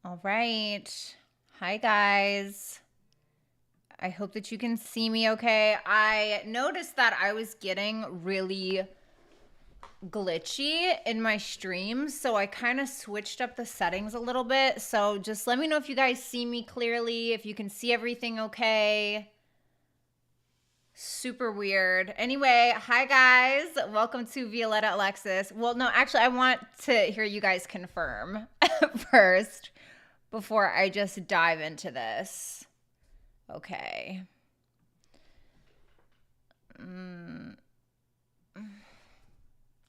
All right. Hi, guys. I hope that you can see me okay. I noticed that I was getting really glitchy in my streams, so I kind of switched up the settings a little bit. So just let me know if you guys see me clearly, if you can see everything okay. Super weird. Anyway, hi guys. Welcome to Violetta Alexis. Well, no, actually, I want to hear you guys confirm first before I just dive into this. Okay. Can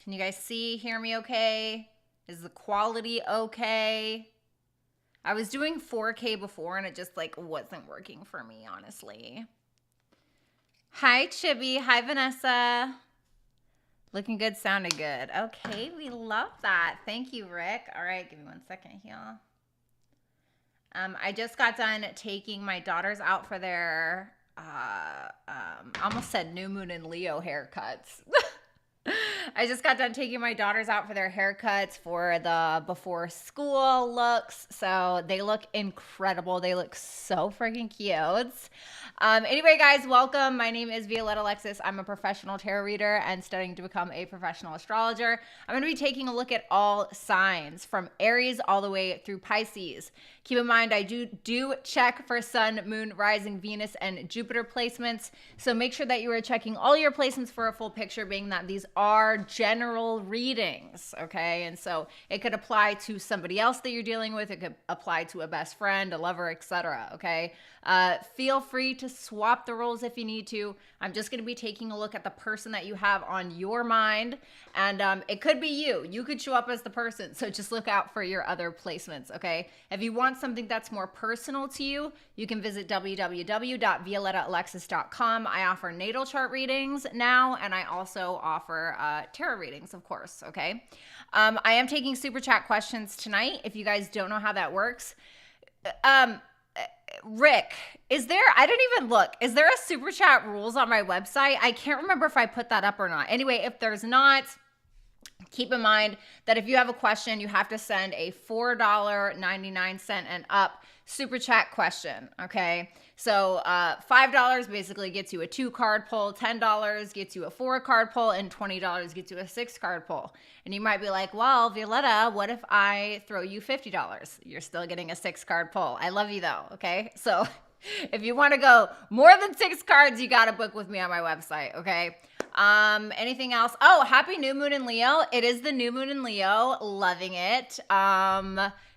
you guys hear me okay? Is the quality okay? I was doing 4K before and it just wasn't working for me, honestly. Hi, Chibi. Hi, Vanessa. Looking good, sounding good. Okay, we love that. Thank you, Rick. All right, give me 1 second here. I just got done taking my daughters out for their, almost said new moon and Leo haircuts. I just got done taking my daughters out for their haircuts for the before school looks. So they look incredible. They look so freaking cute. Anyway, guys, welcome. My name is Violetta Alexis. I'm a professional tarot reader and studying to become a professional astrologer. I'm going to be taking a look at all signs from Aries all the way through Pisces. Keep in mind, I do check for Sun, Moon, Rising, Venus, and Jupiter placements. So make sure that you are checking all your placements for a full picture, being that these are general readings, okay? And so it could apply to somebody else that you're dealing with. It could apply to a best friend, a lover, etc., okay? Feel free to swap the roles if you need to. I'm just going to be taking a look at the person that you have on your mind, and it could be you. You could show up as the person, so just look out for your other placements, okay? If you want something that's more personal to you, you can visit www.violettaalexis.com. I offer natal chart readings now, and I also offer tarot readings, of course, okay? I am taking super chat questions tonight. If you guys don't know how that works, Rick, is there a super chat rules on my website? I can't remember if I put that up or not. Anyway, if there's not, keep in mind that if you have a question, you have to send a $4.99 and up super chat question, okay? So $5 basically gets you a 2-card pull, $10 gets you a 4-card pull, and $20 gets you a 6-card pull. And you might be like, well, Violetta, what if I throw you $50? You're still getting a 6-card pull. I love you though, okay? So if you want to go more than 6 cards, you got to book with me on my website, okay? Anything else? Oh, happy new moon in Leo. It is the new moon in Leo. Loving it.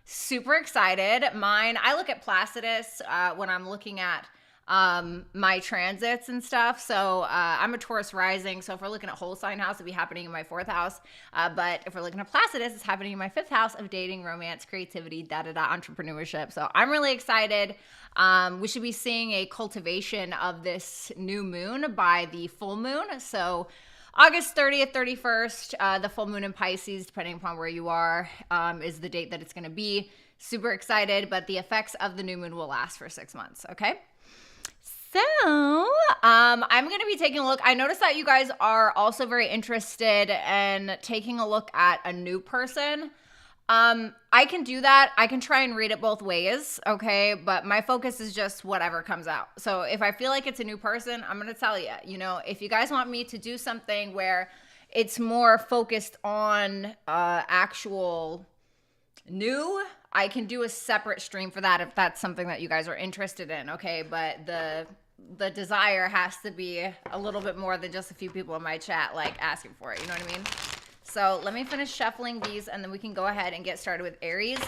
Super excited. I look at Placidus when I'm looking at my transits and stuff. So I'm a Taurus rising. So if we're looking at whole sign house, it'd be happening in my 4th house. But if we're looking at Placidus, it's happening in my 5th house of dating, romance, creativity, entrepreneurship. So I'm really excited. We should be seeing a cultivation of this new moon by the full moon. So August 30th, 31st, the full moon in Pisces, depending upon where you are, is the date that it's going to be. Super excited, but the effects of the new moon will last for 6 months, okay? So, I'm going to be taking a look. I noticed that you guys are also very interested in taking a look at a new person. I can do that. I can try and read it both ways, okay? But my focus is just whatever comes out. So if I feel like it's a new person, I'm going to tell you, if you guys want me to do something where it's more focused on actual new, I can do a separate stream for that if that's something that you guys are interested in, okay? But the desire has to be a little bit more than just a few people in my chat asking for it, you know what I mean? So let me finish shuffling these and then we can go ahead and get started with Aries.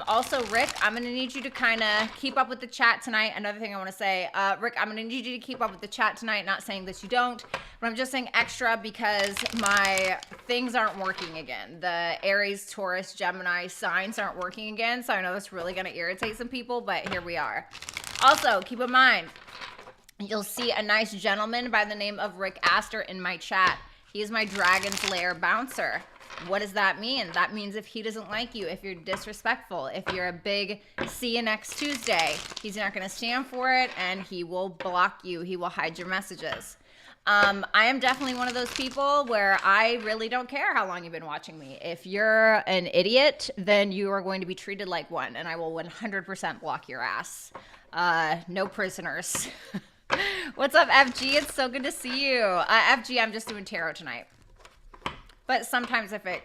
Also, Rick, I'm going to need you to kind of keep up with the chat tonight. Another thing I want to say, Rick, I'm going to need you to keep up with the chat tonight. Not saying that you don't, but I'm just saying extra because my things aren't working again. The Aries, Taurus, Gemini signs aren't working again. So I know that's really going to irritate some people, but here we are. Also, keep in mind, you'll see a nice gentleman by the name of Rick Astor in my chat. He is my Dragon's Lair bouncer. What does that mean? That means if he doesn't like you, if you're disrespectful, if you're a big see you next Tuesday, he's not going to stand for it and he will block you. He will hide your messages. I am definitely one of those people where I really don't care how long you've been watching me. If you're an idiot, then you are going to be treated like one, and I will 100% block your ass. No prisoners. What's up, FG? It's so good to see you. FG, I'm just doing tarot tonight. But sometimes if it,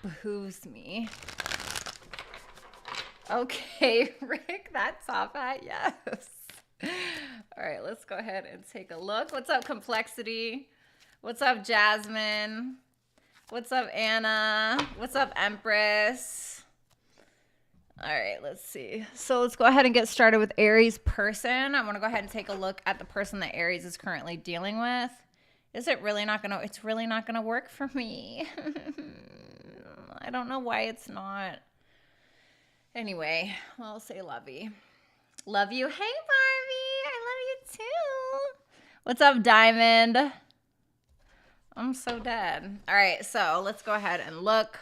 behooves me. Okay, Rick, that's off at yes. All right, let's go ahead and take a look. What's up, Complexity? What's up, Jasmine? What's up, Anna? What's up, Empress? All right, let's see. So let's go ahead and get started with Aries person. I want to go ahead and take a look at the person that Aries is currently dealing with. Is it really not going to, it's really not going to work for me. I don't know why it's not. Anyway, well, I'll say lovey. Love you. Hey, Barbie. I love you too. What's up, Diamond? I'm so dead. All right, so let's go ahead and look.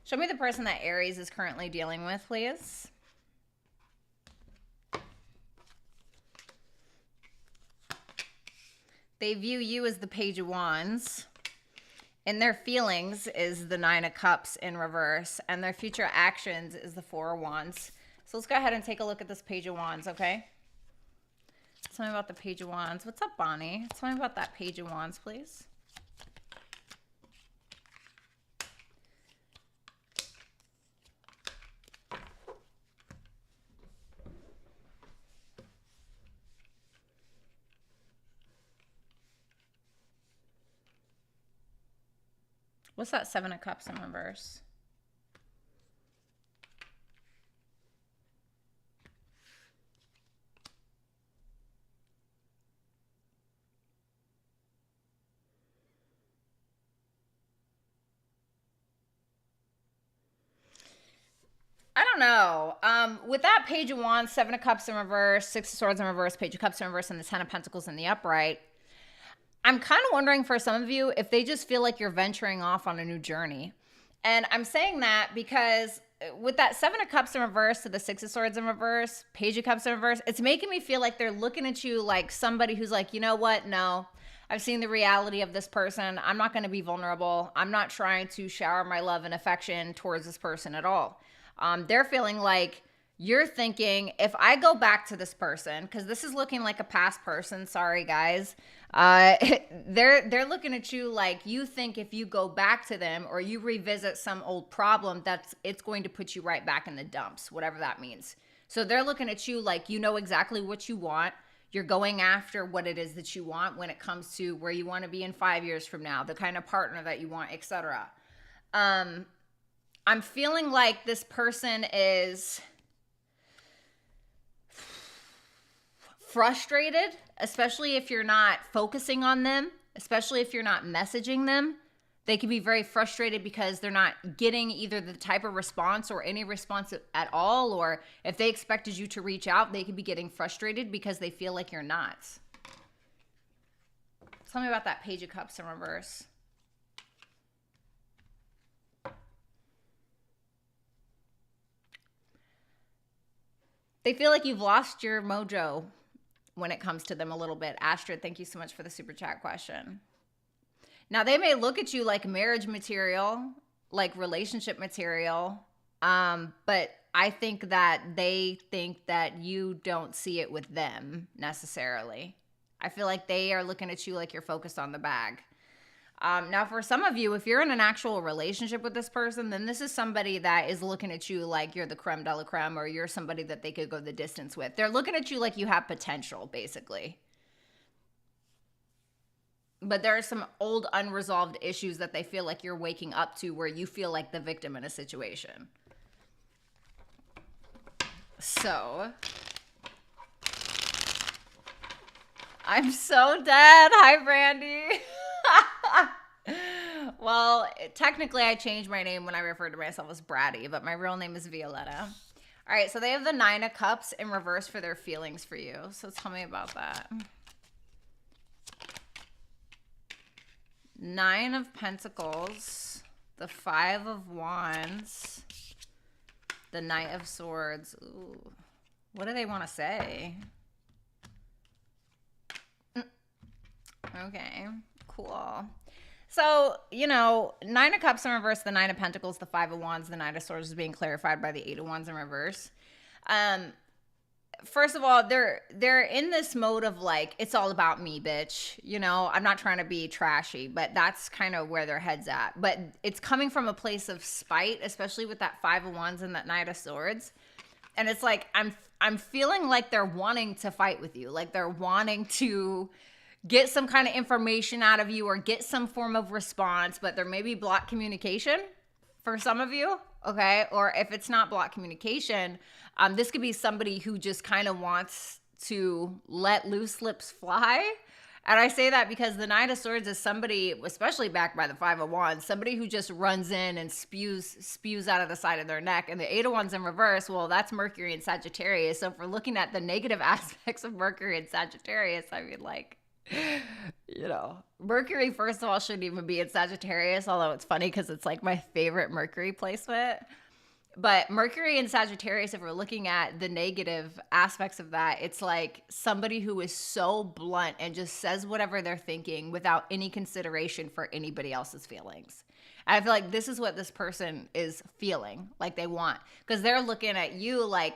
Show me the person that Aries is currently dealing with, please. They view you as the Page of Wands. And their feelings is the Nine of Cups in reverse. And their future actions is the Four of Wands. So let's go ahead and take a look at this Page of Wands, okay? Tell me about the Page of Wands. What's up, Bonnie? Tell me about that Page of Wands, please. What's that Seven of Cups in reverse? I don't know. With that Page of Wands, Seven of Cups in reverse, Six of Swords in reverse, Page of Cups in reverse, and the Ten of Pentacles in the upright, I'm kind of wondering for some of you if they just feel like you're venturing off on a new journey. And I'm saying that because with that Seven of Cups in reverse to the Six of Swords in reverse, Page of Cups in reverse, it's making me feel like they're looking at you like somebody who's like, you know what? No, I've seen the reality of this person. I'm not going to be vulnerable. I'm not trying to shower my love and affection towards this person at all. They're feeling like you're thinking, if I go back to this person, because this is looking like a past person, sorry guys, they're looking at you like you think if you go back to them or you revisit some old problem, it's going to put you right back in the dumps, whatever that means. So they're looking at you like you know exactly what you want. You're going after what it is that you want when it comes to where you want to be in 5 years from now, the kind of partner that you want, etc. I'm feeling like this person is frustrated, especially if you're not focusing on them, especially if you're not messaging them. They can be very frustrated because they're not getting either the type of response or any response at all, or if they expected you to reach out, they could be getting frustrated because they feel like you're not. Tell me about that Page of Cups in reverse. They feel like you've lost your mojo when it comes to them a little bit. Astrid, thank you so much for the super chat question. Now, they may look at you like marriage material, like relationship material, but I think that they think that you don't see it with them necessarily. I feel like they are looking at you like you're focused on the bag. Now, for some of you, if you're in an actual relationship with this person, then this is somebody that is looking at you like you're the creme de la creme, or you're somebody that they could go the distance with. They're looking at you like you have potential, basically. But there are some old unresolved issues that they feel like you're waking up to where you feel like the victim in a situation. So, I'm so dead. Hi, Brandy. Well, technically I changed my name when I referred to myself as Bratty, but my real name is Violetta. All right, so they have the Nine of Cups in reverse for their feelings for you. So tell me about that. Nine of Pentacles, the Five of Wands, the Knight of Swords. Ooh, what do they want to say? Okay, cool. So, you know, Nine of Cups in reverse, the Nine of Pentacles, the Five of Wands, the Knight of Swords is being clarified by the Eight of Wands in reverse. First of all, they're in this mode of like, it's all about me, bitch. You know, I'm not trying to be trashy, but that's kind of where their head's at. But it's coming from a place of spite, especially with that Five of Wands and that Knight of Swords. And it's like, I'm feeling like they're wanting to fight with you. Like they're wanting to get some kind of information out of you or get some form of response, but there may be blocked communication for some of you, okay? Or if it's not blocked communication, this could be somebody who just kind of wants to let loose lips fly. And I say that because the Knight of Swords is somebody, especially backed by the Five of Wands, somebody who just runs in and spews out of the side of their neck. And the Eight of Wands in reverse, well, that's Mercury and Sagittarius. So if we're looking at the negative aspects of Mercury and Sagittarius, I mean, like, you know, Mercury, first of all, shouldn't even be in Sagittarius, although it's funny because it's like my favorite Mercury placement. But Mercury and Sagittarius, if we're looking at the negative aspects of that, it's like somebody who is so blunt and just says whatever they're thinking without any consideration for anybody else's feelings. And I feel like this is what this person is feeling like they want, because they're looking at you like,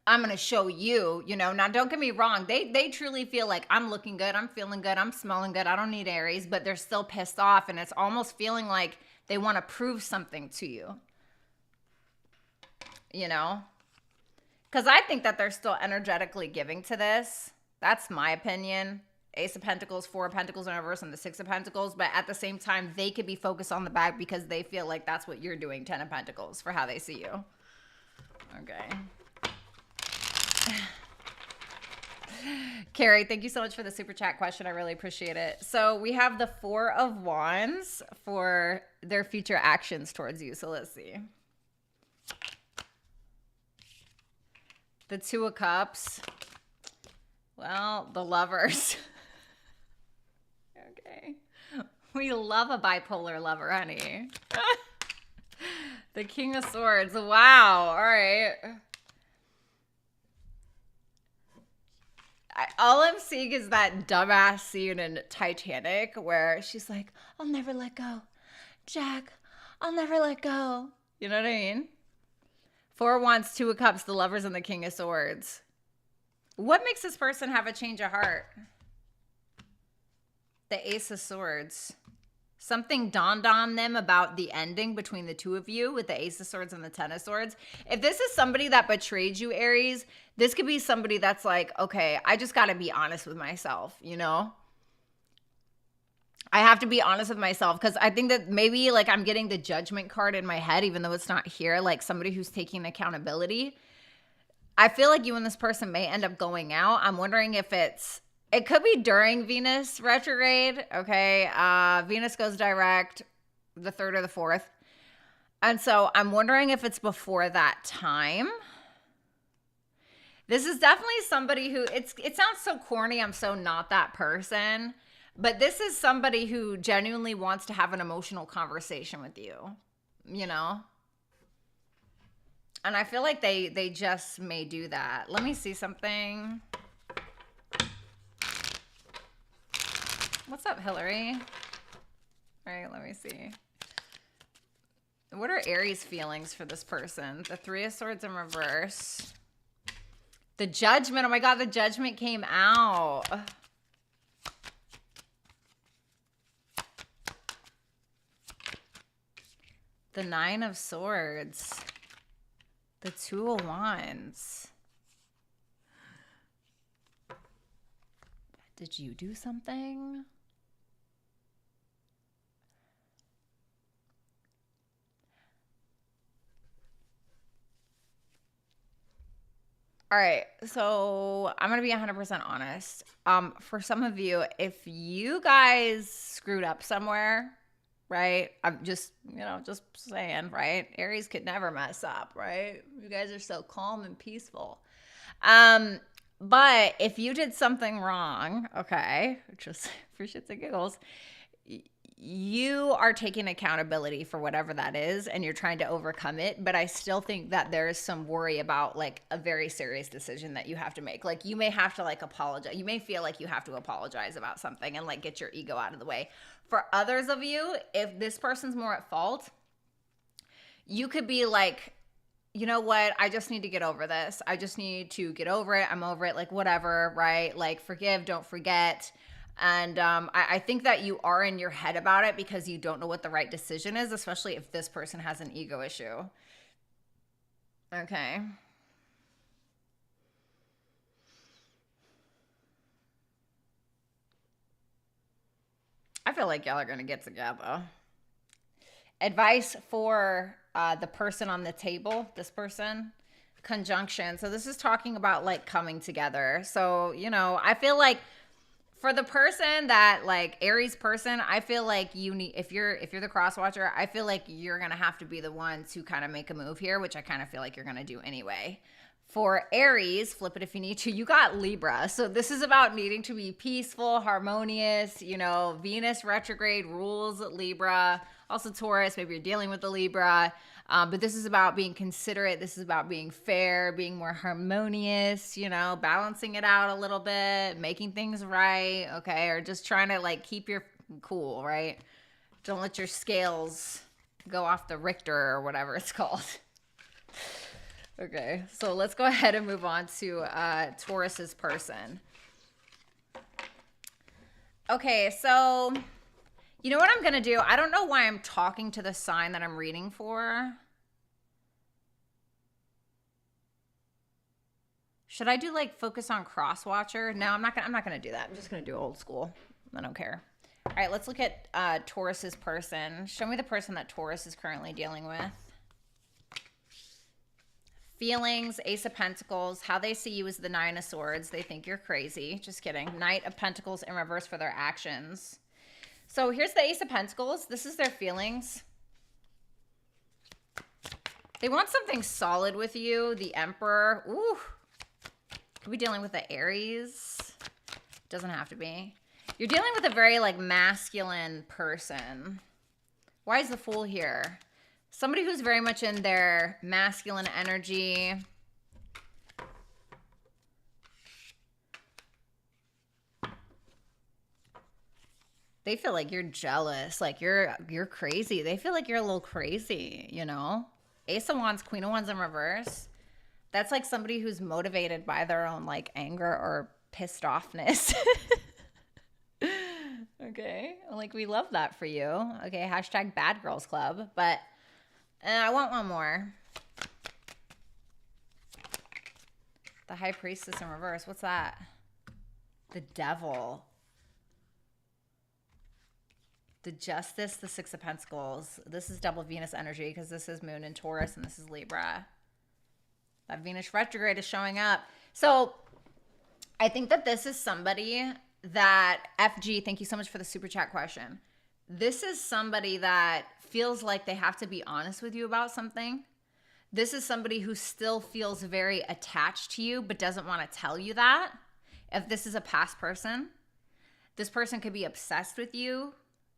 I'm going to show you, you know. Now, don't get me wrong. They truly feel like I'm looking good. I'm feeling good. I'm smelling good. I don't need Aries, but they're still pissed off. And it's almost feeling like they want to prove something to you, you know, because I think that they're still energetically giving to this. That's my opinion. Ace of Pentacles, Four of Pentacles in reverse, and the Six of Pentacles. But at the same time, they could be focused on the bag because they feel like that's what you're doing, Ten of Pentacles, for how they see you. Okay. Carrie, thank you so much for the super chat question. I really appreciate it. So we have the Four of Wands for their future actions towards you. So let's see. The Two of Cups. Well, the Lovers. Okay. We love a bipolar lover, honey. The King of Swords. Wow. All right. All I'm seeing is that dumbass scene in Titanic where she's like, I'll never let go. Jack, I'll never let go. You know what I mean? Four of Wands, Two of Cups, the Lovers, and the King of Swords. What makes this person have a change of heart? The Ace of Swords. Something dawned on them about the ending between the two of you with the Ace of Swords and the Ten of Swords. If this is somebody that betrayed you, Aries, this could be somebody that's like, okay, I just got to be honest with myself, you know? I have to be honest with myself because I think that maybe like I'm getting the Judgment card in my head, even though it's not here, like somebody who's taking accountability. I feel like you and this person may end up going out. I'm wondering if it could be during Venus retrograde, okay? Venus goes direct the 3rd or the 4th. And so I'm wondering if it's before that time. This is definitely somebody who, it sounds so corny, I'm so not that person. But this is somebody who genuinely wants to have an emotional conversation with you, you know? And I feel like they just may do that. Let me see something. What's up, Hillary? All right, let me see. What are Aries' feelings for this person? The Three of Swords in reverse. The Judgment. Oh my God, the Judgment came out. The Nine of Swords. The Two of Wands. Did you do something? All right, so I'm going to be 100% honest. For some of you, if you guys screwed up somewhere, right? I'm just, just saying, right? Aries could never mess up, right? You guys are so calm and peaceful. But if you did something wrong, okay, just for shits and giggles, you are taking accountability for whatever that is and you're trying to overcome it. But I still think that there is some worry about like a very serious decision that you have to make. Like you may have to like apologize. You may feel like you have to apologize about something and like get your ego out of the way. For others of you, if this person's more at fault, you could be like, you know what? I just need to get over this. I just need to get over it. I'm over it. Like whatever, right? Like forgive, don't forget. And I think that you are in your head about it because you don't know what the right decision is, especially if this person has an ego issue. Okay. I feel like y'all are going to get together. Advice for the person on the table, this person, conjunction. So this is talking about like coming together. So, you know, I feel like for the person that like Aries person, I feel like you need, if you're the cross watcher, I feel like you're going to have to be the one to kind of make a move here, which I kind of feel like you're going to do anyway. For Aries, flip it if you need to, you got Libra. So this is about needing to be peaceful, harmonious, you know, Venus retrograde rules Libra. Also Taurus, maybe you're dealing with the Libra. But this is about being considerate. This is about being fair, being more harmonious, you know, balancing it out a little bit, making things right, okay? Or just trying to like keep your cool, right? Don't let your scales go off the Richter or whatever it's called. Okay, so let's go ahead and move on to Taurus's person. Okay, so you know what I'm going to do? I don't know why I'm talking to the sign that I'm reading for. Should I do like focus on cross watcher? No, I'm not gonna do that. I'm just gonna do old school. I don't care. All right, let's look at Taurus's person. Show me the person that Taurus is currently dealing with. Feelings, Ace of Pentacles, how they see you is the Nine of Swords. They think you're crazy. Just kidding. Knight of Pentacles in reverse for their actions. So here's the Ace of Pentacles. This is their feelings. They want something solid with you. The Emperor. Ooh. Could be dealing with the Aries. Doesn't have to be. You're dealing with a very like masculine person. Why is the Fool here? Somebody who's very much in their masculine energy. They feel like you're jealous, like you're crazy. They feel like you're a little crazy, you know? Ace of Wands, Queen of Wands in reverse. That's like somebody who's motivated by their own like anger or pissed offness. Okay. Like we love that for you. Okay. Hashtag Bad Girls Club. But I want one more. The High Priestess in reverse. What's that? The Devil. The Justice, the Six of Pentacles. This is double Venus energy because this is Moon in Taurus and this is Libra. That Venus retrograde is showing up. So I think that this is somebody that, FG, thank you so much for the super chat question. This is somebody that feels like they have to be honest with you about something. This is somebody who still feels very attached to you but doesn't want to tell you that. If this is a past person, this person could be obsessed with you.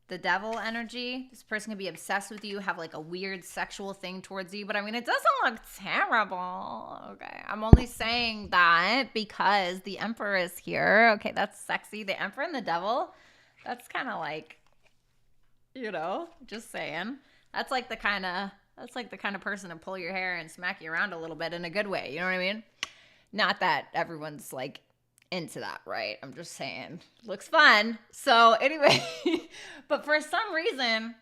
The Devil energy. This person can be obsessed with you, have like a weird sexual thing towards you. But I mean, it doesn't look terrible. Okay. I'm only saying that because the Emperor is here. Okay. That's sexy. The Emperor and the Devil. That's kind of like, you know, just saying. That's like the kind of person to pull your hair and smack you around a little bit in a good way. You know what I mean? Not that everyone's like into that, right? I'm just saying, looks fun. So anyway, but for some reason,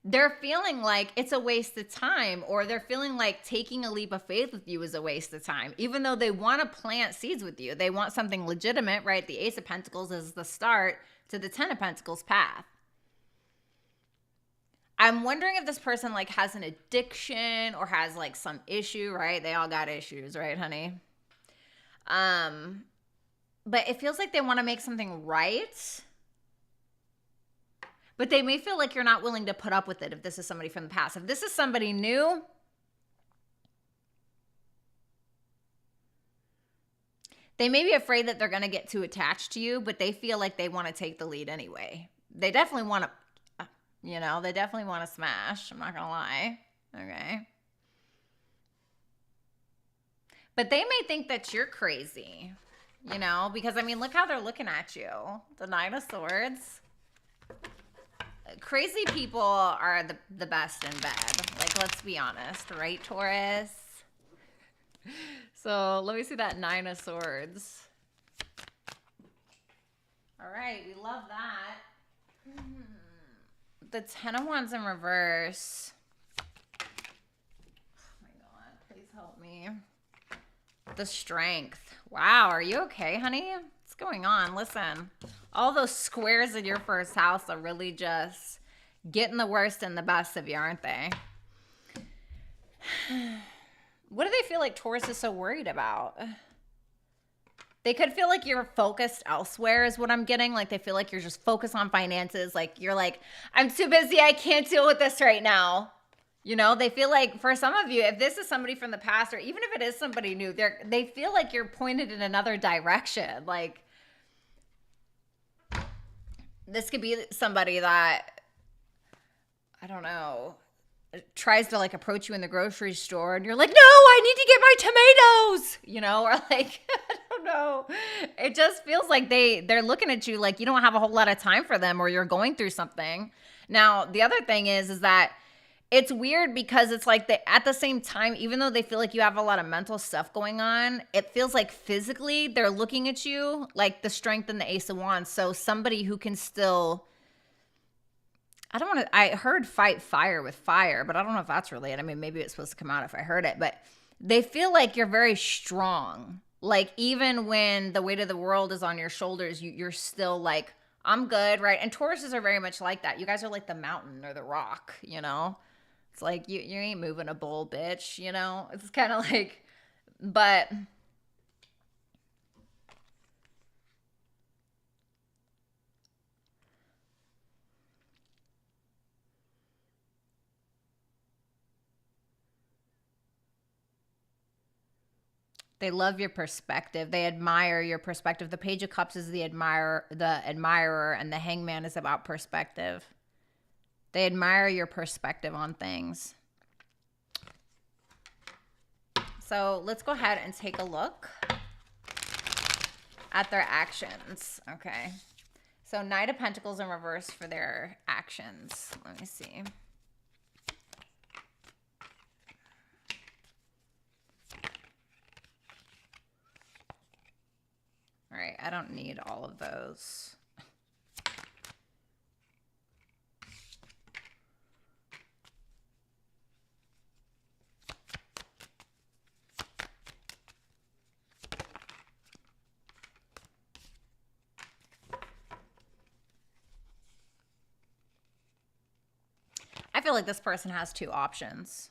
they're feeling like it's a waste of time, or they're feeling like taking a leap of faith with you is a waste of time, even though they want to plant seeds with you. They want something legitimate, right? The Ace of Pentacles is the start to the Ten of Pentacles path. I'm wondering if this person like has an addiction or has like some issue, right? They all got issues, right, honey? But it feels like they want to make something right. But they may feel like you're not willing to put up with it if this is somebody from the past. If this is somebody new, they may be afraid that they're going to get too attached to you, but they feel like they want to take the lead anyway. They definitely want to, You know, they definitely want to smash. I'm not going to lie. Okay. But they may think that you're crazy, you know, because I mean, look how they're looking at you. The Nine of Swords. Crazy people are the best in bed. Like, let's be honest, right, Taurus? So let me see that Nine of Swords. All right, we love that. The Ten of Wands in reverse. Oh my God, please help me. The Strength. Wow, are you okay, honey? What's going on? Listen, all those squares in your first house are really just getting the worst and the best of you, aren't they? What do they feel like Taurus is so worried about? They could feel like you're focused elsewhere is what I'm getting. Like they feel like you're just focused on finances. Like you're like, I'm too busy. I can't deal with this right now. You know, they feel like for some of you, if this is somebody from the past or even if it is somebody new, they feel like you're pointed in another direction. Like this could be somebody that, I don't know, tries to like approach you in the grocery store and you're like, no, I need to get my tomatoes, you know, or like, I don't know. It just feels like they're looking at you like you don't have a whole lot of time for them or you're going through something. Now, the other thing is that it's weird because it's like at the same time, even though they feel like you have a lot of mental stuff going on, it feels like physically they're looking at you like the Strength and the Ace of Wands. So somebody who can still, I heard fight fire with fire, but I don't know if that's really it. I mean, maybe it's supposed to come out if I heard it, but they feel like you're very strong. Like even when the weight of the world is on your shoulders, you're still like, I'm good, right? And Tauruses are very much like that. You guys are like the mountain or the rock, you know? It's like, you ain't moving a bull, bitch, you know? It's kind of like, but they love your perspective. They admire your perspective. The Page of Cups is the admirer, and the Hangman is about perspective. They admire your perspective on things. So let's go ahead and take a look at their actions. Okay. So Knight of Pentacles in reverse for their actions. Let me see. All right. I don't need all of those. I feel like this person has two options.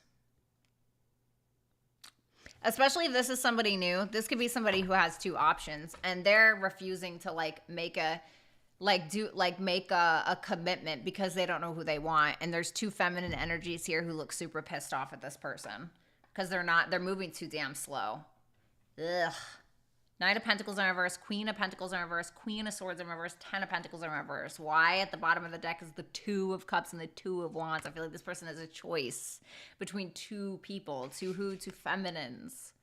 Especially if this is somebody new. This could be somebody who has two options and they're refusing to like make a commitment because they don't know who they want. And there's two feminine energies here who look super pissed off at this person because they're moving too damn slow. Ugh. Knight of Pentacles in reverse, Queen of Pentacles in reverse, Queen of Swords in reverse, Ten of Pentacles in reverse. Why? At the bottom of the deck is the Two of Cups and the Two of Wands. I feel like this person has a choice between two people, two feminines.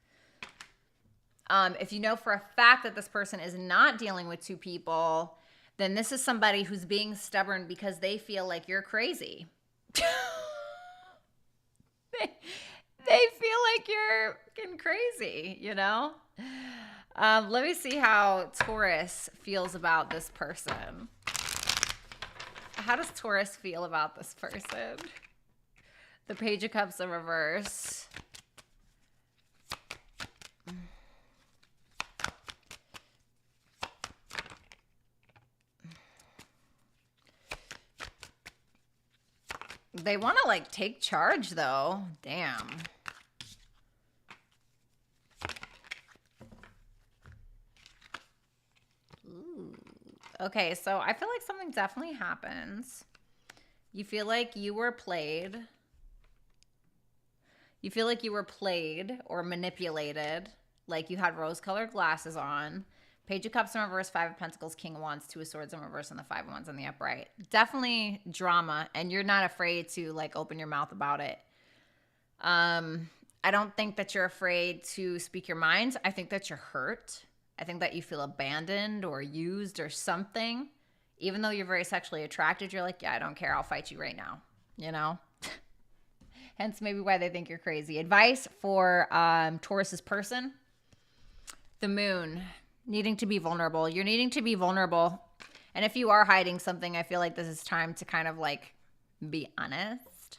If you know for a fact that this person is not dealing with two people, then this is somebody who's being stubborn because they feel like you're crazy. They feel like you're fucking crazy, you know? Let me see how Taurus feels about this person. How does Taurus feel about this person? The Page of Cups in reverse. They want to like take charge though. Damn. Okay, so I feel like something definitely happens. You feel like you were played. You feel like you were played or manipulated. Like you had rose-colored glasses on. Page of Cups in reverse, Five of Pentacles, King of Wands, Two of Swords in reverse, and the Five of Wands in the upright. Definitely drama, and you're not afraid to like open your mouth about it. I don't think that you're afraid to speak your mind. I think that you're hurt. I think that you feel abandoned or used or something. Even though you're very sexually attracted, you're like, yeah, I don't care. I'll fight you right now. You know? Hence maybe why they think you're crazy. Advice for Taurus's person. The moon. Needing to be vulnerable. You're needing to be vulnerable. And if you are hiding something, I feel like this is time to kind of like be honest.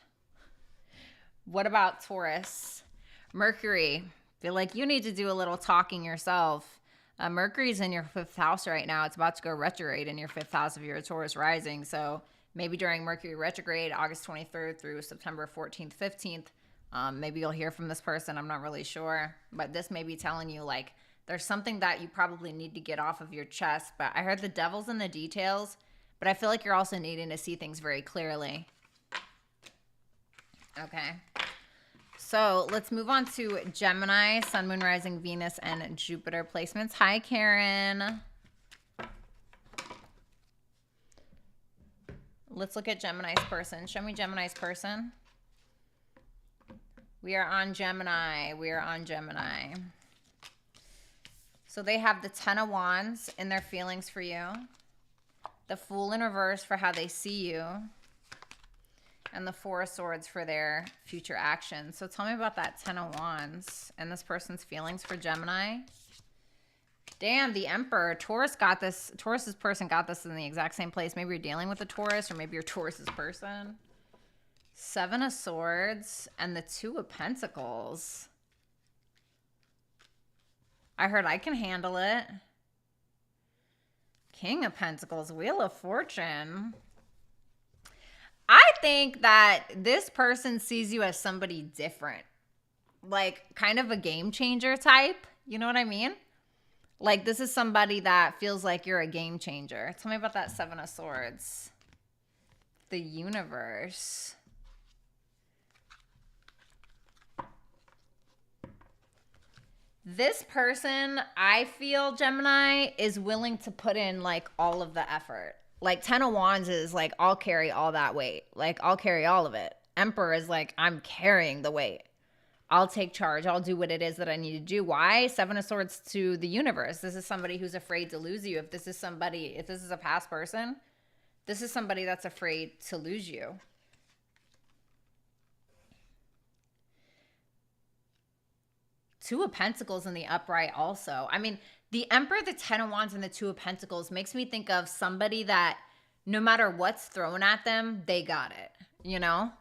What about Taurus? Mercury. Feel like you need to do a little talking yourself. Mercury's in your 5th house right now. It's about to go retrograde in your 5th house if you're a Taurus rising. So maybe during Mercury retrograde, August 23rd through September 14th, 15th, maybe you'll hear from this person. I'm not really sure. But this may be telling you like there's something that you probably need to get off of your chest. But I heard the devil's in the details. But I feel like you're also needing to see things very clearly. Okay. So let's move on to Gemini, Sun, Moon, Rising, Venus, and Jupiter placements. Hi, Karen. Let's look at Gemini's person. Show me Gemini's person. We are on Gemini. We are on Gemini. So they have the 10 of Wands in their feelings for you. The Fool in reverse for how they see you. And the 4 of Swords for their future actions. So tell me about that 10 of Wands and this person's feelings for Gemini. Damn, the Emperor. Taurus got this. Taurus's person got this in the exact same place. Maybe you're dealing with a Taurus or maybe you're Taurus's person. 7 of Swords and the 2 of Pentacles. I heard I can handle it. King of Pentacles. Wheel of Fortune. I think that this person sees you as somebody different. Like kind of a game changer type. You know what I mean? Like this is somebody that feels like you're a game changer. Tell me about that 7 of Swords. The Universe. This person, I feel, Gemini, is willing to put in like all of the effort. Like 10 of Wands is like, I'll carry all that weight. Like, I'll carry all of it. Emperor is like, I'm carrying the weight. I'll take charge. I'll do what it is that I need to do. Why? 7 of Swords to the Universe. This is somebody who's afraid to lose you. If this is a past person, this is somebody that's afraid to lose you. Two of Pentacles in the upright also. I mean, the Emperor, the 10 of Wands, and the 2 of Pentacles makes me think of somebody that no matter what's thrown at them, they got it, you know?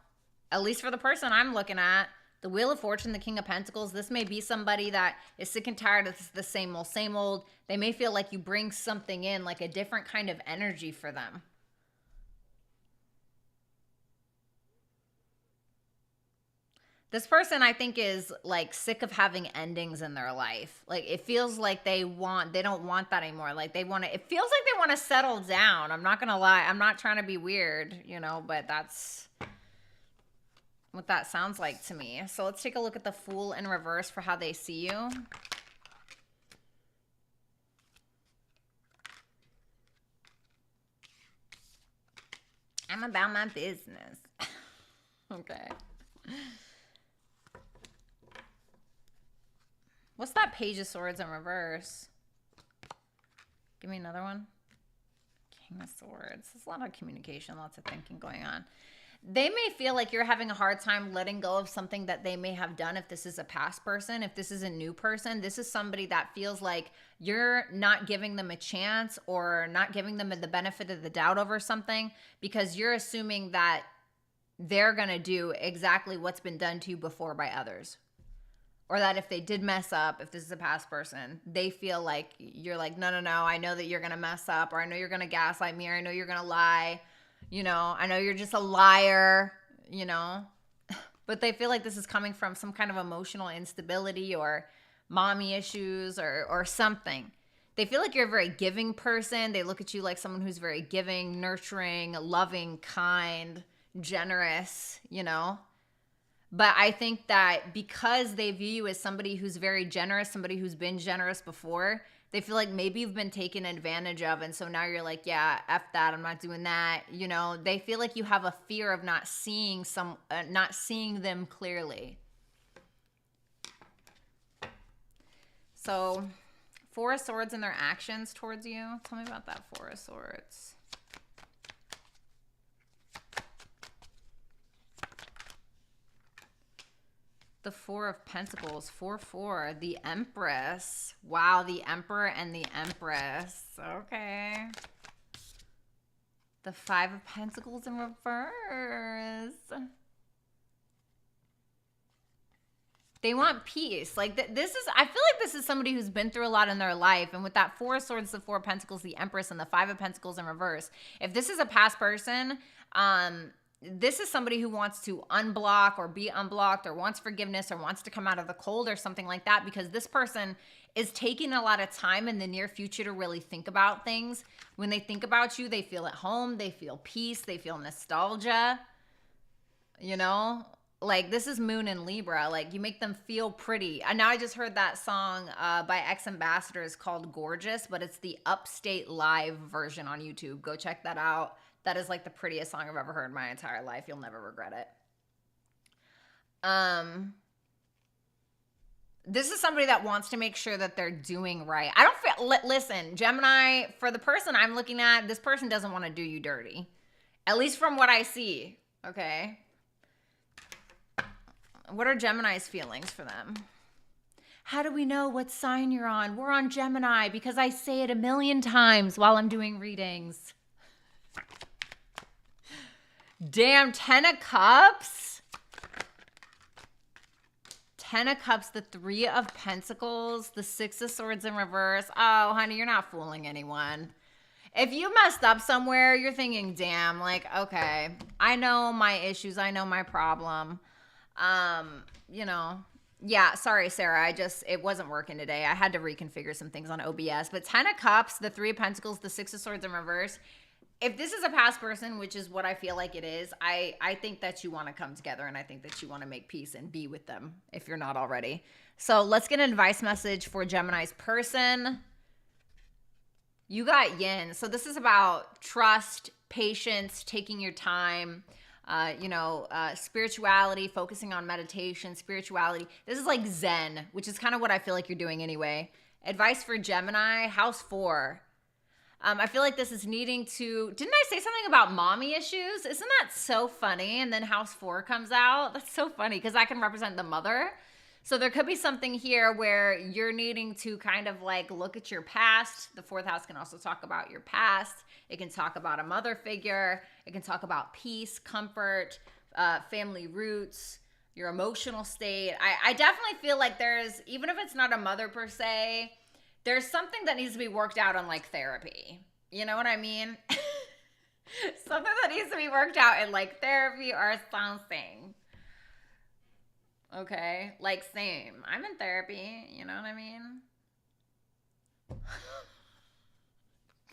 At least for the person I'm looking at. The Wheel of Fortune, the King of Pentacles, this may be somebody that is sick and tired of the same old, same old. They may feel like you bring something in, like a different kind of energy for them. This person, I think, is like sick of having endings in their life. Like it feels like they don't want that anymore. Like it feels like they want to settle down. I'm not going to lie. I'm not trying to be weird, you know, but that's what that sounds like to me. So let's take a look at the Fool in reverse for how they see you. I'm about my business. Okay. What's that Page of Swords in reverse? Give me another one. King of Swords. There's a lot of communication, lots of thinking going on. They may feel like you're having a hard time letting go of something that they may have done if this is a past person. If this is a new person, this is somebody that feels like you're not giving them a chance or not giving them the benefit of the doubt over something because you're assuming that they're going to do exactly what's been done to you before by others. Or that if they did mess up, if this is a past person, they feel like you're like, no, I know that you're going to mess up, or I know you're going to gaslight me, or I know you're going to lie. You know, I know you're just a liar, you know. But they feel like this is coming from some kind of emotional instability or mommy issues or something. They feel like you're a very giving person. They look at you like someone who's very giving, nurturing, loving, kind, generous, you know. But I think that because they view you as somebody who's very generous, somebody who's been generous before, They feel like maybe you've been taken advantage of, and so now you're like, yeah, F that, I'm not doing that. You know, they feel like you have a fear of not seeing them clearly. So, Four of Swords and their actions towards you. Tell me about that Four of Swords. The Four of Pentacles, 4-4, the Empress. Wow, the Emperor and the Empress. Okay. The Five of Pentacles in reverse. They want peace. Like this is, I feel like this is somebody who's been through a lot in their life. And with that Four of Swords, the Four of Pentacles, the Empress, and the Five of Pentacles in reverse. If this is a past person, this is somebody who wants to unblock or be unblocked or wants forgiveness or wants to come out of the cold or something like that, because this person is taking a lot of time in the near future to really think about things. When they think about you, they feel at home, they feel peace, they feel nostalgia, you know? Like, this is Moon in Libra. Like, you make them feel pretty. And now I just heard that song by Ex-Ambassadors called Gorgeous, but it's the Upstate Live version on YouTube. Go check that out. That is like the prettiest song I've ever heard in my entire life. You'll never regret it. This is somebody that wants to make sure that they're doing right. I don't feel, listen, Gemini, for the person I'm looking at, this person doesn't want to do you dirty. At least from what I see, okay? What are Gemini's feelings for them? How do we know what sign you're on? We're on Gemini because I say it a million times while I'm doing readings. Damn, 10 of Cups. 10 of Cups, the Three of Pentacles, the Six of Swords in reverse. Oh, honey, you're not fooling anyone. If you messed up somewhere, you're thinking, damn, like, okay, I know my issues. I know my problem. You know, yeah, sorry, Sarah. It wasn't working today. I had to reconfigure some things on OBS. But 10 of Cups, the Three of Pentacles, the Six of Swords in reverse. If this is a past person, which is what I feel like it is, I think that you want to come together and I think that you want to make peace and be with them if you're not already. So let's get an advice message for Gemini's person. You got Yin. So this is about trust, patience, taking your time, spirituality, focusing on meditation, spirituality. This is like Zen, which is kind of what I feel like you're doing anyway. Advice for Gemini, House 4. I feel like this is needing to, didn't I say something about mommy issues? Isn't that so funny? And then House 4 comes out. That's so funny because I can represent the mother. So there could be something here where you're needing to kind of like look at your past. The fourth house can also talk about your past. It can talk about a mother figure. It can talk about peace, comfort, family roots, your emotional state. I definitely feel like there's, even if it's not a mother per se, there's something that needs to be worked out on like therapy. You know what I mean? Something that needs to be worked out in like therapy or something. Okay, like same. I'm in therapy, you know what I mean?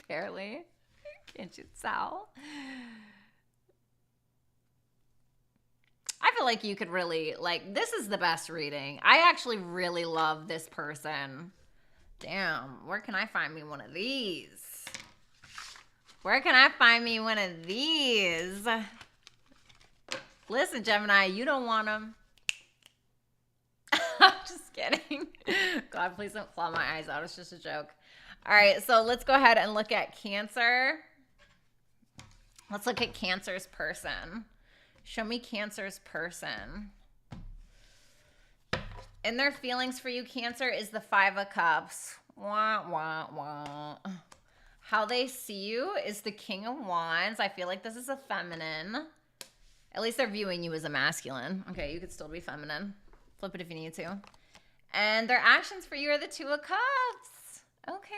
Barely. Can't you tell? I feel like you could really, like, this is the best reading. I actually really love this person. Damn, where can I find me one of these? Where can I find me one of these? Listen, Gemini, you don't want them. I'm just kidding. God, please don't claw my eyes out. It's just a joke. All right, so let's go ahead and look at Cancer. Let's look at Cancer's person. Show me Cancer's person. And their feelings for you, Cancer, is the Five of Cups. Wah, wah, wah. How they see you is the King of Wands. I feel like this is a feminine. At least they're viewing you as a masculine. Okay, you could still be feminine. Flip it if you need to. And their actions for you are the Two of Cups. Okay.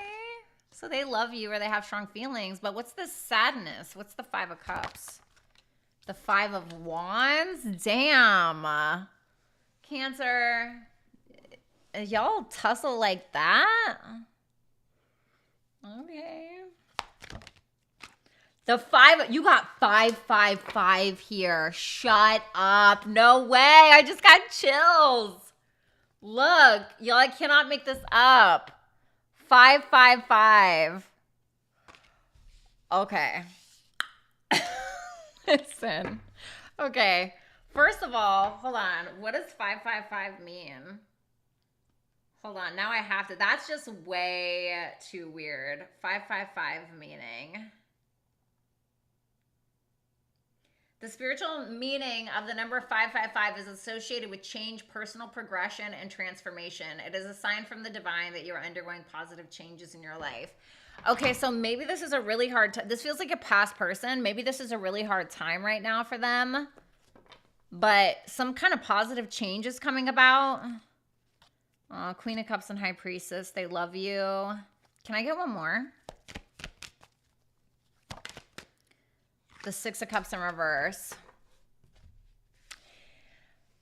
So they love you or they have strong feelings. But what's the sadness? What's the Five of Cups? The Five of Wands? Damn. Cancer. Y'all tussle like that? Okay. The five, you got 555 here. Shut up. No way. I just got chills. Look, y'all, I cannot make this up. 555. Okay. Listen. Okay. First of all, hold on. What does 555 mean? Hold on. Now I have to. That's just way too weird. 555 meaning. The spiritual meaning of the number 555 is associated with change, personal progression, and transformation. It is a sign from the divine that you're undergoing positive changes in your life. Okay, so maybe this is a really hard time. This feels like a past person. Maybe this is a really hard time right now for them. But some kind of positive change is coming about. Queen of Cups and High Priestess, they love you. Can I get one more? The Six of Cups in reverse.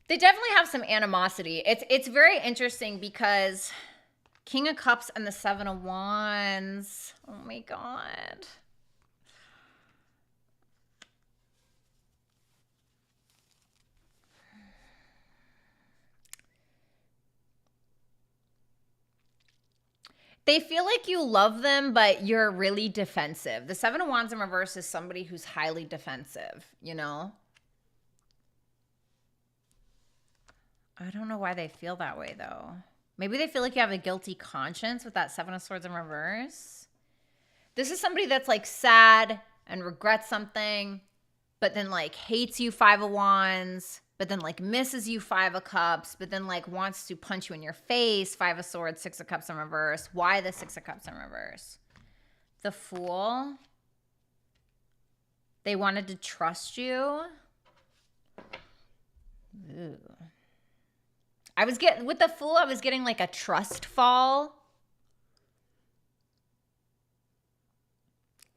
They definitely have some animosity. It's very interesting because King of Cups and the Seven of Wands. Oh my God. They feel like you love them, but you're really defensive. The Seven of Wands in reverse is somebody who's highly defensive, you know? I don't know why they feel that way, though. Maybe they feel like you have a guilty conscience with that Seven of Swords in reverse. This is somebody that's like sad and regrets something, but then like hates you, Five of Wands, but then like misses you, Five of Cups, but then like wants to punch you in your face, Five of Swords, Six of Cups in reverse. Why the Six of Cups in reverse? The Fool. They wanted to trust you. Ooh. With the Fool, I was getting like a trust fall.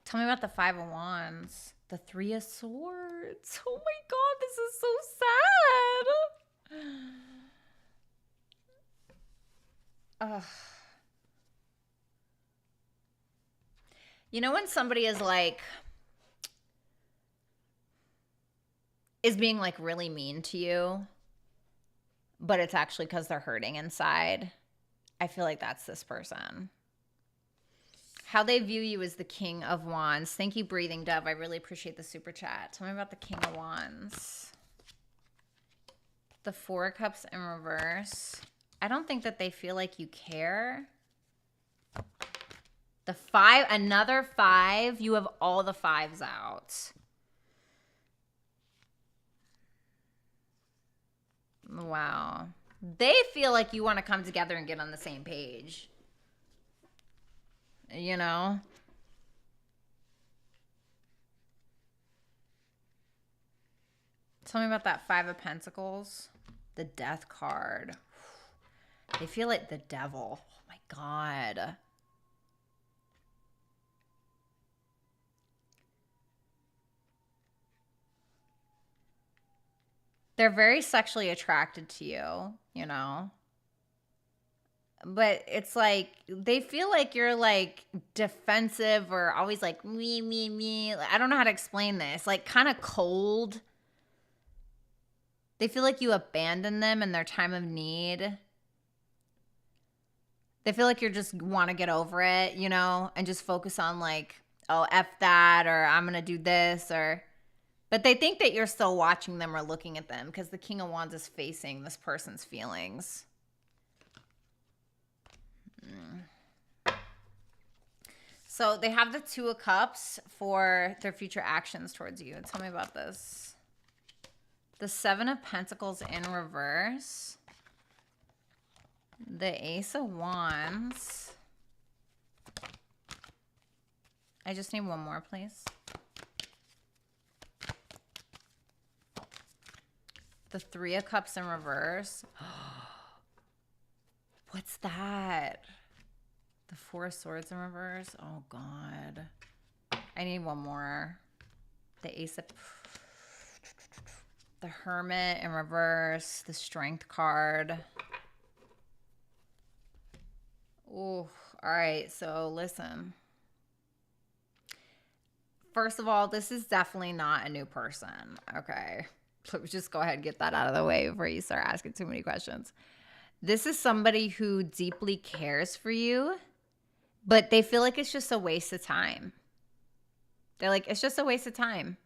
Tell me about the Five of Wands. The Three of Swords. Oh my God, this is so sad. Ugh. You know when somebody is being like really mean to you, but it's actually because they're hurting inside? I feel like that's this person. How they view you is the King of Wands. Thank you, Breathing Dove. I really appreciate the super chat. Tell me about the King of Wands. The Four of Cups in reverse. I don't think that they feel like you care. The Five, another Five. You have all the fives out. Wow. They feel like you want to come together and get on the same page. You know? Tell me about that Five of Pentacles. The Death card. They feel like the devil. Oh my God. They're very sexually attracted to you, you know? But it's like, they feel like you're like defensive or always like me. I don't know how to explain this. Like kind of cold. They feel like you abandon them in their time of need. They feel like you just want to get over it, you know, and just focus on like, oh, F that, or I'm going to do this, or... But they think that you're still watching them or looking at them because the King of Wands is facing this person's feelings. So they have the Two of Cups for their future actions towards you. Tell me about this. The Seven of Pentacles in reverse. The Ace of Wands. I just need one more, please. The Three of Cups in reverse. What's that? The Four of Swords in reverse. Oh, God. I need one more. The Ace of... The Hermit in reverse. The Strength card. Ooh. All right. So, listen. First of all, this is definitely not a new person. Okay. Let's just go ahead and get that out of the way before you start asking too many questions. This is somebody who deeply cares for you but they feel like it's just a waste of time. They're like, it's just a waste of time.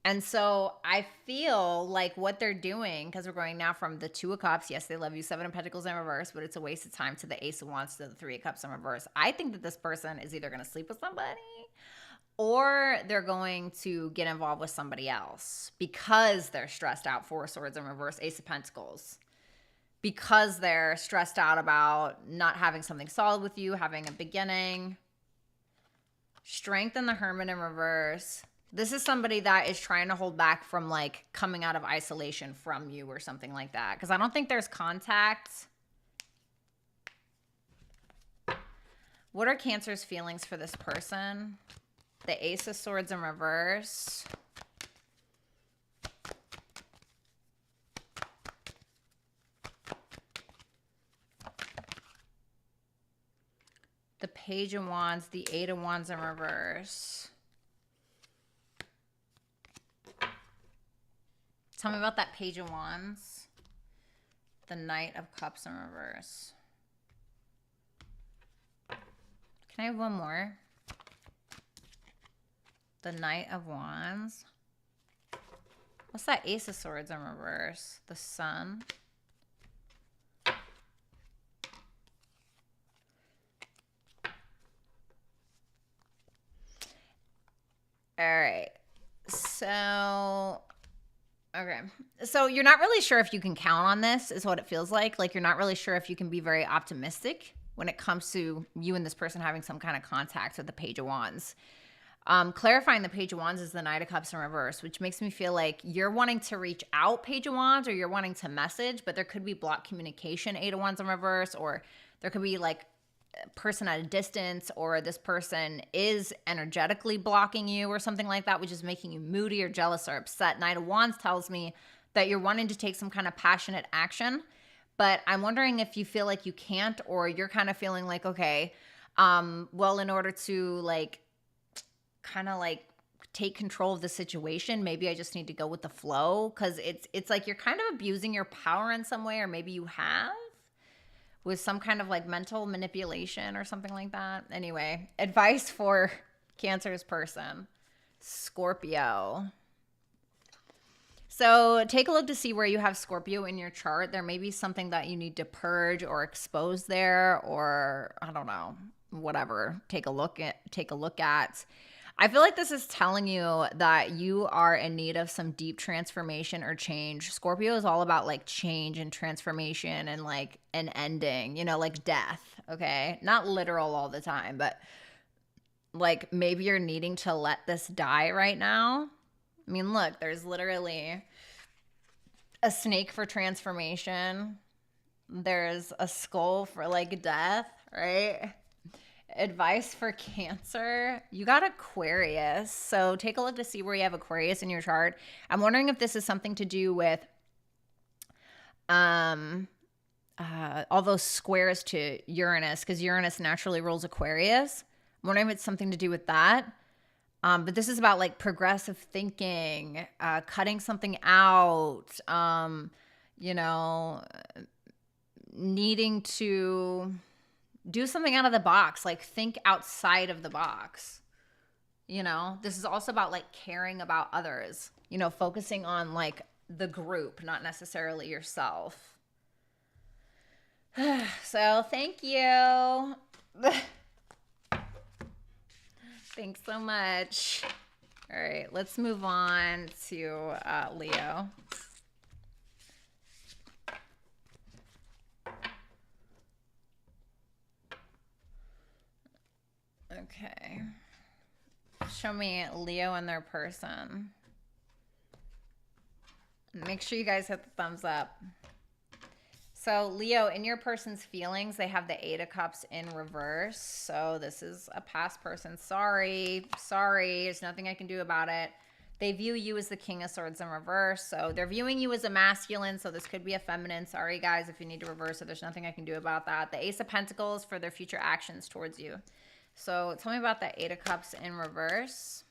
And so I feel like what they're doing, because we're going now from the 2 of Cups, yes, they love you, 7 of Pentacles in reverse, but it's a waste of time, to the Ace of Wands, to the 3 of Cups in reverse. I think that this person is either going to sleep with somebody or they're going to get involved with somebody else because they're stressed out. 4 of Swords in reverse, Ace of Pentacles. Because they're stressed out about not having something solid with you, having a beginning. Strength in the Hermit in reverse. This is somebody that is trying to hold back from like coming out of isolation from you or something like that. Because I don't think there's contact. What are Cancer's feelings for this person? The Ace of Swords in reverse. The Page of Wands, the 8 of Wands in reverse. Tell me about that Page of Wands. The Knight of Cups in reverse. Can I have one more? The Knight of Wands. What's that Ace of Swords in reverse? The Sun. All right. So, okay. So you're not really sure if you can count on this, is what it feels like. Like you're not really sure if you can be very optimistic when it comes to you and this person having some kind of contact with the Page of Wands. Clarifying the Page of Wands is the Knight of Cups in reverse, which makes me feel like you're wanting to reach out, Page of Wands, or you're wanting to message, but there could be blocked communication, 8 of Wands in reverse, or there could be like a person at a distance, or this person is energetically blocking you or something like that, which is making you moody or jealous or upset. Knight of Wands tells me that you're wanting to take some kind of passionate action, but I'm wondering if you feel like you can't, or you're kind of feeling like, okay, well, in order to like kind of like take control of the situation, maybe I just need to go with the flow, because it's like you're kind of abusing your power in some way, or maybe you have with some kind of like mental manipulation or something like that. Anyway, advice for Cancer's person, Scorpio. So take a look to see where you have Scorpio in your chart. There may be something that you need to purge or expose there, or I don't know, whatever. Take a look at. I feel like this is telling you that you are in need of some deep transformation or change. Scorpio is all about like change and transformation and like an ending, you know, like death, okay? Not literal all the time, but like maybe you're needing to let this die right now. I mean, look, there's literally a snake for transformation. There's a skull for like death, right? Advice for Cancer, you got Aquarius. So take a look to see where you have Aquarius in your chart. I'm wondering if this is something to do with all those squares to Uranus, because Uranus naturally rules Aquarius. I'm wondering if it's something to do with that. But this is about like progressive thinking, cutting something out, you know, needing to do something out of the box, like think outside of the box. You know, this is also about like caring about others, you know, focusing on like the group, not necessarily yourself. So thank you. Thanks so much. All right, let's move on to Leo. Okay. Show me Leo and their person. Make sure you guys hit the thumbs up. So Leo, in your person's feelings, they have the 8 of Cups in reverse. So this is a past person. Sorry. There's nothing I can do about it. They view you as the King of Swords in reverse. So they're viewing you as a masculine. So this could be a feminine. Sorry, guys, if you need to reverse it. There's nothing I can do about that. The Ace of Pentacles for their future actions towards you. So tell me about that 8 of Cups in reverse.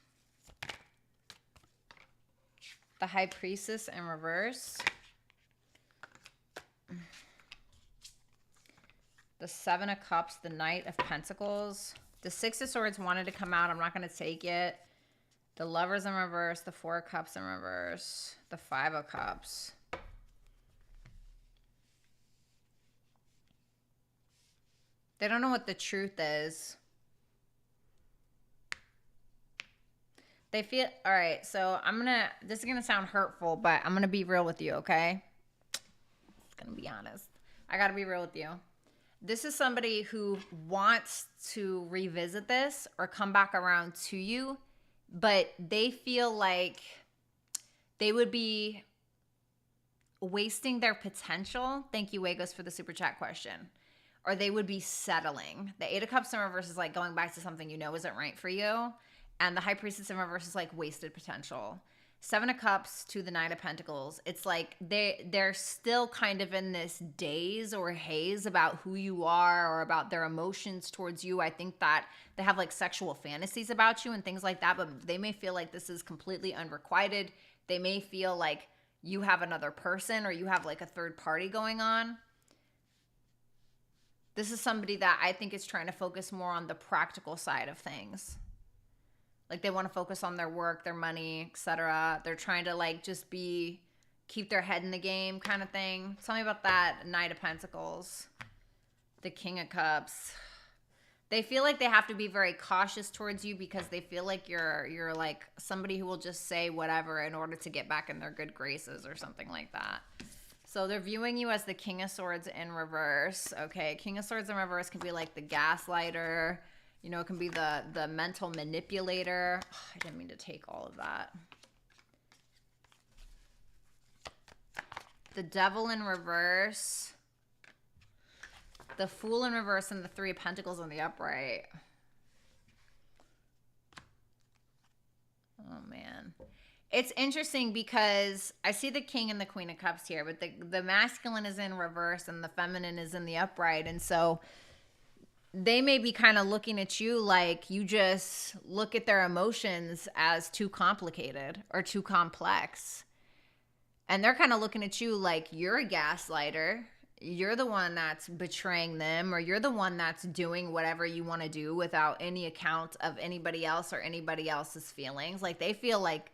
The High Priestess in reverse. The 7 of Cups, the Knight of Pentacles. The Six of Swords wanted to come out. I'm not going to take it. The Lovers in reverse. The Four of Cups in reverse. The Five of Cups. They don't know what the truth is. They feel, all right, so this is going to sound hurtful, but I'm going to be real with you, okay? It's going to be honest. I got to be real with you. This is somebody who wants to revisit this or come back around to you, but they feel like they would be wasting their potential. Thank you, Wagos, for the super chat question. Or they would be settling. The Eight of Cups in reverse is like going back to something you know isn't right for you. And the High Priestess in reverse is like wasted potential. Seven of Cups to the Nine of Pentacles. It's like they're still kind of in this daze or haze about who you are or about their emotions towards you. I think that they have like sexual fantasies about you and things like that, but they may feel like this is completely unrequited. They may feel like you have another person or you have like a third party going on. This is somebody that I think is trying to focus more on the practical side of things. Like they want to focus on their work, their money, etc. They're trying to like just keep their head in the game kind of thing. Tell me about that. Knight of Pentacles. The King of Cups. They feel like they have to be very cautious towards you because they feel like you're like somebody who will just say whatever in order to get back in their good graces or something like that. So they're viewing you as the King of Swords in reverse. Okay, King of Swords in reverse can be like the gaslighter. You know, it can be the mental manipulator. Oh, I didn't mean to take all of that. The Devil in reverse. The Fool in reverse and the Three of Pentacles in the upright. Oh, man. It's interesting because I see the King and the Queen of Cups here, but the masculine is in reverse and the feminine is in the upright. And so they may be kind of looking at you like you just look at their emotions as too complicated or too complex. And they're kind of looking at you like you're a gaslighter. You're the one that's betraying them, or you're the one that's doing whatever you want to do without any account of anybody else or anybody else's feelings. Like they feel like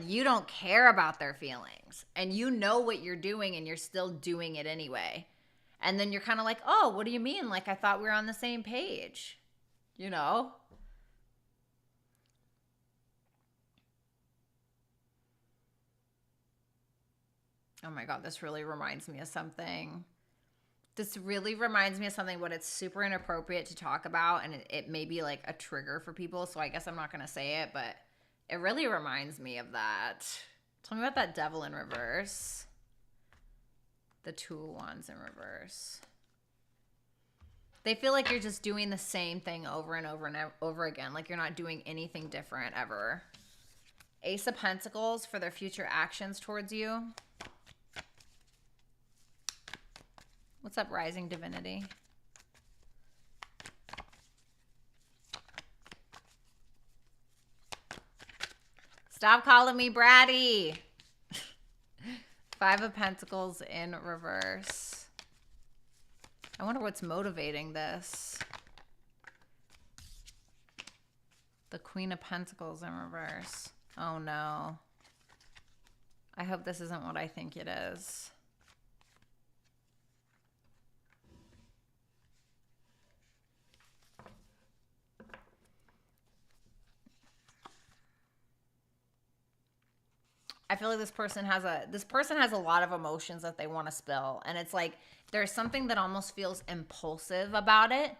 you don't care about their feelings and you know what you're doing and you're still doing it anyway. And then you're kind of like, oh, what do you mean? Like, I thought we were on the same page, you know? Oh my God, this really reminds me of something. This really reminds me of something, but it's super inappropriate to talk about. And it may be like a trigger for people. So I guess I'm not going to say it, but it really reminds me of that. Tell me about that Devil in reverse. The Two of Wands in reverse. They feel like you're just doing the same thing over and over and over again. Like you're not doing anything different ever. Ace of Pentacles for their future actions towards you. What's up, Rising Divinity? Stop calling me Bratty. Five of Pentacles in reverse. I wonder what's motivating this. The Queen of Pentacles in reverse. Oh no. I hope this isn't what I think it is. I feel like this person has a lot of emotions that they want to spill. And it's like there's something that almost feels impulsive about it.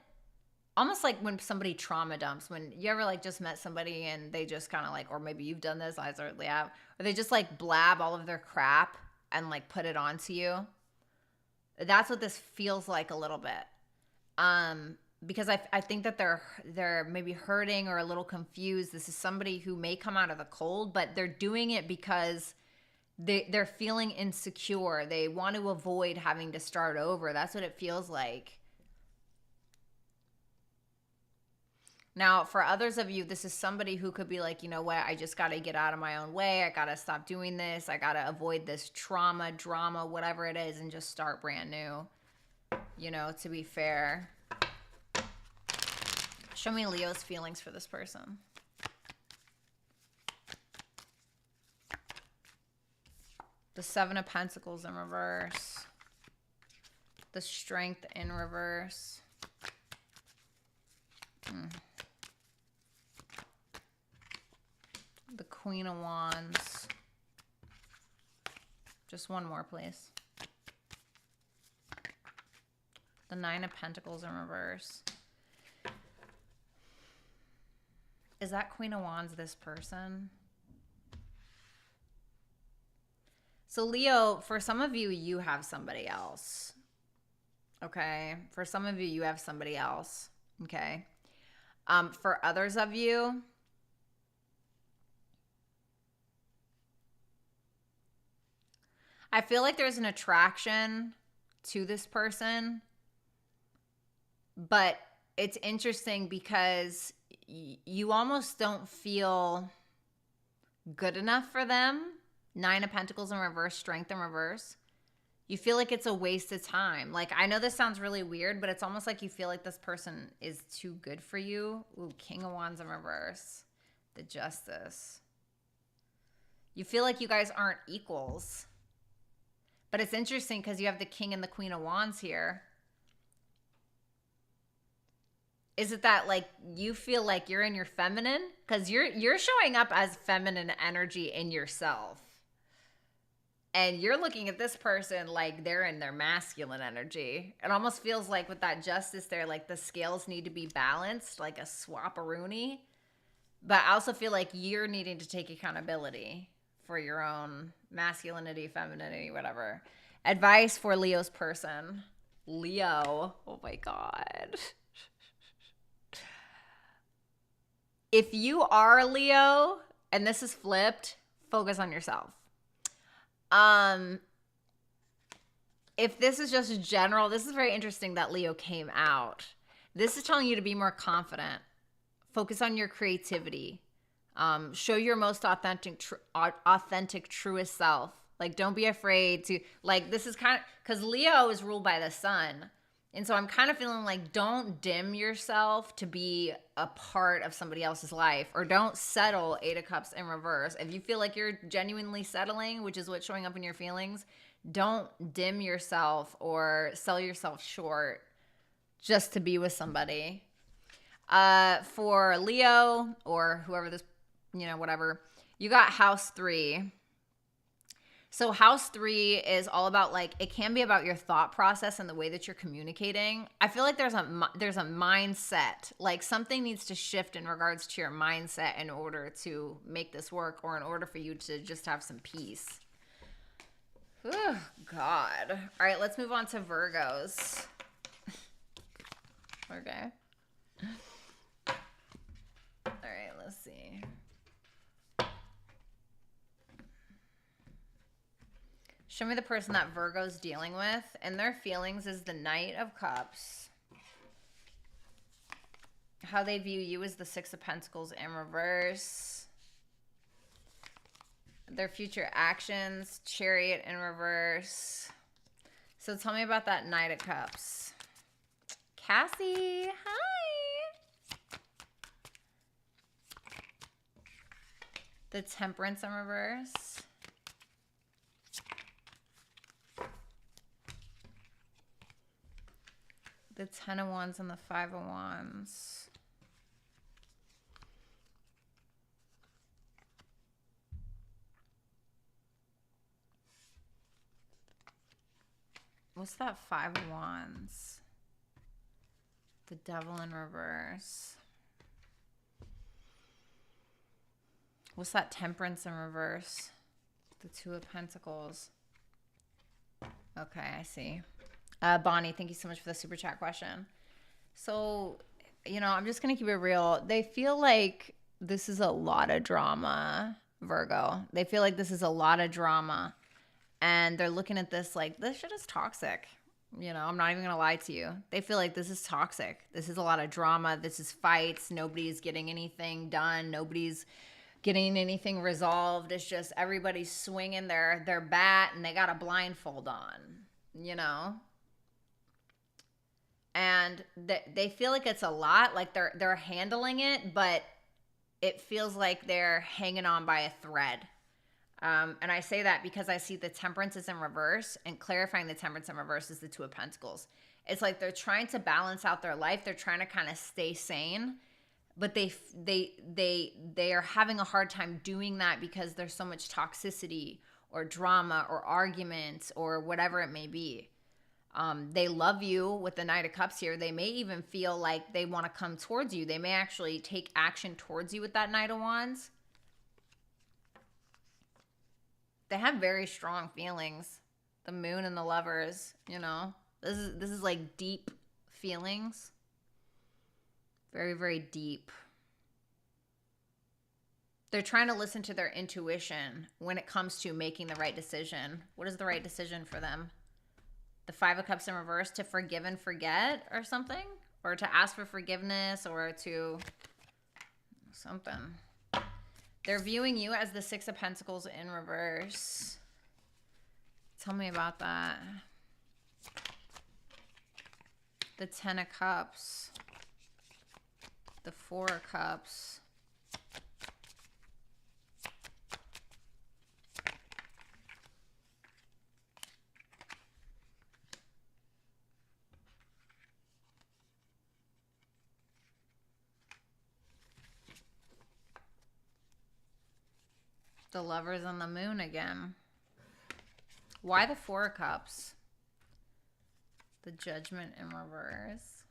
Almost like when somebody trauma dumps. When you ever like just met somebody and they just kind of like, or maybe you've done this, I certainly have. Or they just like blab all of their crap and like put it onto you. That's what this feels like a little bit. Because I think that they're maybe hurting or a little confused. This is somebody who may come out of the cold, but they're doing it because they're feeling insecure. They want to avoid having to start over. That's what it feels like. Now, for others of you, this is somebody who could be like, you know what? I just got to get out of my own way. I got to stop doing this. I got to avoid this trauma, drama, whatever it is, and just start brand new, you know, to be fair. Show me Leo's feelings for this person. The Seven of Pentacles in reverse. The Strength in reverse. The Queen of Wands. Just one more, please. The Nine of Pentacles in reverse. Is that Queen of Wands this person? So Leo, for some of you, you have somebody else. Okay? For some of you, you have somebody else. Okay? For others of you, I feel like there's an attraction to this person, but it's interesting because you almost don't feel good enough for them. Nine of Pentacles in reverse, Strength in reverse. You feel like it's a waste of time. Like, I know this sounds really weird, but it's almost like you feel like this person is too good for you. Ooh, King of Wands in reverse. The Justice. You feel like you guys aren't equals. But it's interesting because you have the King and the Queen of Wands here. Is it that, like, you feel like you're in your feminine? Because you're showing up as feminine energy in yourself. And you're looking at this person like they're in their masculine energy. It almost feels like with that Justice there, like the scales need to be balanced, like a swap-a-rooney. But I also feel like you're needing to take accountability for your own masculinity, femininity, whatever. Advice for Leo's person. Leo. Oh my God. If you are Leo, and this is flipped, focus on yourself. If this is just general, this is very interesting that Leo came out. This is telling you to be more confident. Focus on your creativity. Show your most authentic, truest self. Like, don't be afraid to, like, this is kind of, because Leo is ruled by the sun. And so I'm kind of feeling like, don't dim yourself to be a part of somebody else's life, or don't settle. Eight of Cups in reverse. If you feel like you're genuinely settling, which is what's showing up in your feelings, don't dim yourself or sell yourself short just to be with somebody. For Leo or whoever this, whatever, you got House 3. So House 3 is all about, like, it can be about your thought process and the way that you're communicating. I feel like there's a mindset, like something needs to shift in regards to your mindset in order to make this work, or in order for you to just have some peace. Oh, God. All right, let's move on to Virgos. Okay. All right, let's see. Show me the person that Virgo's dealing with, and their feelings is the Knight of Cups. How they view you is the Six of Pentacles in reverse. Their future actions, Chariot in reverse. So tell me about that Knight of Cups. Cassie, hi. The Temperance in reverse. The Ten of Wands and the Five of Wands. What's that Five of Wands? The Devil in reverse. What's that Temperance in reverse? The Two of Pentacles. Okay, I see. Bonnie, thank you so much for the super chat question. So, I'm just going to keep it real. They feel like this is a lot of drama, Virgo. They feel like this is a lot of drama. And they're looking at this like, this shit is toxic. I'm not even going to lie to you. They feel like this is toxic. This is a lot of drama. This is fights. Nobody's getting anything done. Nobody's getting anything resolved. It's just everybody's swinging their bat and they got a blindfold on, And they feel like it's a lot, like they're handling it, but it feels like they're hanging on by a thread. And I say that because I see the Temperance is in reverse, and clarifying the Temperance in reverse is the Two of Pentacles. It's like they're trying to balance out their life. They're trying to kind of stay sane, but they are having a hard time doing that because there's so much toxicity or drama or arguments or whatever it may be. They love you with the Knight of Cups here. They may even feel like they want to come towards you. They may actually take action towards you with that Knight of Wands. They have very strong feelings. The Moon and the Lovers, you know. This is like deep feelings. Very, very deep. They're trying to listen to their intuition when it comes to making the right decision. What is the right decision for them? The Five of Cups in reverse, to forgive and forget or something? Or to ask for forgiveness or to something. They're viewing you as the Six of Pentacles in reverse. Tell me about that. The Ten of Cups. The Four of Cups. The Lovers and the Moon again. Why the Four of Cups? The Judgment in reverse.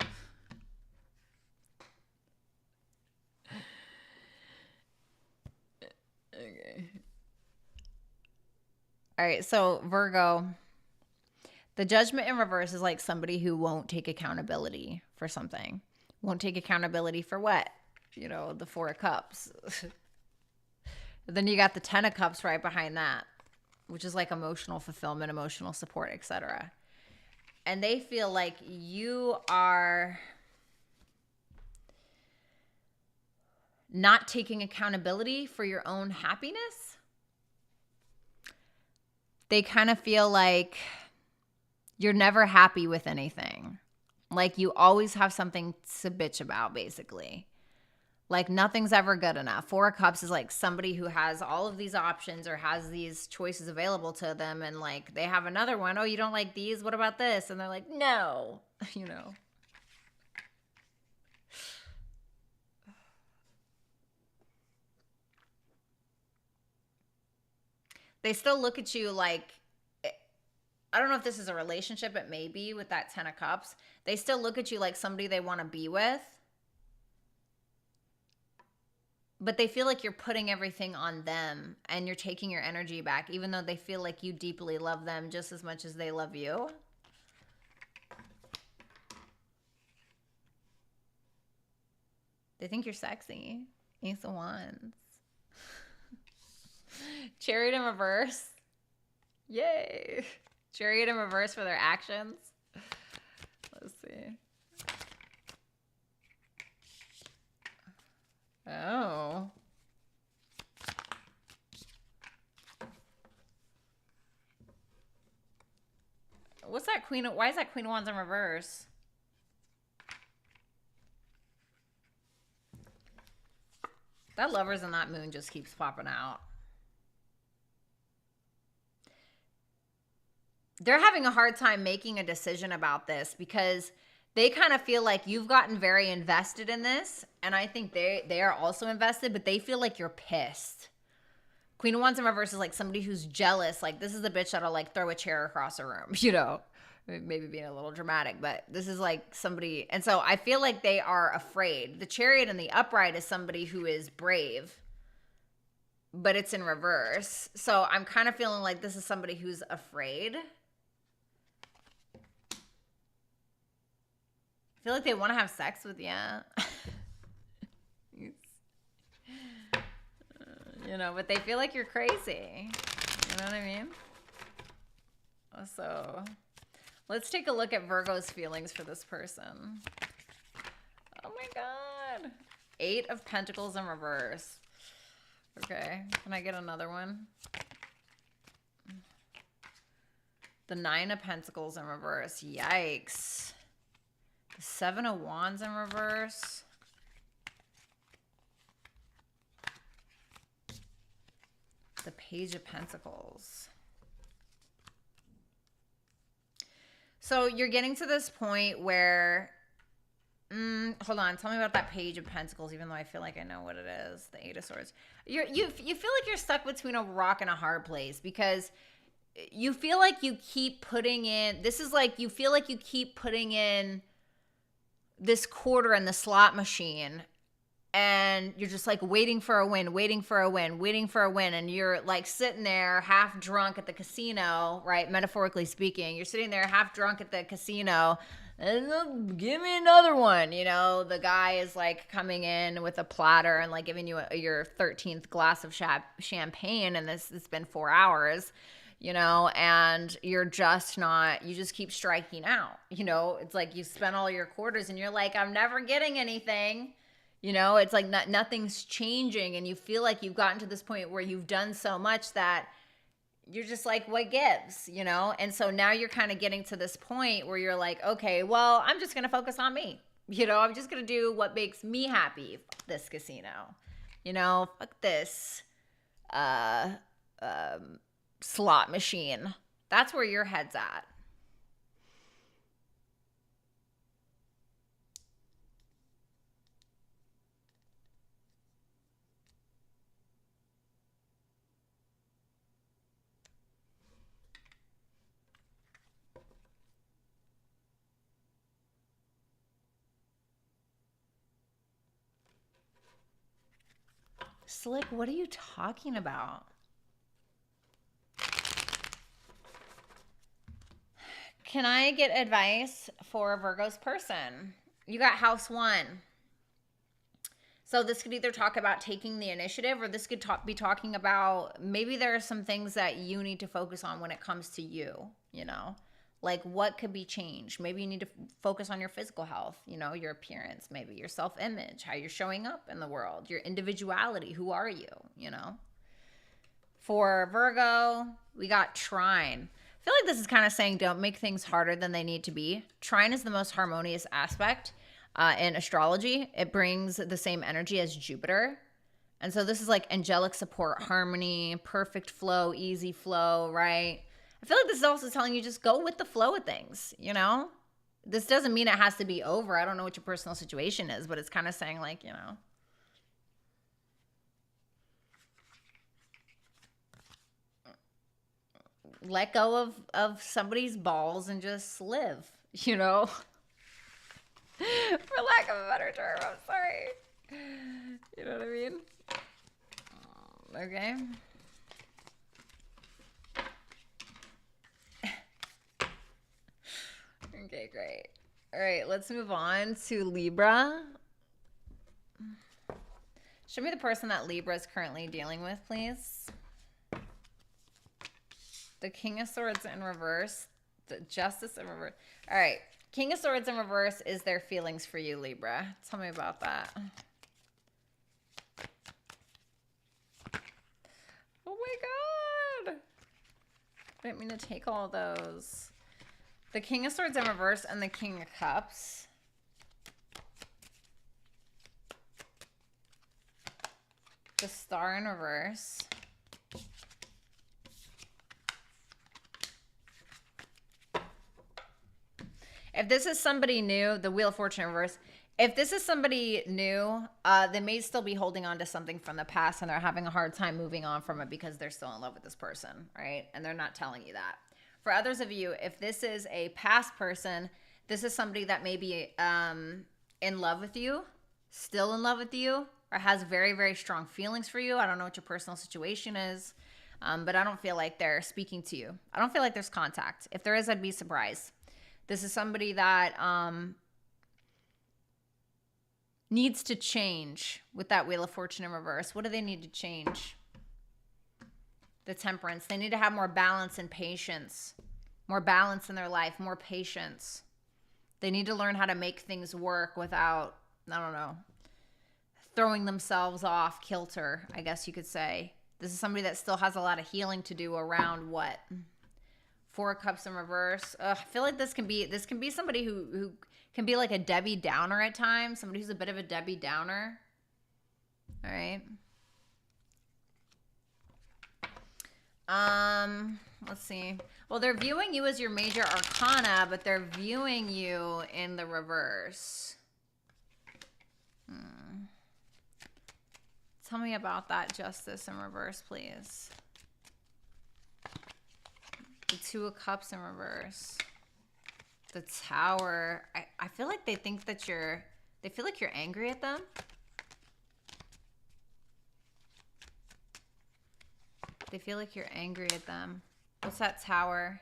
Okay. All right, so Virgo. The Judgment in reverse is like somebody who won't take accountability for something. Won't take accountability for what? You know, the Four of Cups. Then you got the Ten of Cups right behind that, which is like emotional fulfillment, emotional support, etc. And they feel like you are not taking accountability for your own happiness. They kind of feel like you're never happy with anything. Like you always have something to bitch about, basically. Like nothing's ever good enough. Four of Cups is like somebody who has all of these options or has these choices available to them, and like they have another one. Oh, you don't like these? What about this? And they're like, no, you know. They still look at you like, I don't know if this is a relationship, it may be with that Ten of Cups. They still look at you like somebody they want to be with. But they feel like you're putting everything on them and you're taking your energy back, even though they feel like you deeply love them just as much as they love you. They think you're sexy. Ace of Wands. Chariot in reverse. Yay. Chariot in reverse for their actions. Let's see. Oh. What's that Queen? Why is that Queen of Wands in reverse? That Lovers and that Moon just keeps popping out. They're having a hard time making a decision about this because they kind of feel like you've gotten very invested in this, and I think they are also invested, but they feel like you're pissed. Queen of Wands in reverse is like somebody who's jealous. Like, this is the bitch that'll like throw a chair across a room, you know? Maybe being a little dramatic, but this is like somebody. And so I feel like they are afraid. The Chariot in the upright is somebody who is brave, but it's in reverse. So I'm kind of feeling like this is somebody who's afraid. I feel like they want to have sex with you. You know, but they feel like you're crazy. You know what I mean? So let's take a look at Virgo's feelings for this person. Oh my God. 8 of Pentacles in reverse. Okay, can I get another one? The 9 of Pentacles in reverse. Yikes. The Seven of Wands in reverse. The Page of Pentacles. So you're getting to this point where, hold on, tell me about that Page of Pentacles, even though I feel like I know what it is. The Eight of Swords. You feel like you're stuck between a rock and a hard place because you feel like you keep putting in, this is like, you feel like you keep putting in this quarter in the slot machine and you're just like waiting for a win, waiting for a win, waiting for a win. And you're like sitting there half drunk at the casino, right? Metaphorically speaking, you're sitting there half drunk at the casino and give me another one. You know, the guy is like coming in with a platter and like giving you your 13th glass of champagne. And it's been 4 hours, you know, and you're just not, you just keep striking out. You know, it's like you spent all your quarters and you're like, I'm never getting anything. You know, it's like nothing's changing and you feel like you've gotten to this point where you've done so much that you're just like, what gives, you know? And so now you're kind of getting to this point where you're like, okay, well, I'm just going to focus on me. You know, I'm just going to do what makes me happy. Fuck this casino, you know, fuck this slot machine. That's where your head's at. Slick, what are you talking about? Can I get advice for Virgo's person? You got house 1. So this could either talk about taking the initiative or this could be talking about maybe there are some things that you need to focus on when it comes to you, you know? Like what could be changed? Maybe you need to focus on your physical health, you know, your appearance, maybe your self-image, how you're showing up in the world, your individuality. Who are you, you know? For Virgo, we got trine. I feel like this is kind of saying don't make things harder than they need to be. Trine is the most harmonious aspect in astrology. It brings the same energy as Jupiter. And so this is like angelic support, harmony, perfect flow, easy flow, right? I feel like this is also telling you just go with the flow of things, you know? This doesn't mean it has to be over. I don't know what your personal situation is, but it's kind of saying like, you know. Let go of somebody's balls and just live, you know? For lack of a better term, I'm sorry. You know what I mean? Okay. Okay, great. All right, let's move on to Libra. Show me the person that Libra is currently dealing with, please. The King of Swords in reverse. The Justice in reverse. All right. King of Swords in reverse is their feelings for you, Libra. Tell me about that. Oh my God. I didn't mean to take all those. The King of Swords in reverse and the King of Cups. The Star in reverse. If this is somebody new, the Wheel of Fortune in reverse. If this is somebody new, they may still be holding on to something from the past and they're having a hard time moving on from it because they're still in love with this person, right? And they're not telling you that. For others of you, if this is a past person, this is somebody that may be in love with you, still in love with you, or has very, very strong feelings for you. I don't know what your personal situation is, but I don't feel like they're speaking to you. I don't feel like there's contact. If there is, I'd be surprised. This is somebody that needs to change with that Wheel of Fortune in reverse. What do they need to change? The Temperance. They need to have more balance and patience. More balance in their life. More patience. They need to learn how to make things work without, I don't know, throwing themselves off kilter, I guess you could say. This is somebody that still has a lot of healing to do around what? Four of Cups in reverse. Ugh, I feel like this can be somebody who can be like a Debbie Downer at times. Somebody who's a bit of a Debbie Downer. All right. Let's see. Well, they're viewing you as your major arcana, but they're viewing you in the reverse. Tell me about that Justice in reverse, please. The Two of Cups in reverse. The Tower. I feel like they think that they feel like you're angry at them. They feel like you're angry at them. What's that Tower?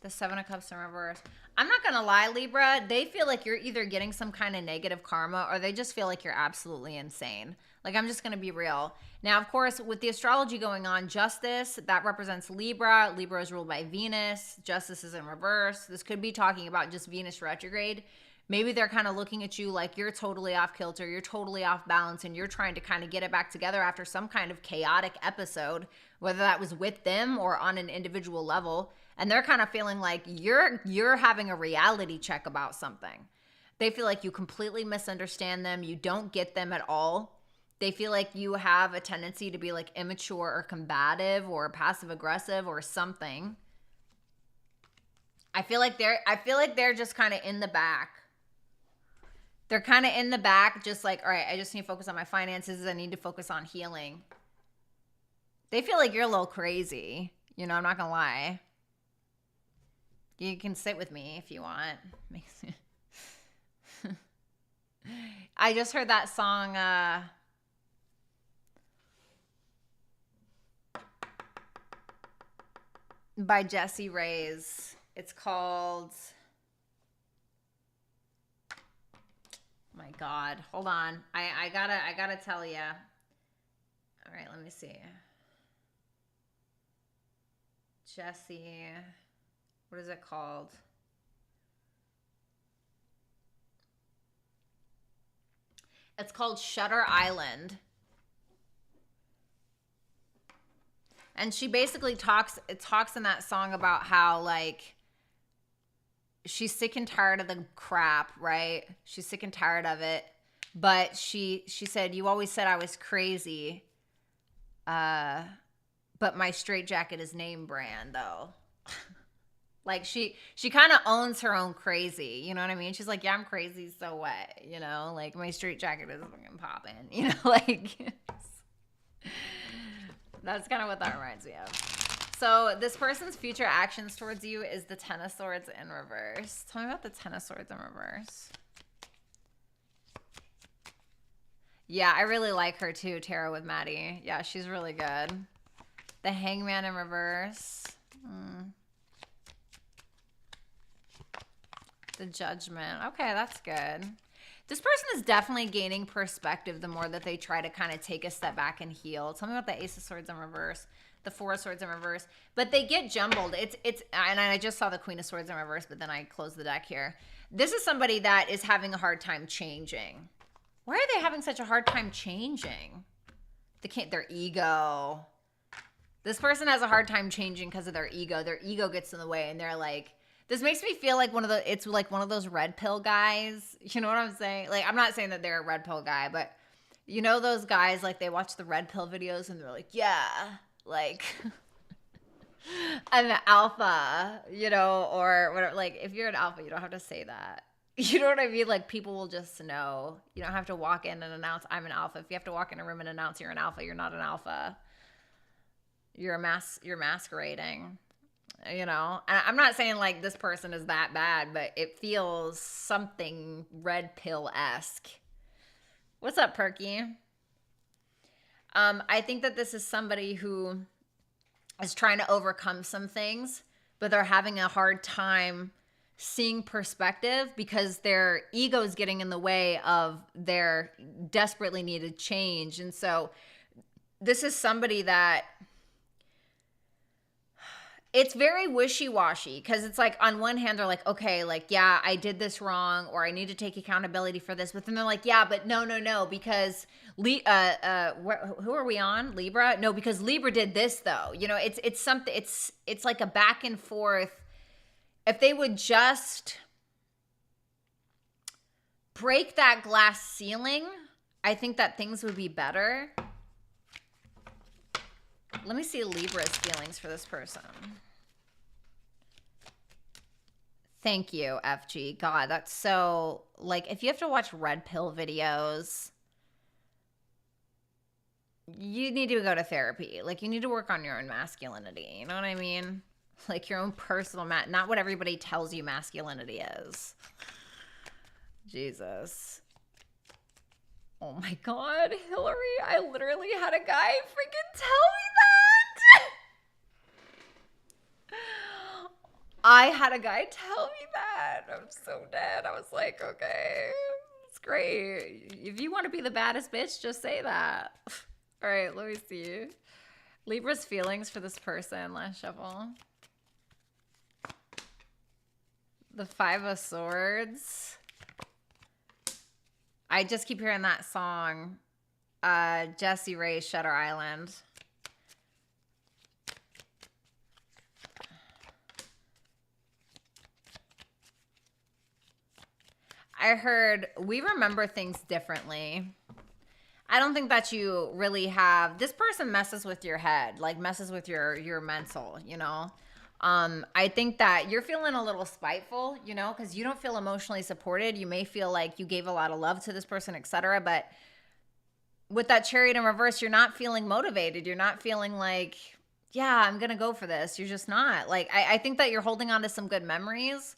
The Seven of Cups in reverse. I'm not going to lie, Libra. They feel like you're either getting some kind of negative karma or they just feel like you're absolutely insane. Like, I'm just going to be real. Now, of course, with the astrology going on, Justice, that represents Libra. Libra is ruled by Venus. Justice is in reverse. This could be talking about just Venus retrograde. Maybe they're kind of looking at you like you're totally off kilter, you're totally off balance, and you're trying to kind of get it back together after some kind of chaotic episode, whether that was with them or on an individual level. And they're kind of feeling like you're having a reality check about something. They feel like you completely misunderstand them. You don't get them at all. They feel like you have a tendency to be like immature or combative or passive aggressive or something. I feel like they're just kind of in the back. They're kind of in the back, just like, all right, I just need to focus on my finances. I need to focus on healing. They feel like you're a little crazy. You know, I'm not going to lie. You can sit with me if you want. I just heard that song, by Jessie Reyes. It's called... My God, hold on. I gotta tell you. All right, let me see. Jessie, what is it called? It's called Shutter Island. And she basically talks in that song about how, like, she's sick and tired of the crap, right? She's sick and tired of it. But she said, you always said I was crazy. But my straitjacket is name brand, though. Like, she kind of owns her own crazy. You know what I mean? She's like, yeah, I'm crazy, so what? You know, like, my straitjacket is fucking popping. You know, like, that's kind of what that reminds me of. So this person's future actions towards you is the Ten of Swords in reverse. Tell me about the Ten of Swords in reverse. Yeah, I really like her too, Tarot with Maddie. Yeah, she's really good. The Hangman in reverse. The Judgment. Okay, that's good. This person is definitely gaining perspective the more that they try to kind of take a step back and heal. Tell me about the Ace of Swords in reverse. The Four of Swords in reverse, but they get jumbled. And I just saw the Queen of Swords in reverse, but then I closed the deck here. This is somebody that is having a hard time changing. Why are they having such a hard time changing? Their ego. This person has a hard time changing because of their ego. Their ego gets in the way, and they're like, this makes me feel like it's like one of those red pill guys. You know what I'm saying? Like, I'm not saying that they're a red pill guy, but you know those guys, like, they watch the red pill videos and they're like, yeah, like, I'm an alpha, you know, or whatever. Like, if you're an alpha, you don't have to say that. You know what I mean? Like, people will just know. You don't have to walk in and announce I'm an alpha. If you have to walk in a room and announce you're an alpha, you're not an alpha. You're masquerading, you know? And I'm not saying, like, this person is that bad, but it feels something red pill-esque. What's up, Perky? I think that this is somebody who is trying to overcome some things, but they're having a hard time seeing perspective because their ego is getting in the way of their desperately needed change. And so this is somebody that it's very wishy-washy because it's like on one hand they're like, okay, like, yeah, I did this wrong or I need to take accountability for this, but then they're like, yeah, but no, because who are we on? Libra? No, because Libra did this though. You know, it's something, it's like a back and forth. If they would just break that glass ceiling, I think that things would be better. Let me see Libra's feelings for this person. Thank you, FG. God, that's so, like, if you have to watch red pill videos, you need to go to therapy. Like, you need to work on your own masculinity. You know what I mean? Like, your own personal, not what everybody tells you masculinity is. Jesus. Oh my God, Hillary, I literally had a guy freaking tell me that. I had a guy tell me that. I'm so dead. I was like, okay, it's great. If you want to be the baddest bitch, just say that. All right, let me see. Libra's feelings for this person, last shuffle. The Five of Swords. I just keep hearing that song, Jessie Ray's Shutter Island. I heard we remember things differently. I don't think that you really have, this person messes with your head, like messes with your mental, you know? I think that you're feeling a little spiteful, you know, because you don't feel emotionally supported. You may feel like you gave a lot of love to this person, etc. But with that Chariot in reverse, you're not feeling motivated. You're not feeling like, yeah, I'm going to go for this. You're just not. Like, I think that you're holding on to some good memories.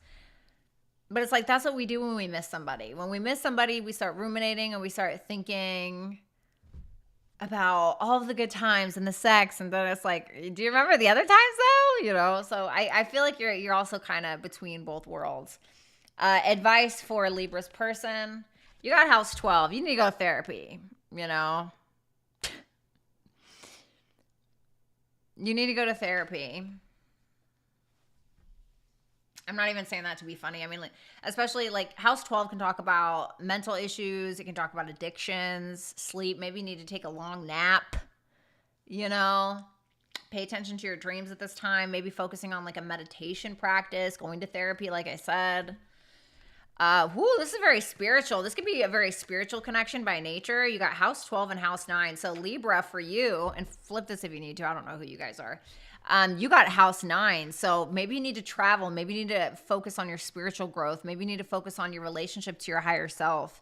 But it's like, that's what we do when we miss somebody. When we miss somebody, we start ruminating and we start thinking about all of the good times and the sex. And then it's like, do you remember the other times though? You know? So I feel like you're also kind of between both worlds. Advice for a Libra's person. You got house 12. You need to go to therapy, you know? You need to go to therapy. I'm not even saying that to be funny. I mean, like, especially like house 12 can talk about mental issues. It can talk about addictions, sleep. Maybe you need to take a long nap, you know, pay attention to your dreams at this time. Maybe focusing on like a meditation practice, going to therapy, like I said. This is very spiritual. This could be a very spiritual connection by nature. You got house 12 and house 9. So Libra for you, and flip this if you need to. I don't know who you guys are. You got house 9. So maybe you need to travel. Maybe you need to focus on your spiritual growth. Maybe you need to focus on your relationship to your higher self.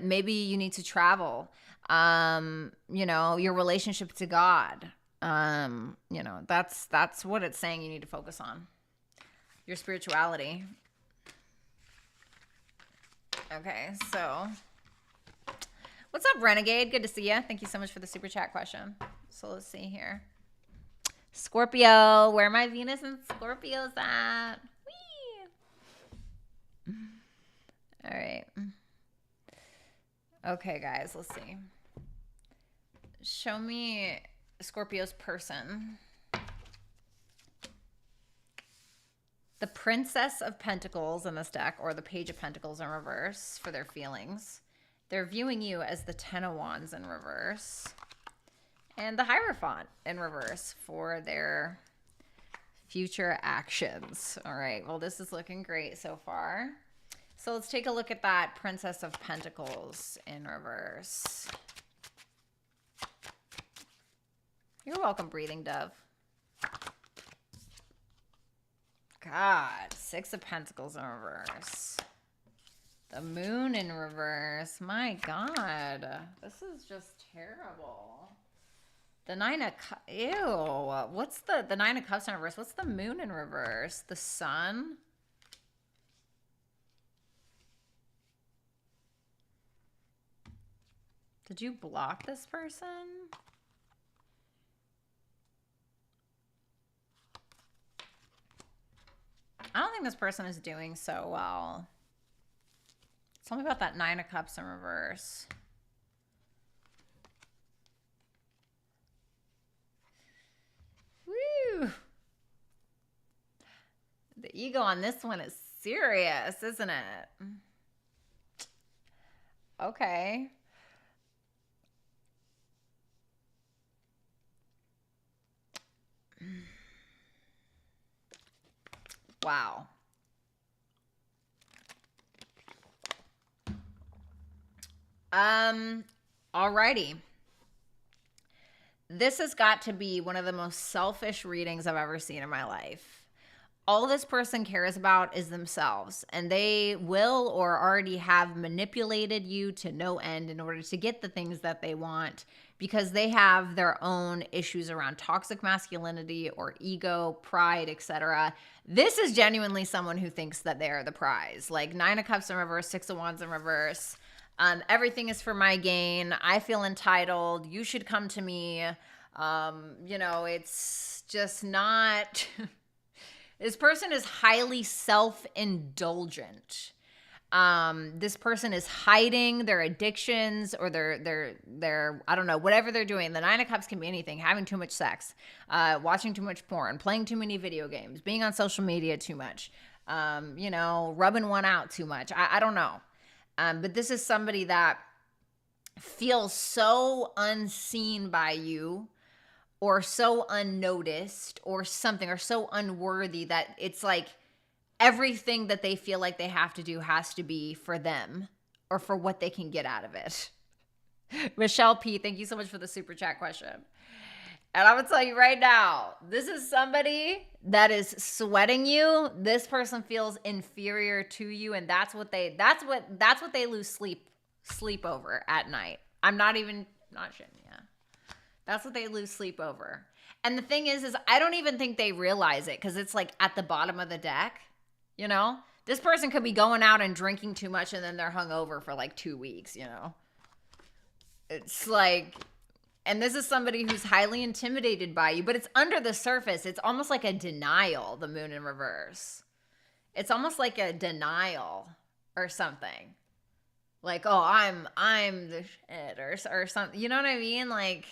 Maybe you need to travel. You know, your relationship to God. You know, that's what it's saying you need to focus on. Your spirituality. Okay, so what's up, Renegade? Good to see you. Thank you so much for the super chat question. So let's see here. Scorpio, where my Venus and Scorpio's at? Whee! All right. Okay, guys, let's see. Show me Scorpio's person. The Princess of Pentacles in this deck, or the Page of Pentacles in reverse for their feelings. They're viewing you as the Ten of Wands in reverse. And the Hierophant in reverse for their future actions. All right, well, this is looking great so far. So let's take a look at that Princess of Pentacles in reverse. You're welcome, Breathing Dove. God, Six of Pentacles in reverse. The Moon in reverse. My God, this is just terrible. The Nine of Cups. Ew. What's the Nine of Cups in reverse? What's the Moon in reverse? The Sun. Did you block this person? I don't think this person is doing so well. Tell me about that Nine of Cups in reverse. Woo! The ego on this one is serious, isn't it? Okay. Wow. Alrighty. This has got to be one of the most selfish readings I've ever seen in my life. All this person cares about is themselves, and they will or already have manipulated you to no end in order to get the things that they want, because they have their own issues around toxic masculinity or ego, pride, etc. This is genuinely someone who thinks that they are the prize. Like Nine of Cups in reverse, Six of Wands in reverse. Everything is for my gain. I feel entitled. You should come to me. It's just not... This person is highly self-indulgent. This person is hiding their addictions or their I don't know, whatever they're doing. The Nine of Cups can be anything: having too much sex, watching too much porn, playing too many video games, being on social media too much, rubbing one out too much. I don't know. But this is somebody that feels so unseen by you, or so unnoticed or something, or so unworthy that it's like everything that they feel like they have to do has to be for them or for what they can get out of it. Michelle P., thank you so much for the super chat question. And I'm gonna tell you right now, this is somebody that is sweating you. This person feels inferior to you, and that's what they lose sleep over at night. I'm not shitting. Yeah. That's what they lose sleep over. And the thing is I don't even think they realize it, because it's like at the bottom of the deck, This person could be going out and drinking too much, and then they're hungover for like 2 weeks, It's like, and this is somebody who's highly intimidated by you, but it's under the surface. It's almost like a denial, the moon in reverse. It's almost like a denial or something. Like, oh, I'm the shit or something. You know what I mean? Like...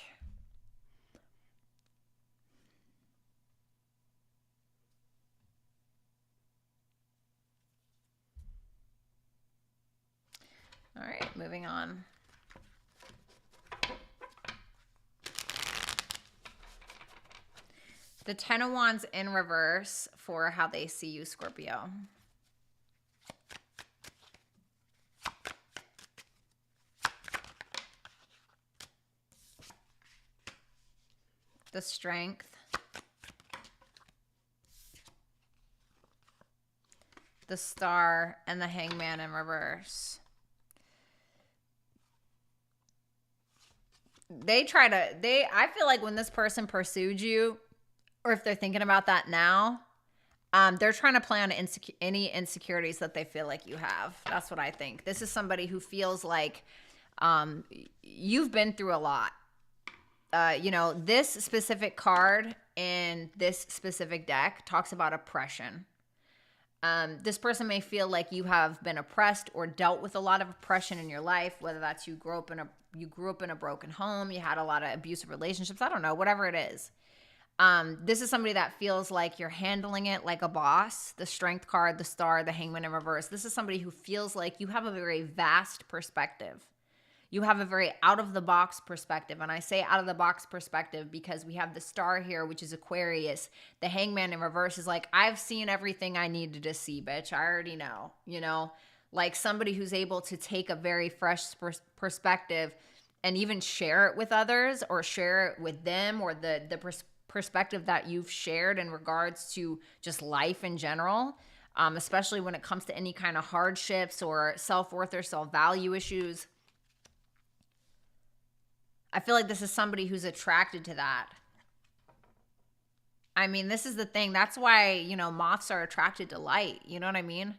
All right, moving on. The Ten of Wands in reverse for how they see you, Scorpio. The Strength. The Star and the Hangman in reverse. I feel like when this person pursued you, or if they're thinking about that now, they're trying to play on any insecurities that they feel like you have. That's what I think. This is somebody who feels like you've been through a lot. This specific card in this specific deck talks about oppression. This person may feel like you have been oppressed or dealt with a lot of oppression in your life, whether that's you grew up in a broken home, you had a lot of abusive relationships, I don't know, whatever it is. This is somebody that feels like you're handling it like a boss. The Strength card, the Star, the Hangman in reverse. This is somebody who feels like you have a very vast perspective. You have a very out-of-the-box perspective. And I say out-of-the-box perspective because we have the Star here, which is Aquarius. The Hangman in reverse is like, I've seen everything I needed to see, bitch. I already know, Like somebody who's able to take a very fresh perspective and even share it with others, or share it with them, or the perspective that you've shared in regards to just life in general, especially when it comes to any kind of hardships or self-worth or self-value issues. I feel like this is somebody who's attracted to that. I mean, this is the thing. That's why, moths are attracted to light. You know what I mean?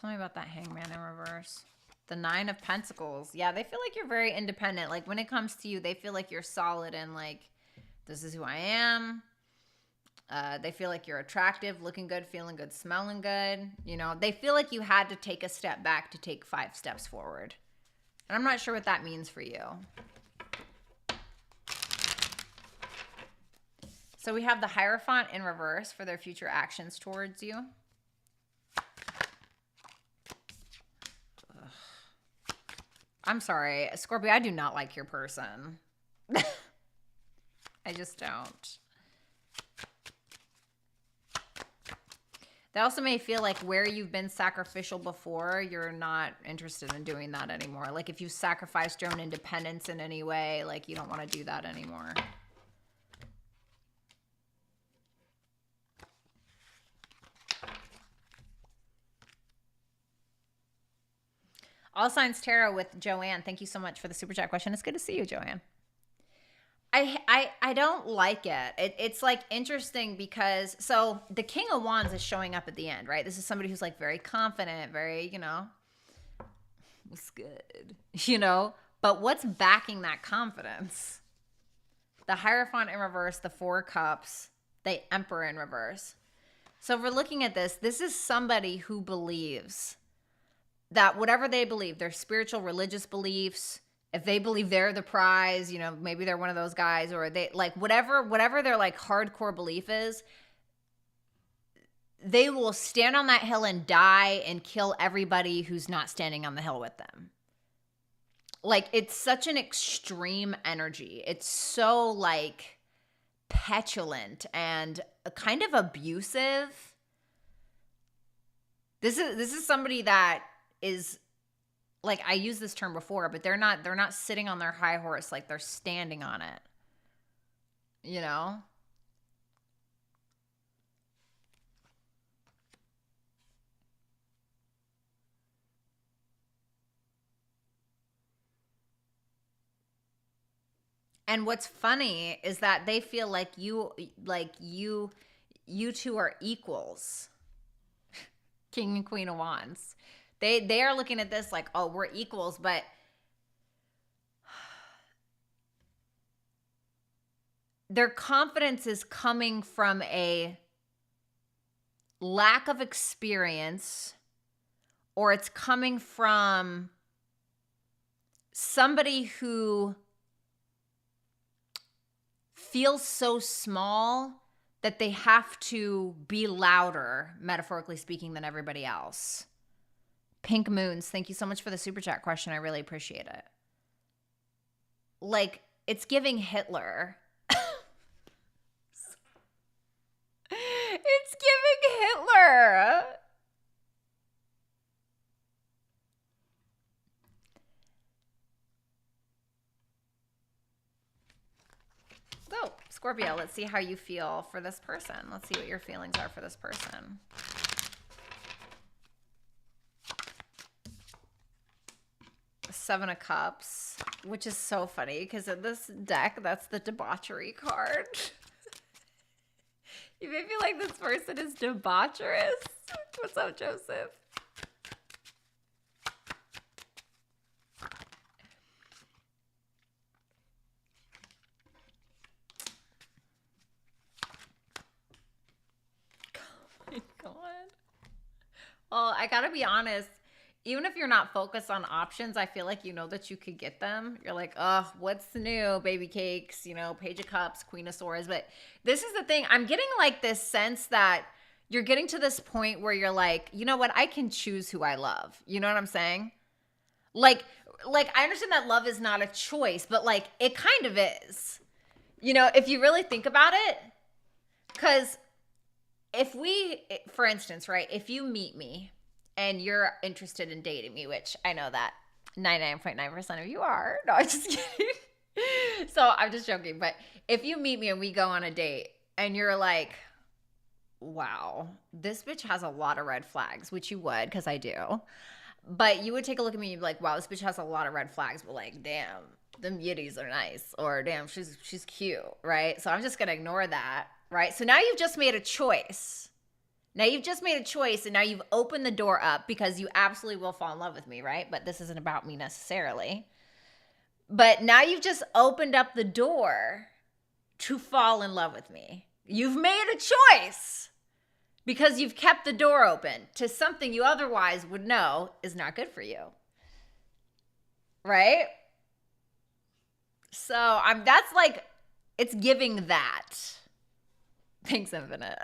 Tell me about that Hangman in reverse. The Nine of Pentacles. Yeah, they feel like you're very independent. Like when it comes to you, they feel like you're solid and like, this is who I am. They feel like you're attractive, looking good, feeling good, smelling good. They feel like you had to take a step back to take 5 steps forward. And I'm not sure what that means for you. So we have the Hierophant in reverse for their future actions towards you. Ugh. I'm sorry, Scorpio, I do not like your person. I just don't. They also may feel like where you've been sacrificial before, you're not interested in doing that anymore. Like if you sacrificed your own independence in any way, like you don't want to do that anymore. All Signs Tarot with Joanne. Thank you so much for the super chat question. It's good to see you, Joanne. I don't like it. It's like interesting because, so the King of Wands is showing up at the end, right? This is somebody who's like very confident, very, you know, it's good, you know, but what's backing that confidence? The Hierophant in reverse, the Four Cups, the Emperor in reverse. So if we're looking at this, this is somebody who believes that whatever they believe, their spiritual, religious beliefs, if they believe they're the prize, you know, maybe they're one of those guys, or they like whatever their like hardcore belief is, they will stand on that hill and die and kill everybody who's not standing on the hill with them. Like it's such an extreme energy. It's so like petulant and kind of abusive. This is somebody that is, like, I used this term before, but they're not sitting on their high horse, like they're standing on it. You know? And what's funny is that they feel like you two are equals. King and Queen of Wands. They are looking at this like, oh, we're equals, but their confidence is coming from a lack of experience, or it's coming from somebody who feels so small that they have to be louder, metaphorically speaking, than everybody else. Pink Moons, thank you so much for the super chat question. I really appreciate it. Like, it's giving Hitler. It's giving Hitler. So, Scorpio, let's see how you feel for this person. Let's see what your feelings are for this person. Seven of Cups, which is so funny because in this deck, that's the debauchery card. You may feel like this person is debaucherous. What's up, Joseph? Oh my God. Well, I gotta be honest. Even if you're not focused on options, I feel like you know that you could get them. You're like, oh, what's new? Baby cakes, you know, Page of Cups, Queen of Swords. But this is the thing. I'm getting like this sense that you're getting to this point where you're like, you know what? I can choose who I love. You know what I'm saying? Like I understand that love is not a choice, but like it kind of is. You know, if you really think about it, because if we, for instance, right, if you meet me, and you're interested in dating me, which I know that 99.9% of you are. No, I'm just kidding. So I'm just joking. But if you meet me and we go on a date and you're like, wow, this bitch has a lot of red flags, which you would, because I do. But you would take a look at me and be like, wow, this bitch has a lot of red flags, but like, damn, them yitties are nice. Or damn, she's cute, right? So I'm just going to ignore that, right? So now you've just made a choice. Now you've just made a choice, and now you've opened the door up because you absolutely will fall in love with me, right? But this isn't about me necessarily. But now you've just opened up the door to fall in love with me. You've made a choice because you've kept the door open to something you otherwise would know is not good for you. right? So that's like, it's giving that. Thanks, Infinite.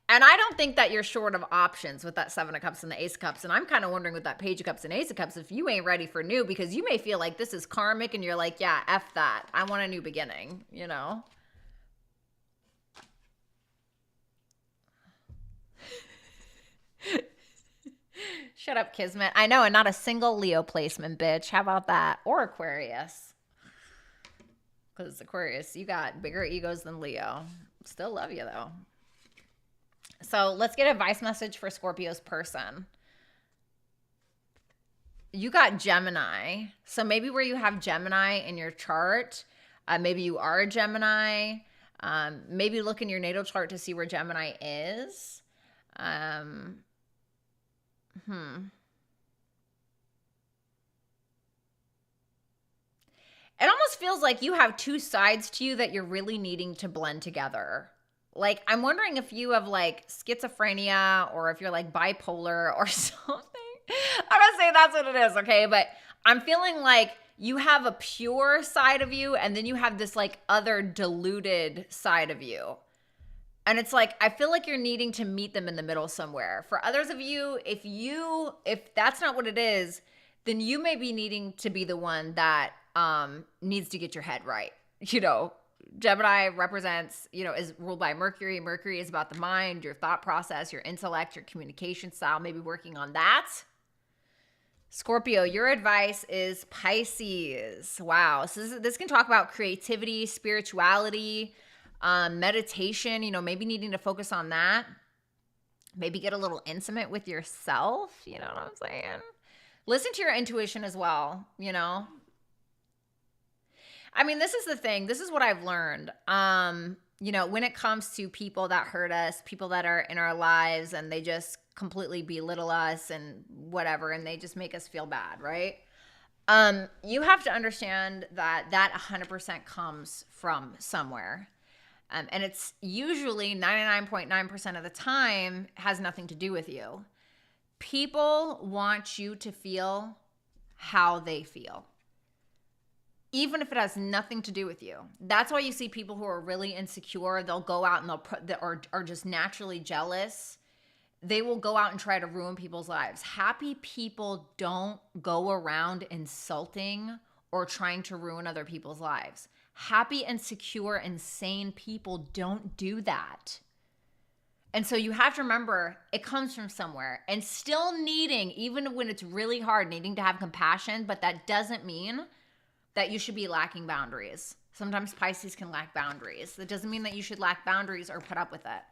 And I don't think that you're short of options with that Seven of Cups and the Ace of Cups. And I'm kind of wondering with that Page of Cups and Ace of Cups, if you ain't ready for new, because you may feel like this is karmic and you're like, yeah, F that. I want a new beginning, you know? Shut up, Kismet. I know, and not a single Leo placement, bitch. How about that? Or Aquarius. Because Aquarius, you got bigger egos than Leo. Still love you, though. So let's get advice message for Scorpio's person. You got Gemini. So maybe where you have Gemini in your chart, maybe you are a Gemini. Maybe look in your natal chart to see where Gemini is. It almost feels like you have two sides to you that you're really needing to blend together. Like, I'm wondering if you have like schizophrenia or if you're like bipolar or something. I'm not saying that's what it is, okay? But I'm feeling like you have a pure side of you and then you have this like other diluted side of you. And it's like, I feel like you're needing to meet them in the middle somewhere. For others of you, if that's not what it is, then you may be needing to be the one that needs to get your head right. You know, Gemini represents, you know, is ruled by Mercury. Mercury is about the mind, your thought process, your intellect, your communication style, maybe working on that. Scorpio, your advice is Pisces. Wow. So this can talk about creativity, spirituality, meditation, you know, maybe needing to focus on that. Maybe get a little intimate with yourself. You know what I'm saying? Listen to your intuition as well, you know? I mean, this is the thing. This is what I've learned. You know, when it comes to people that hurt us, people that are in our lives and they just completely belittle us and whatever, and they just make us feel bad, right? You have to understand that 100% comes from somewhere. And it's usually 99.9% of the time has nothing to do with you. People want you to feel how they feel, even if it has nothing to do with you. That's why you see people who are really insecure. They'll go out and are just naturally jealous. They will go out and try to ruin people's lives. Happy people don't go around insulting or trying to ruin other people's lives. Happy and secure and sane people don't do that. And so you have to remember it comes from somewhere, and still needing, even when it's really hard, needing to have compassion, but that doesn't mean that you should be lacking boundaries. Sometimes Pisces can lack boundaries. That doesn't mean that you should lack boundaries or put up with it,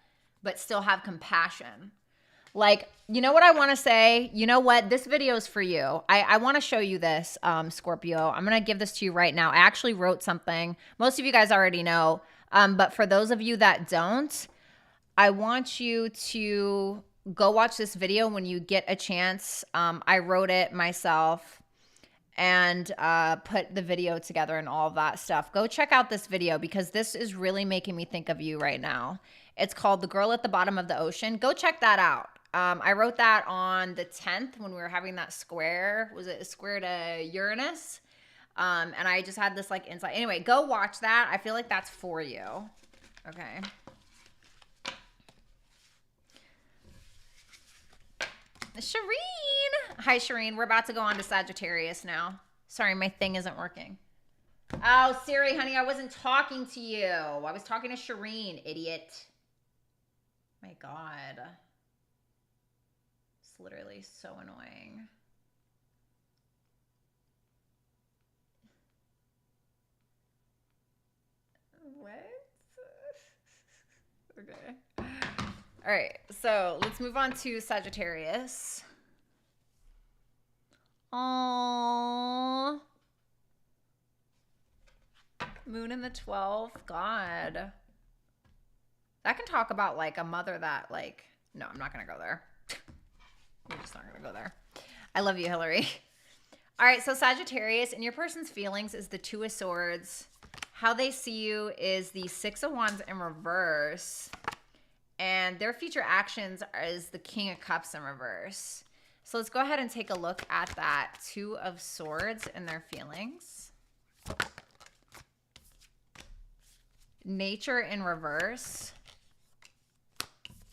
but still have compassion. Like, you know what I want to say? You know what? This video is for you. I want to show you this, Scorpio. I'm going to give this to you right now. I actually wrote something. Most of you guys already know. But for those of you that don't, I want you to go watch this video when you get a chance. I wrote it myself and put the video together and all of that stuff. Go check out this video because this is really making me think of you right now. It's called The Girl at the Bottom of the Ocean. Go check that out. I wrote that on the 10th when we were having that square. Was it a square to Uranus? And I just had this like insight. Anyway, go watch that. I feel like that's for you. Okay. Shireen. Hi, Shireen. We're about to go on to Sagittarius now. Sorry, my thing isn't working. Oh, Siri, honey, I wasn't talking to you. I was talking to Shireen, idiot. My God. It's literally so annoying. What? Okay. All right, so let's move on to Sagittarius. Aww. Moon in the 12th. God. That can talk about like a mother that like, no, I'm not going to go there. We're just not going to go there. I love you, Hillary. All right, so Sagittarius, and your person's feelings is the Two of Swords. How they see you is the Six of Wands in reverse. And their future actions is the King of Cups in reverse. So let's go ahead and take a look at that Two of Swords and their feelings. Nature in reverse.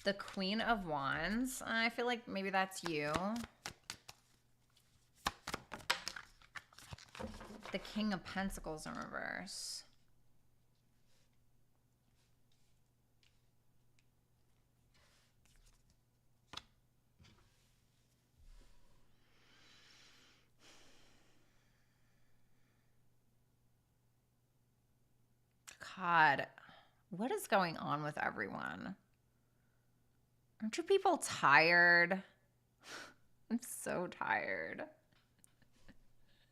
The Queen of Wands. I feel like maybe that's you. The King of Pentacles in reverse. God, what is going on with everyone? Aren't you people tired? I'm so tired.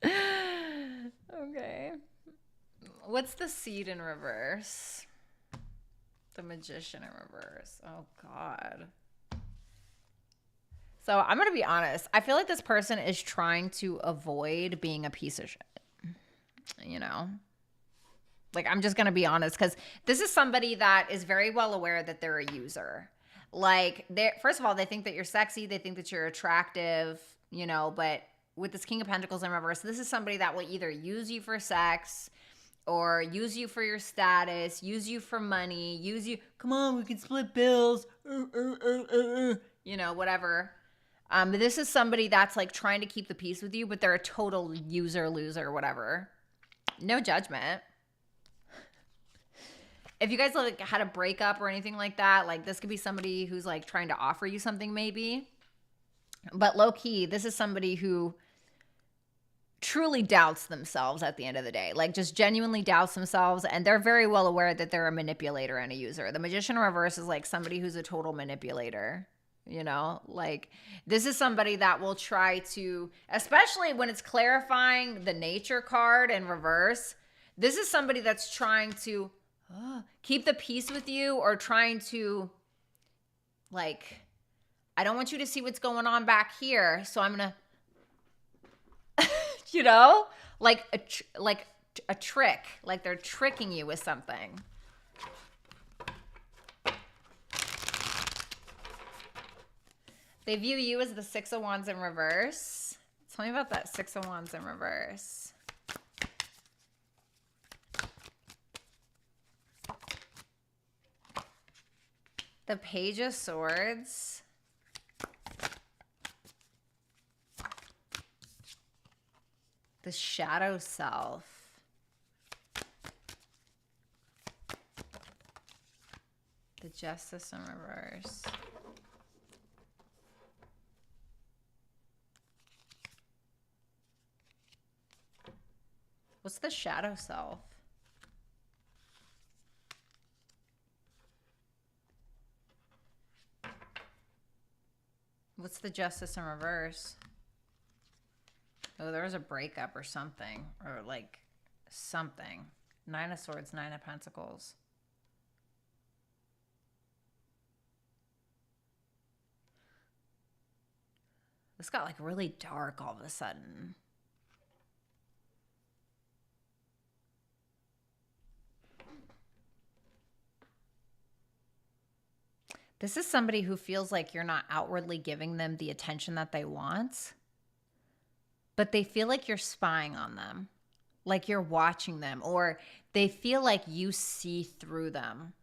Okay. What's the Seed in reverse? The Magician in reverse. Oh, God. So I'm going to be honest. I feel like this person is trying to avoid being a piece of shit. You know? Like, I'm just going to be honest, because this is somebody that is very well aware that they're a user. Like, first of all, they think that you're sexy. They think that you're attractive, you know, but with this King of Pentacles in reverse, this is somebody that will either use you for sex or use you for your status, use you for money, use you, come on, we can split bills, you know, whatever. But this is somebody that's like trying to keep the peace with you, but they're a total user, loser, whatever. No judgment. If you guys like had a breakup or anything like that, like this could be somebody who's like trying to offer you something maybe. But low key, this is somebody who truly doubts themselves at the end of the day. Like just genuinely doubts themselves, and they're very well aware that they're a manipulator and a user. The Magician in reverse is like somebody who's a total manipulator. You know, like this is somebody that will try to, especially when it's clarifying the Nature card in reverse, this is somebody that's trying to keep the peace with you, or trying to like, I don't want you to see what's going on back here, so I'm gonna you know, like a trick, like they're tricking you with something. They view you as the Six of Wands in reverse. Tell me about that Six of Wands in reverse. The Page of Swords. The Shadow Self. The Justice in reverse. What's the Shadow Self? What's the Justice in reverse? Oh, there was a breakup or something. Or like something. Nine of Swords, Nine of Pentacles. This got like really dark all of a sudden. This is somebody who feels like you're not outwardly giving them the attention that they want, but they feel like you're spying on them, like you're watching them, or they feel like you see through them,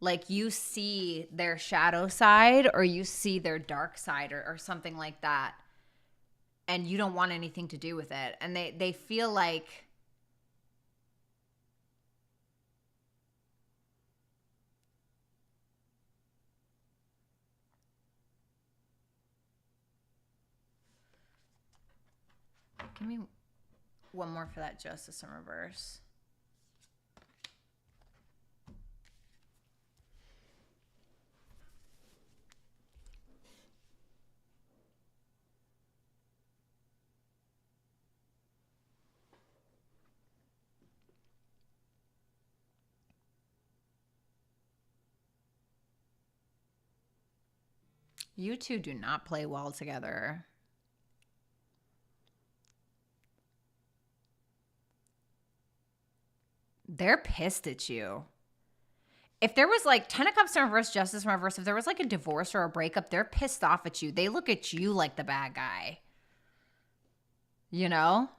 like you see their shadow side, or you see their dark side, or something like that, and you don't want anything to do with it. And they feel like give me one more for that Justice in reverse. You two do not play well together. They're pissed at you. if there was like 10 of Cups in reverse, Justice in reverse, if there was like a divorce or a breakup, they're pissed off at you. They look at you like the bad guy. You know?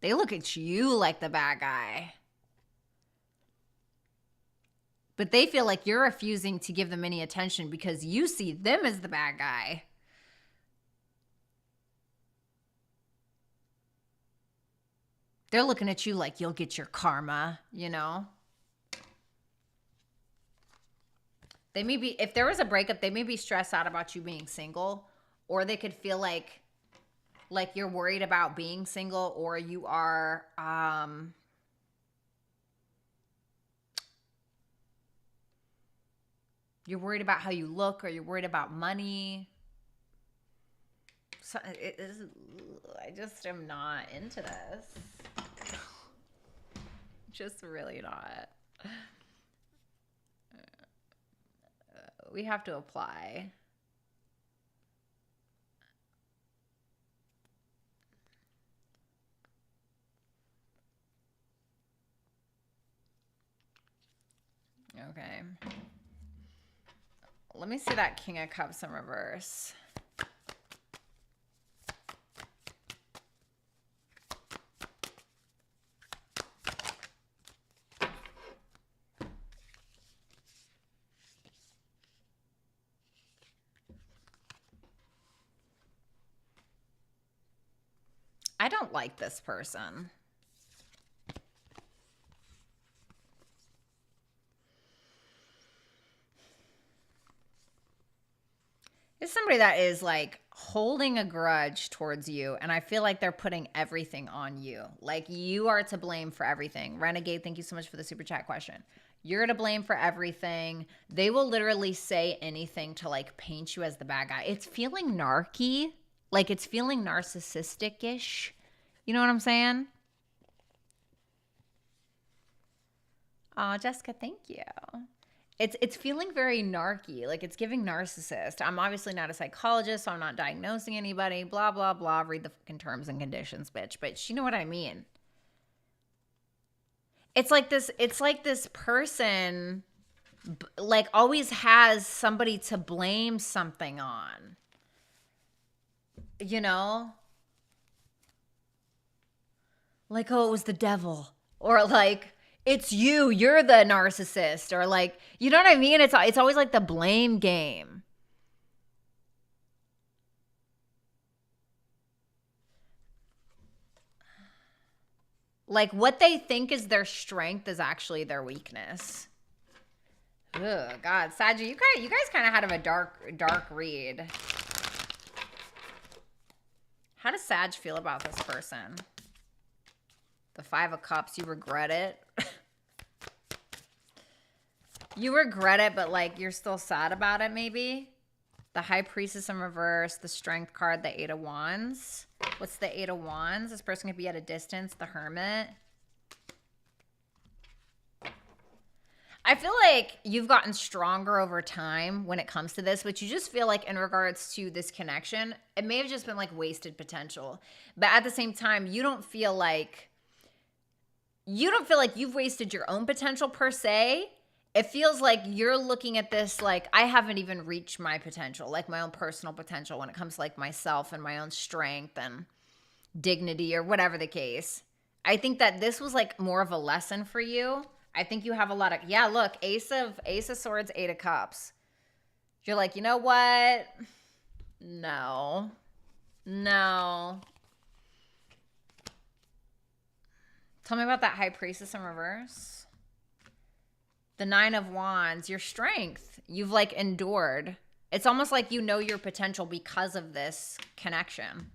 They look at you like the bad guy. But they feel like you're refusing to give them any attention because you see them as the bad guy. They're looking at you like you'll get your karma, you know? They may be, if there was a breakup, they may be stressed out about you being single, or they could feel like you're worried about being single, or you are, you're worried about how you look, or you're worried about money. So I just am not into this. Just really not. We have to apply. Okay. Let me see that King of Cups in reverse. I don't like this person. It's somebody that is like holding a grudge towards you, and I feel like they're putting everything on you. Like you are to blame for everything. Renegade, thank you so much for the super chat question. You're to blame for everything. They will literally say anything to like paint you as the bad guy. It's feeling narky. Like it's feeling narcissistic-ish. You know what I'm saying? Oh, Jessica, thank you. It's feeling very narky. Like it's giving narcissist. I'm obviously not a psychologist, so I'm not diagnosing anybody. Blah, blah, blah. Read the fucking terms and conditions, bitch. But you know what I mean? It's like this person like always has somebody to blame something on. You know? Like, oh, it was the devil. Or like, it's you're the narcissist. Or like, you know what I mean? It's always like the blame game. Like what they think is their strength is actually their weakness. Oh God, Saggy, you guys kind of had a dark read. How does Sag feel about this person? The Five of Cups, you regret it. You regret it, but like you're still sad about it maybe. The High Priestess in reverse, the Strength card, the Eight of Wands. What's the Eight of Wands? This person could be at a distance, the Hermit. I feel like you've gotten stronger over time when it comes to this, but you just feel like in regards to this connection, it may have just been like wasted potential. But at the same time, you don't feel like you've wasted your own potential per se. It feels like you're looking at this like I haven't even reached my potential, like my own personal potential when it comes to like myself and my own strength and dignity or whatever the case. I think that this was like more of a lesson for you. I think you have a lot of, yeah, look, Ace of Swords, Eight of Cups. You're like, you know what? No. Tell me about that High Priestess in reverse. The Nine of Wands, your strength. You've like endured. It's almost like you know your potential because of this connection.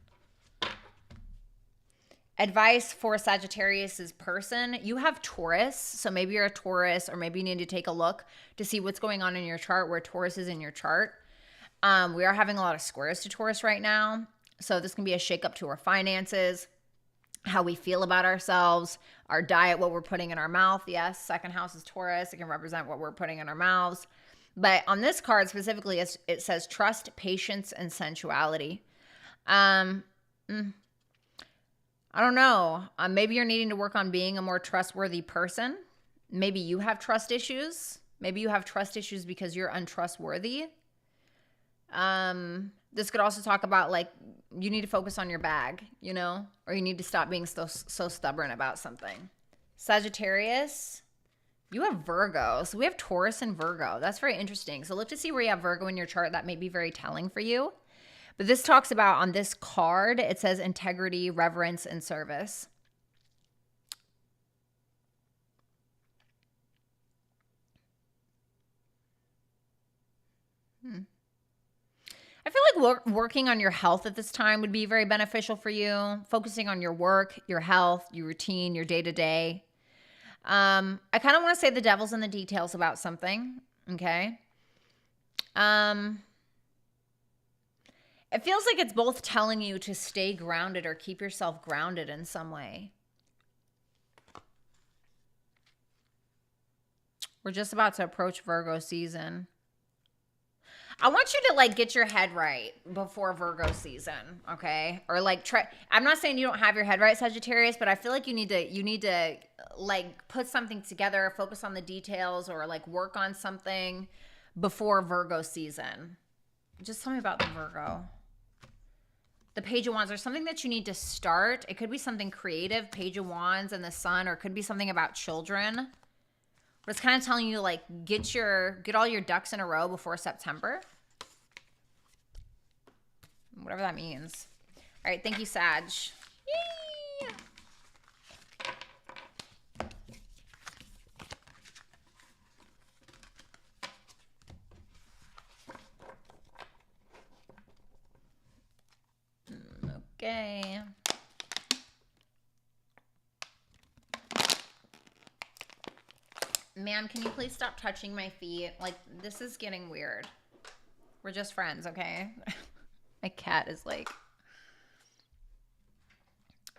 Advice for Sagittarius's person. You have Taurus, so maybe you're a Taurus, or maybe you need to take a look to see what's going on in your chart, where Taurus is in your chart. We are having a lot of squares to Taurus right now, so this can be a shakeup to our finances, how we feel about ourselves, our diet, what we're putting in our mouth. Yes, second house is Taurus. It can represent what we're putting in our mouths. But on this card specifically, it says trust, patience, and sensuality. I don't know. Maybe you're needing to work on being a more trustworthy person. Maybe you have trust issues. Maybe you have trust issues because you're untrustworthy. This could also talk about like you need to focus on your bag, you know, or you need to stop being so stubborn about something. Sagittarius, you have Virgo. So we have Taurus and Virgo. That's very interesting. So look to see where you have Virgo in your chart. That may be very telling for you. But this talks about on this card, it says integrity, reverence, and service. I feel like working on your health at this time would be very beneficial for you. Focusing on your work, your health, your routine, your day-to-day. I kind of want to say the devil's in the details about something, okay? It feels like it's both telling you to stay grounded or keep yourself grounded in some way. We're just about to approach Virgo season. I want you to like get your head right before Virgo season, okay? Or like try, I'm not saying you don't have your head right, Sagittarius, but I feel like you need to like put something together, focus on the details, or like work on something before Virgo season. Just tell me about the Virgo. The Page of Wands, or something that you need to start. It could be something creative, Page of Wands and the Sun, or it could be something about children. But it's kind of telling you to like get all your ducks in a row before September. Whatever that means. All right, thank you, Sag. Yay! Okay. Man, can you please stop touching my feet? Like, this is getting weird. We're just friends, okay? My cat is like...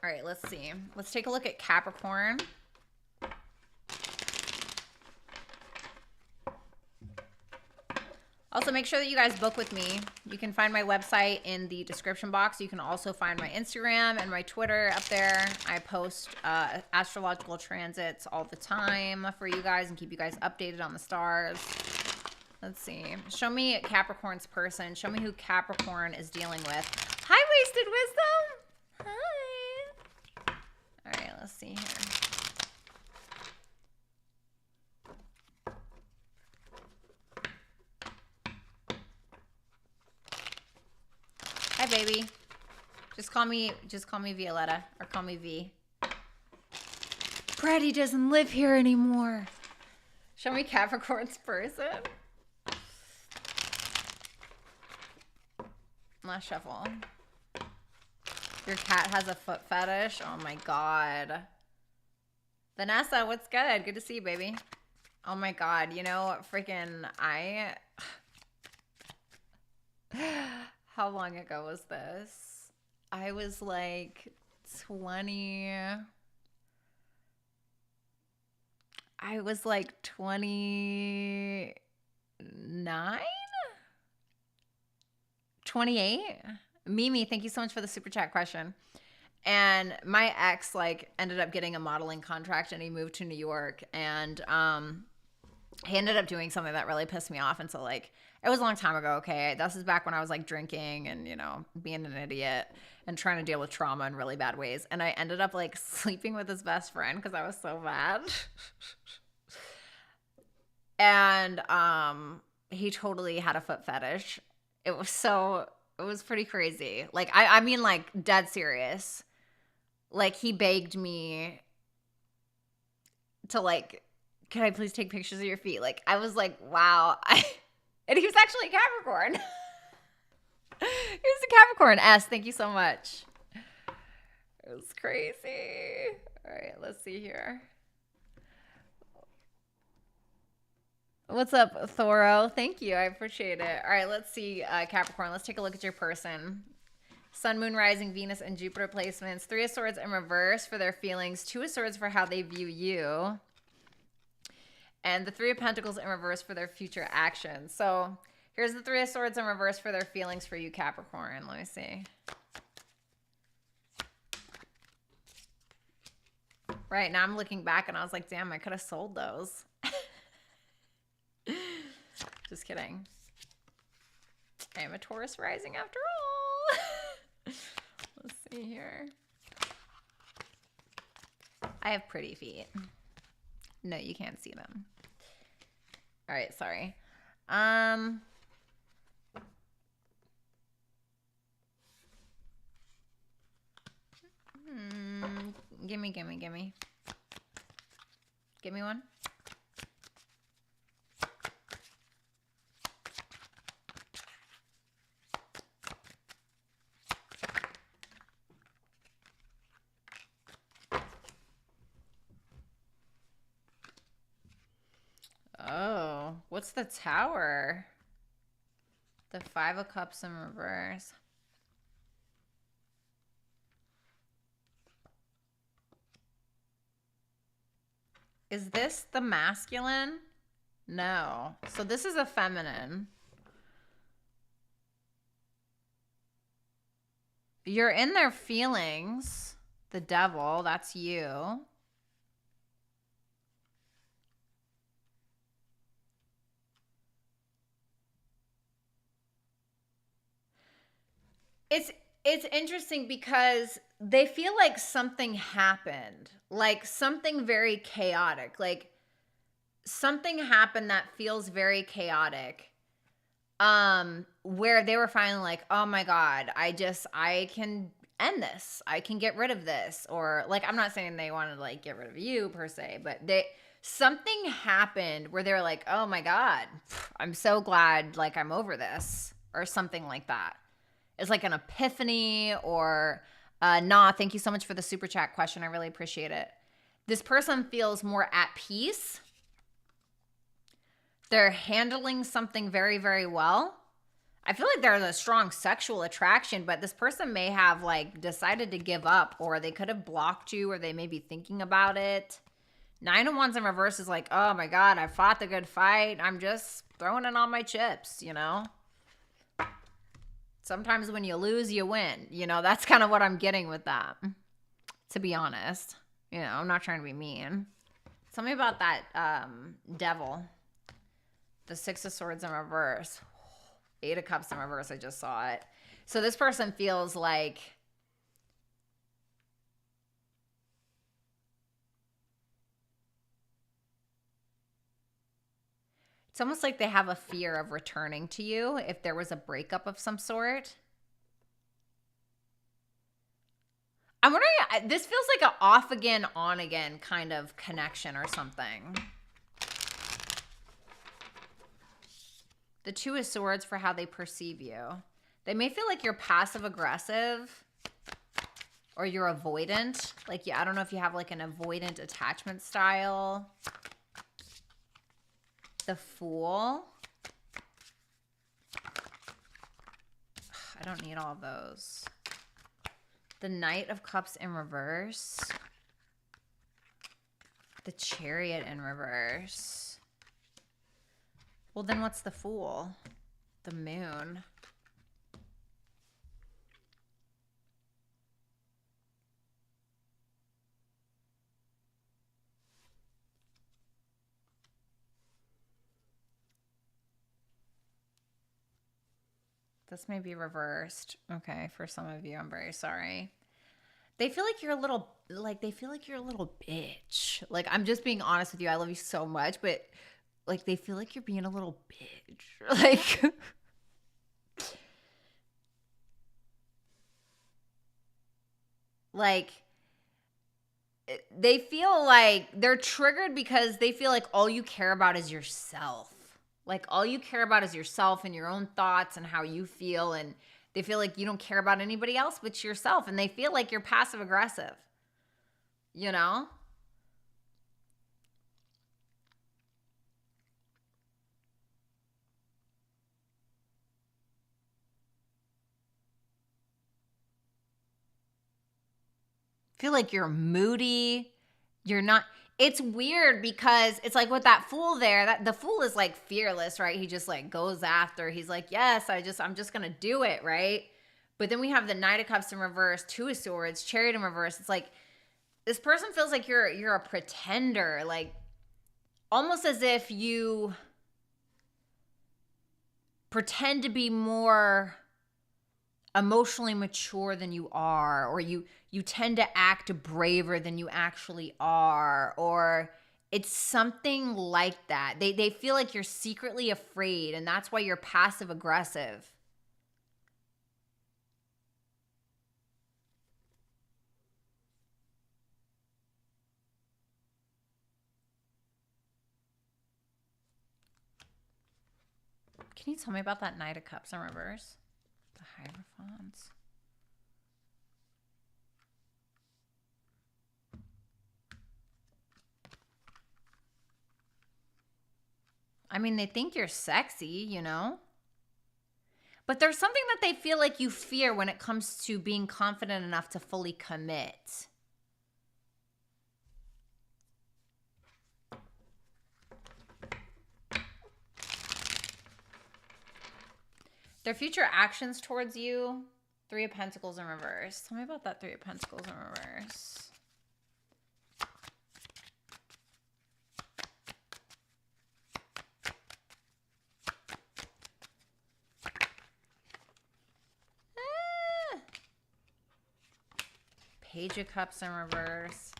All right, let's see. Let's take a look at Capricorn. Also, make sure that you guys book with me. You can find my website in the description box. You can also find my Instagram and my Twitter up there. I post astrological transits all the time for you guys and keep you guys updated on the stars. Let's see. Show me Capricorn's person. Show me who Capricorn is dealing with. Hi, Wasted Wisdom. Hi. All right, let's see here. Hi, baby. Just call me Violetta, or call me V. Bratty doesn't live here anymore. Show me Capricorn's person. Last shuffle. Your cat has a foot fetish? Oh my god. Vanessa, what's good? Good to see you, baby. Oh my god, you know, freaking how long ago was this? I was like 29? I was like 29? 28? Mimi, thank you so much for the super chat question. And my ex like ended up getting a modeling contract and he moved to New York, and he ended up doing something that really pissed me off. And so like, it was a long time ago. Okay. This is back when I was like drinking and, you know, being an idiot and trying to deal with trauma in really bad ways. And I ended up like sleeping with his best friend because I was so bad. And he totally had a foot fetish. It was pretty crazy. Like, I mean, like, dead serious. Like, he begged me to, like, can I please take pictures of your feet? Like, I was like, wow. And he was actually a Capricorn. He was a Capricorn. S, thank you so much. It was crazy. All right, let's see here. What's up, Thoro? Thank you. I appreciate it. All right, let's see, Capricorn. Let's take a look at your person. Sun, Moon, Rising, Venus, and Jupiter placements. 3 of Swords in reverse for their feelings. 2 of Swords for how they view you. And the 3 of Pentacles in reverse for their future actions. So here's the 3 of Swords in reverse for their feelings for you, Capricorn. Let me see. Right now I'm looking back and I was like, damn, I could have sold those. Just kidding. I am a Taurus rising after all. Let's see here. I have pretty feet. No, you can't see them. All right, sorry. Gimme. Give me one. Oh, what's the Tower? The Five of Cups in reverse. Is this the masculine? No. So this is a feminine. You're in their feelings. The Devil, that's you. It's interesting because they feel like something happened, like something very chaotic, like something happened that feels very chaotic, where they were finally like, oh my God, I can end this. I can get rid of this. Or like, I'm not saying they want to like get rid of you per se, but something happened where they were like, oh my God, I'm so glad like I'm over this, or something like that. It's like an epiphany, or nah, thank you so much for the super chat question. I really appreciate it. This person feels more at peace. They're handling something very, very well. I feel like there's a strong sexual attraction, but this person may have like decided to give up, or they could have blocked you, or they may be thinking about it. Nine of Wands in reverse is like, oh my God, I fought the good fight. I'm just throwing in all my chips, you know? Sometimes when you lose, you win. You know, that's kind of what I'm getting with that, to be honest. You know, I'm not trying to be mean. Tell me about that Devil. The Six of Swords in reverse. Eight of Cups in reverse. I just saw it. So this person feels like it's almost like they have a fear of returning to you if there was a breakup of some sort. I'm wondering, this feels like an off again, on again kind of connection or something. The Two of Swords for how they perceive you. They may feel like you're passive aggressive, or you're avoidant. Like, I don't know if you have like an avoidant attachment style. The Fool. I don't need all of those. The Knight of Cups in reverse. The Chariot in reverse. Well, then what's the Fool? The Moon. This may be reversed. Okay, for some of you, I'm very sorry. They feel like you're a little, they feel like you're a little bitch. Like, I'm just being honest with you. I love you so much, but like, they feel like you're being a little bitch. Like, like, they feel like they're triggered because they feel like all you care about is yourself. Like, all you care about is yourself and your own thoughts and how you feel. And they feel like you don't care about anybody else but yourself. And they feel like you're passive aggressive. You know? Feel like you're moody. You're not. It's weird because it's like with that Fool there, that the Fool is like fearless, right? He just like goes after. He's like, yes, I'm just going to do it, right? But then we have the Knight of Cups in reverse, Two of Swords, Chariot in reverse. It's like this person feels like you're a pretender, like almost as if you pretend to be more emotionally mature than you are, or you tend to act braver than you actually are, or it's something like that. They feel like you're secretly afraid, and that's why you're passive aggressive. Can you tell me about that Knight of Cups in reverse? The Hierophants. I mean, they think you're sexy, you know? But there's something that they feel like you fear when it comes to being confident enough to fully commit. Their future actions towards you, Three of Pentacles in reverse. Tell me about that Three of Pentacles in reverse. Page of Cups in reverse.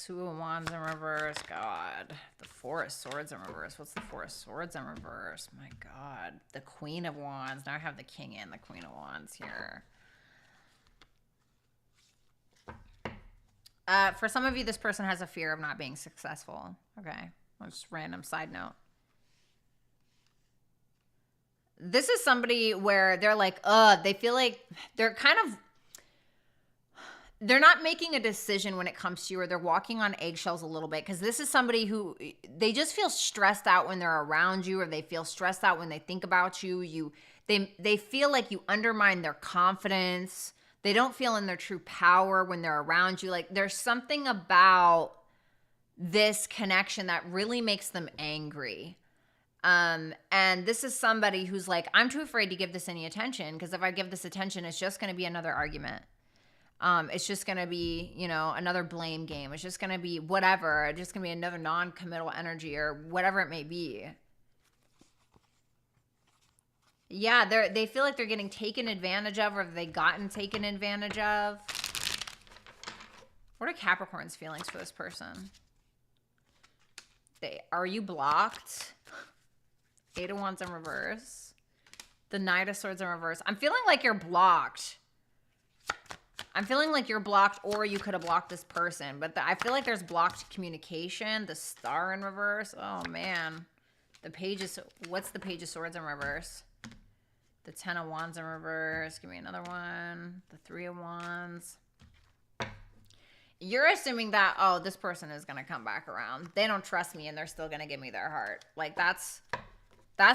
Two of Wands in reverse. God. The Four of Swords in reverse. What's the Four of Swords in reverse? My God. The Queen of Wands. Now I have the King and the Queen of Wands here. For some of you, this person has a fear of not being successful. Okay. Just random side note. This is somebody where they're like, they feel like they're not making a decision when it comes to you, or they're walking on eggshells a little bit, because this is somebody who, they just feel stressed out when they're around you, or they feel stressed out when they think about you. They feel like you undermine their confidence. They don't feel in their true power when they're around you. Like, there's something about this connection that really makes them angry. And this is somebody who's like, I'm too afraid to give this any attention, because if I give this attention, it's just going to be another argument. It's just going to be, another blame game. It's just going to be whatever. It's just going to be another non-committal energy, or whatever it may be. Yeah, they feel like they're getting taken advantage of, or they gotten taken advantage of. What are Capricorn's feelings for this person? Are you blocked? Eight of Wands in reverse. The Knight of Swords in reverse. I'm feeling like you're blocked. I'm feeling like you're blocked, or you could have blocked this person. But I feel like there's blocked communication. The Star in reverse. Oh, man. What's the Page of Swords in reverse? The Ten of Wands in reverse. Give me another one. The Three of Wands. You're assuming that, this person is going to come back around. They don't trust me, and they're still going to give me their heart. Like, that's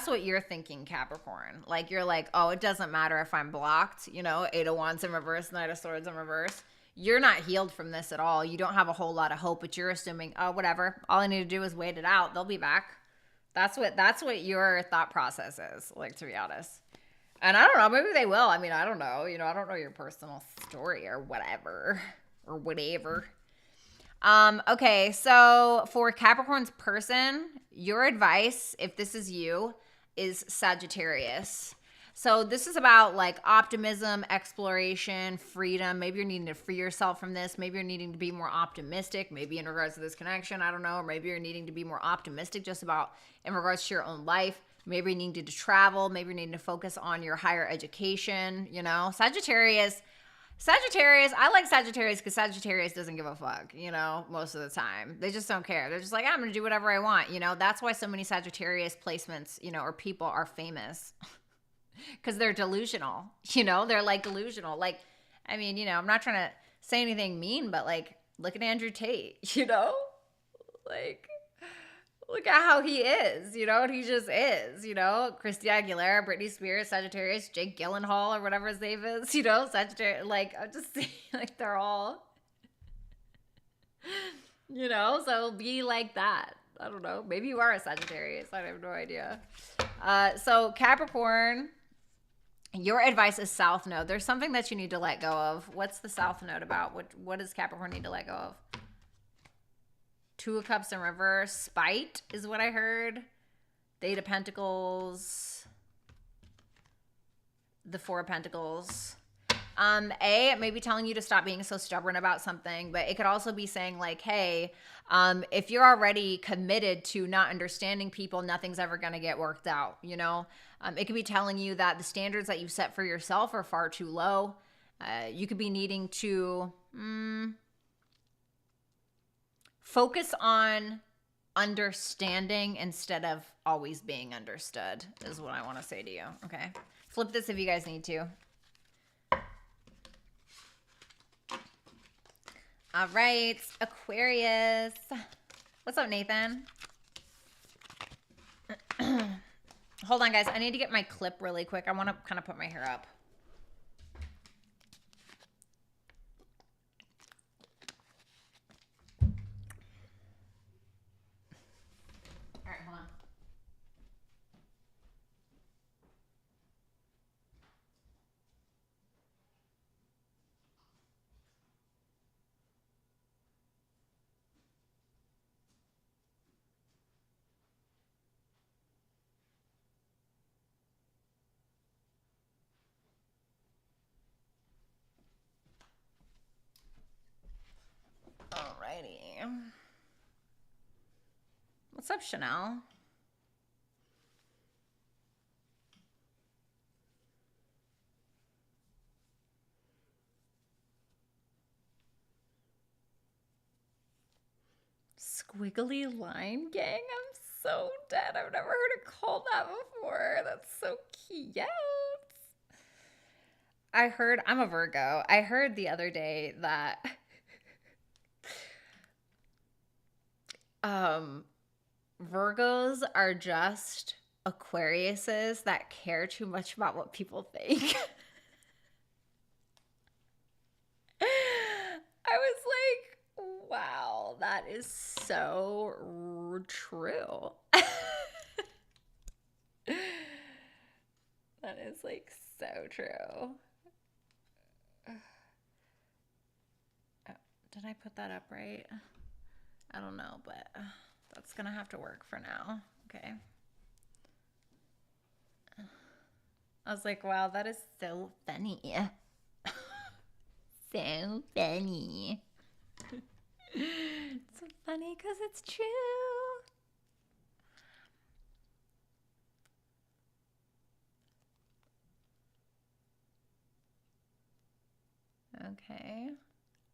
what you're thinking, Capricorn. Like, you're like, it doesn't matter if I'm blocked. Eight of Wands in reverse, Knight of Swords in reverse. You're not healed from this at all. You don't have a whole lot of hope, but you're assuming, whatever. All I need to do is wait it out. They'll be back. That's what your thought process is, like, to be honest. And I don't know. Maybe they will. I mean, I don't know. I don't know your personal story or whatever. Okay, so for Capricorn's person, your advice, if this is you, is Sagittarius. So this is about like optimism, exploration, freedom. Maybe you're needing to free yourself from this. Maybe you're needing to be more optimistic, maybe in regards to this connection. I don't know. Or maybe you're needing to be more optimistic just about in regards to your own life. Maybe you need to travel. Maybe you're needing to focus on your higher education. Sagittarius, I like Sagittarius because Sagittarius doesn't give a fuck, most of the time. They just don't care. They're just like, I'm going to do whatever I want, That's why so many Sagittarius placements, or people are famous because they're delusional, They're like delusional. Like, I mean, I'm not trying to say anything mean, but like, look at Andrew Tate, Like, look at how he is, and he just is, Christina Aguilera, Britney Spears, Sagittarius, Jake Gyllenhaal, or whatever his name is, Sagittarius, like, I'm just saying, like, they're all, so be like that. I don't know. Maybe you are a Sagittarius. I have no idea. So Capricorn, Your advice is South Node. There's something that you need to let go of. What's the South Node about? What does Capricorn need to let go of? Two of Cups in reverse. Spite is what I heard. The Eight of Pentacles. The Four of Pentacles. It may be telling you to stop being so stubborn about something, but it could also be saying like, hey, if you're already committed to not understanding people, nothing's ever going to get worked out, you know? It could be telling you that the standards that you set for yourself are far too low. You could be needing to focus on understanding instead of always being understood is what I want to say to you, okay? Flip this if you guys need to. All right, Aquarius. What's up, Nathan? Hold on, guys. I need to get my clip really quick. I want to kind of put my hair up. All right, hold on. Alrighty. What's up, Chanel? Squiggly line gang? I'm so dead. I've never heard it called that before. That's so cute. I'm a Virgo. I heard the other day that Virgos are just Aquariuses that care too much about what people think. I was like, wow, that is so true. That is like so true. Oh, did I put that up right? I don't know, but that's gonna have to work for now. Okay. I was like, wow, that is so funny. So funny. It's so funny because it's true. Okay.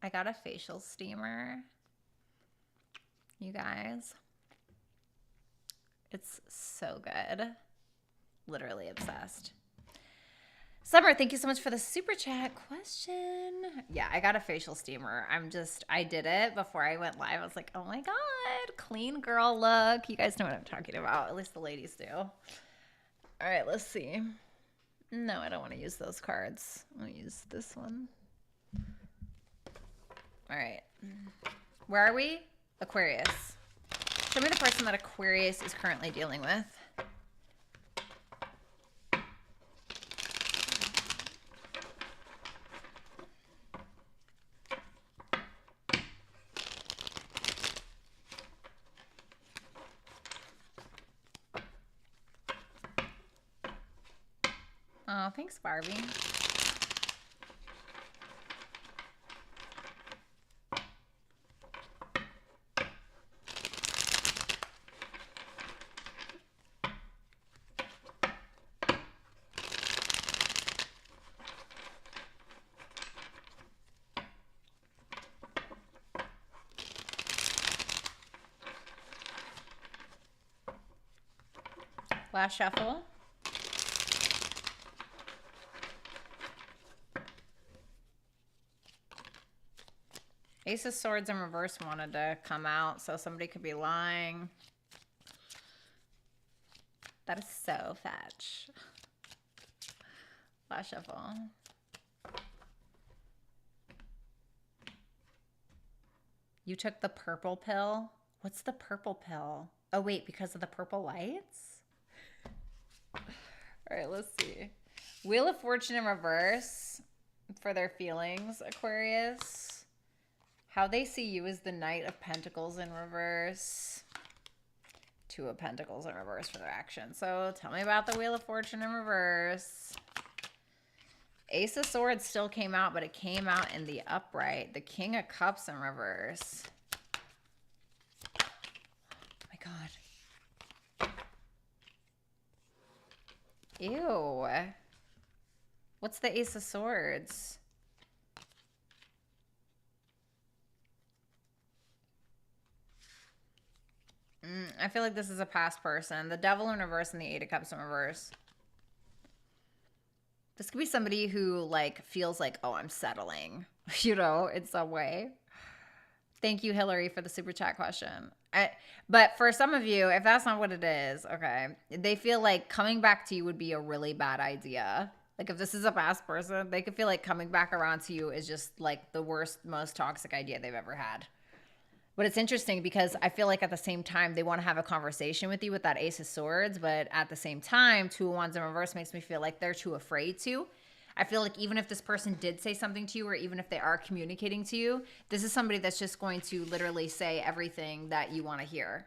I got a facial steamer. You guys. It's so good. Literally obsessed. Summer, thank you so much for the super chat question. Yeah, I got a facial steamer. I did it before I went live. I was like, oh my God, clean girl look. You guys know what I'm talking about. At least the ladies do. All right, let's see. No, I don't want to use those cards. I'm going to use this one. All right. Where are we? Aquarius. Show me the person that Aquarius is currently dealing with. Oh, thanks, Barbie. Last shuffle. Ace of Swords in reverse wanted to come out, so somebody could be lying. That is so fetch. Last shuffle. You took the purple pill? What's the purple pill? Oh, wait, because of the purple lights? All right, let's see. Wheel of Fortune in reverse for their feelings, Aquarius. How they see you is the Knight of Pentacles in reverse. Two of Pentacles in reverse for their action. So tell me about the Wheel of Fortune in reverse. Ace of Swords still came out, but it came out in the upright. The King of Cups in reverse. Oh my God. Ew. What's the Ace of Swords? I feel like this is a past person. The Devil in reverse and the Eight of Cups in reverse. This could be somebody who like feels like, oh, I'm settling, you know, in some way. Thank you, Hillary, for the super chat question. But for some of you, if that's not what it is, okay, they feel like coming back to you would be a really bad idea. Like if this is a past person, they could feel like coming back around to you is just like the worst, most toxic idea they've ever had. But it's interesting because I feel like at the same time, they want to have a conversation with you with that Ace of Swords. But at the same time, Two of Wands in reverse makes me feel like they're too afraid to. I feel like even if this person did say something to you or even if they are communicating to you, this is somebody that's just going to literally say everything that you want to hear.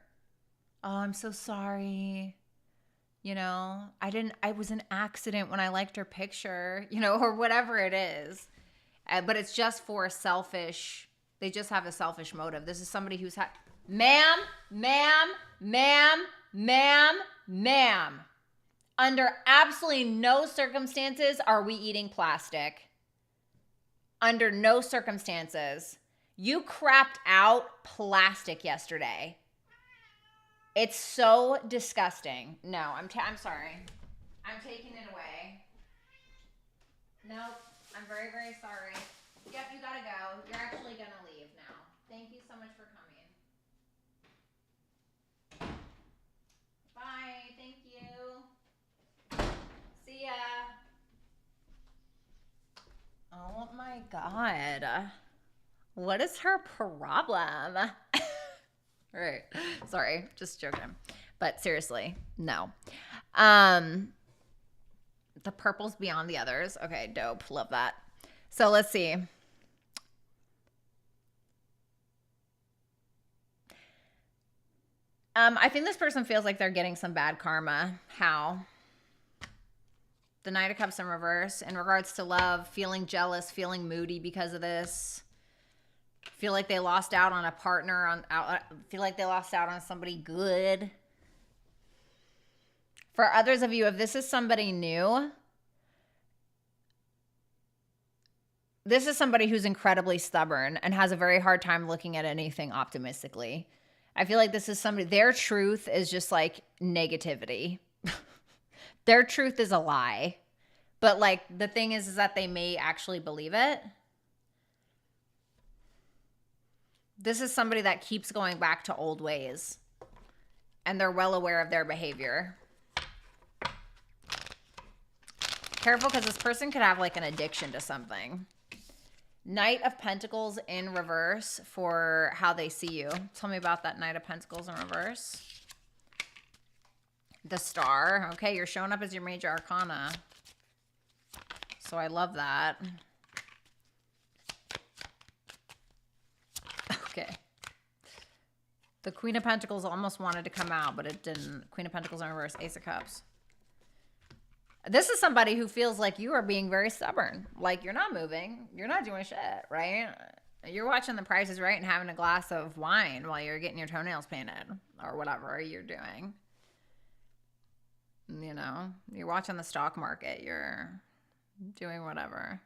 Oh, I'm so sorry. You know, I was an accident when I liked her picture, you know, or whatever it is. But it's just for a selfish... They just have a selfish motive. This is somebody who's ma'am. Under absolutely no circumstances are we eating plastic. Under no circumstances. You crapped out plastic yesterday. It's so disgusting. No, I'm sorry. I'm taking it away. Nope. I'm very, very sorry. Yep, you gotta go. You're actually gonna leave now. Thank you so much for coming. Bye. Thank you. See ya. Oh my God. What is her problem? Right. Sorry. Just joking. But seriously, no. The purple's beyond the others. Okay, dope. Love that. So let's see. I think this person feels like they're getting some bad karma. How? The Knight of Cups in reverse. In regards to love, feeling jealous, feeling moody because of this. Feel like they lost out on a partner. Feel like they lost out on somebody good. For others of you, if this is somebody new, this is somebody who's incredibly stubborn and has a very hard time looking at anything optimistically. I feel like this is somebody, their truth is just like negativity. Their truth is a lie. But like the thing is that they may actually believe it. This is somebody that keeps going back to old ways. And they're well aware of their behavior. Careful, because this person could have like an addiction to something. Knight of Pentacles in reverse for how they see you. Tell me about that Knight of Pentacles in reverse. The Star. Okay, you're showing up as your major arcana. So I love that. Okay. The Queen of Pentacles almost wanted to come out, but it didn't. Queen of Pentacles in reverse. Ace of Cups. This is somebody who feels like you are being very stubborn. Like you're not moving. You're not doing shit, right? You're watching The Price is Right and having a glass of wine while you're getting your toenails painted or whatever you're doing. You know, you're watching the stock market. You're doing whatever.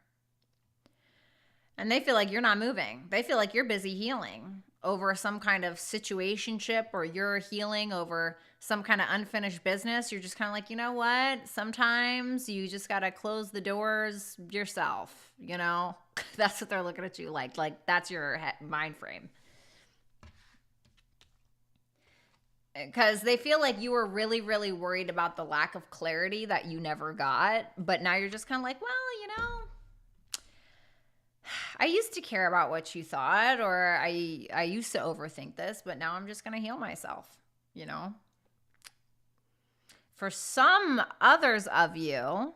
And they feel like you're not moving. They feel like you're busy healing over some kind of situationship, or you're healing over some kind of unfinished business. You're just kind of like, you know what? Sometimes you just got to close the doors yourself, you know? That's what they're looking at you like. Like that's your mind frame. Because they feel like you were really, really worried about the lack of clarity that you never got. But now you're just kind of like, well, you know, I used to care about what you thought, or I used to overthink this, but now I'm just going to heal myself, you know? For some others of you,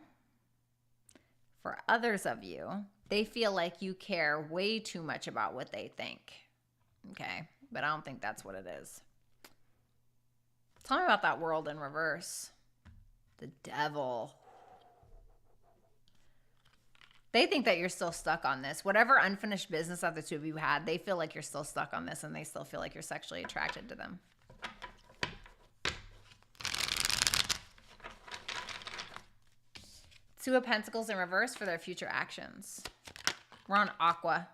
For others of you, they feel like you care way too much about what they think. Okay, but I don't think that's what it is. Tell me about that world in reverse. The devil. They think that you're still stuck on this. Whatever unfinished business that the two of you had, they feel like you're still stuck on this and they still feel like you're sexually attracted to them. Two of Pentacles in reverse for their future actions. We're on Aqua.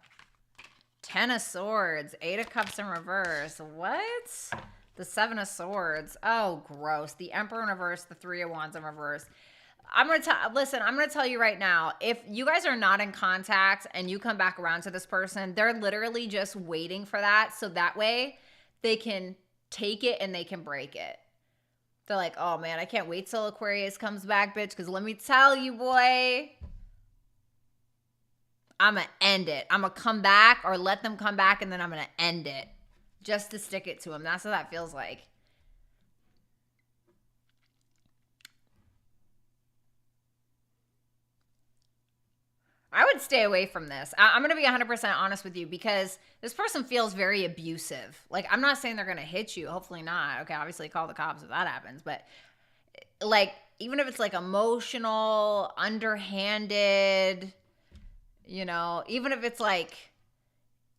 10 of Swords. 8 of Cups in reverse. What? The 7 of Swords. Oh, gross. The Emperor in reverse. The 3 of Wands in reverse. I'm going to tell you right now, if you guys are not in contact and you come back around to this person, they're literally just waiting for that. So that way they can take it and they can break it. They're like, oh man, I can't wait till Aquarius comes back, bitch. Because let me tell you, boy, I'm going to end it. I'm going to come back or let them come back and then I'm going to end it just to stick it to them. That's what that feels like. I would stay away from this. I'm going to be 100% honest with you because this person feels very abusive. Like, I'm not saying they're going to hit you. Hopefully not. Okay, obviously call the cops if that happens. But, like, even if it's, like, emotional, underhanded, you know, even if it's, like,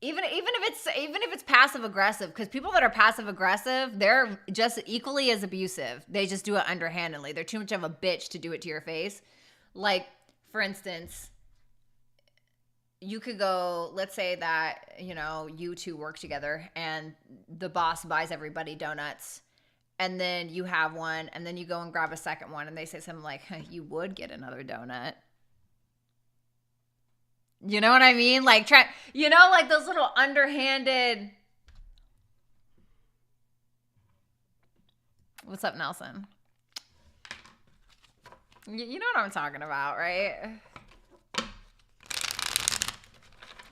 even if it's passive aggressive, because people that are passive aggressive, they're just equally as abusive. They just do it underhandedly. They're too much of a bitch to do it to your face. Like, for instance, you could go, let's say that, you know, you two work together and the boss buys everybody donuts and then you have one and then you go and grab a second one and they say something like, you would get another donut. You know what I mean? Like, you know, like those little underhanded. What's up, Nelson? You know what I'm talking about, right?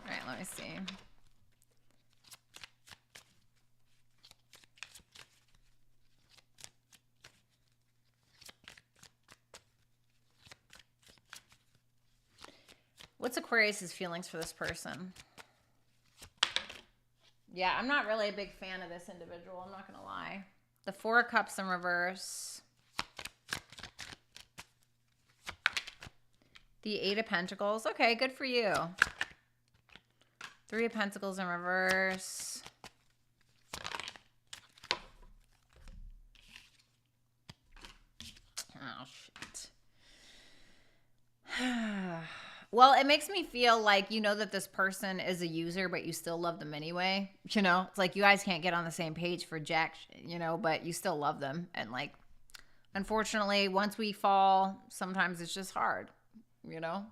All right, let me see. What's Aquarius's feelings for this person? Yeah, I'm not really a big fan of this individual. I'm not going to lie. The 4 of Cups in reverse. The 8 of Pentacles. Okay, good for you. 3 of Pentacles in reverse. Oh, shit. Well, it makes me feel like you know that this person is a user, but you still love them anyway. You know, it's like you guys can't get on the same page for jack, you know, but you still love them. And like, unfortunately, once we fall, sometimes it's just hard, you know?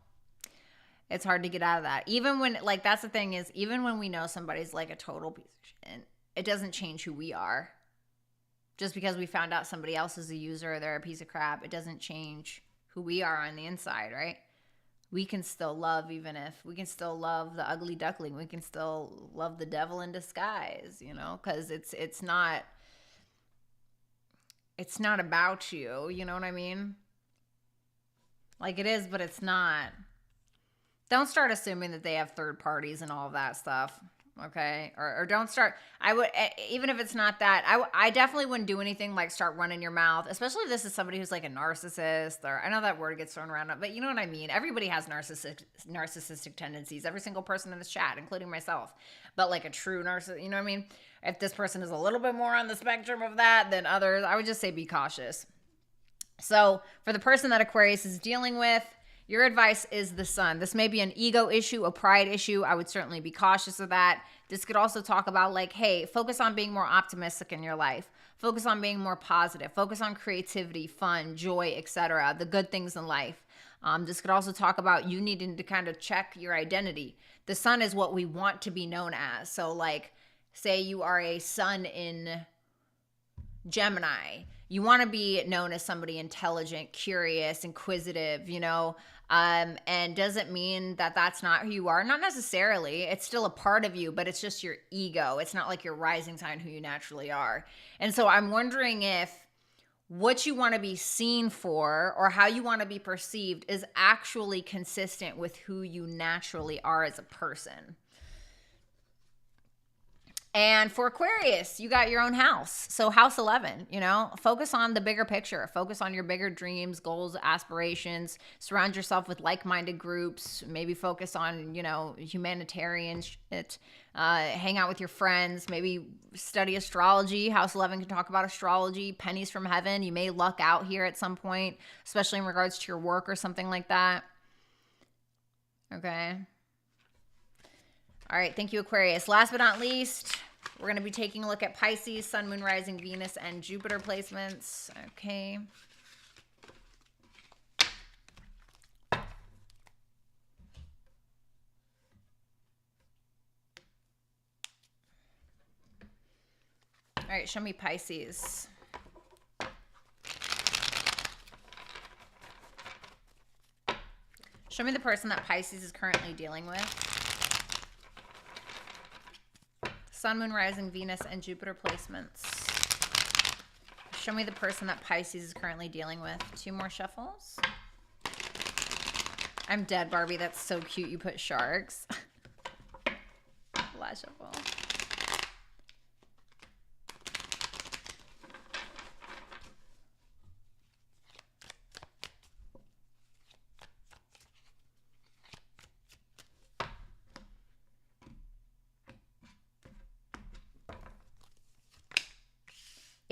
It's hard to get out of that. Even when, like, that's the thing is, even when we know somebody's like a total piece of shit, it doesn't change who we are. Just because we found out somebody else is a user or they're a piece of crap, it doesn't change who we are on the inside, right? We can still love, even if we can still love the ugly duckling. We can still love the devil in disguise, you know, because it's not about you. You know what I mean? Like it is, but it's not. Don't start assuming that they have third parties and all of that stuff. Okay. Or don't start. I would, even if it's not that, I definitely wouldn't do anything like start running your mouth, especially if this is somebody who's like a narcissist or I know that word gets thrown around, but you know what I mean? Everybody has narcissistic tendencies, every single person in this chat, including myself, but like a true narcissist, you know what I mean? If this person is a little bit more on the spectrum of that than others, I would just say be cautious. So for the person that Aquarius is dealing with, your advice is the Sun. This may be an ego issue, a pride issue. I would certainly be cautious of that. This could also talk about like, hey, focus on being more optimistic in your life. Focus on being more positive. Focus on creativity, fun, joy, etc. The good things in life. This could also talk about you needing to kind of check your identity. The Sun is what we want to be known as. So like, say you are a Sun in Gemini. You want to be known as somebody intelligent, curious, inquisitive, you know, and doesn't mean that that's not who you are. Not necessarily. It's still a part of you, but it's just your ego. It's not like your rising sign who you naturally are. And so I'm wondering if what you want to be seen for or how you want to be perceived is actually consistent with who you naturally are as a person. And for Aquarius, you got your own house. So house 11, you know, focus on the bigger picture. Focus on your bigger dreams, goals, aspirations. Surround yourself with like-minded groups. Maybe focus on, you know, humanitarian shit. Hang out with your friends. Maybe study astrology. House 11 can talk about astrology. Pennies from heaven. You may luck out here at some point, especially in regards to your work or something like that. Okay. All right, thank you, Aquarius. Last but not least, we're going to be taking a look at Pisces, Sun, Moon, Rising, Venus, and Jupiter placements. Okay. All right, show me Pisces. Show me the person that Pisces is currently dealing with. Sun, Moon, Rising, Venus, and Jupiter placements. Show me the person that Pisces is currently dealing with. 2 more shuffles. I'm dead, Barbie. That's so cute. You put sharks. Last shuffle.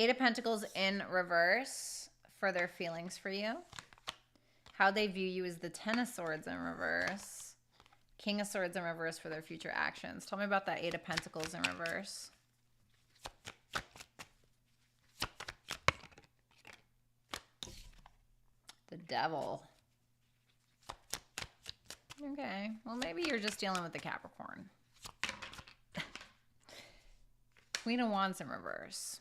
Eight of Pentacles in reverse for their feelings for you. How they view you is the Ten of Swords in reverse. King of Swords in reverse for their future actions. Tell me about that Eight of Pentacles in reverse. The Devil. Okay. Well, maybe you're just dealing with the Capricorn. Queen of Wands in reverse.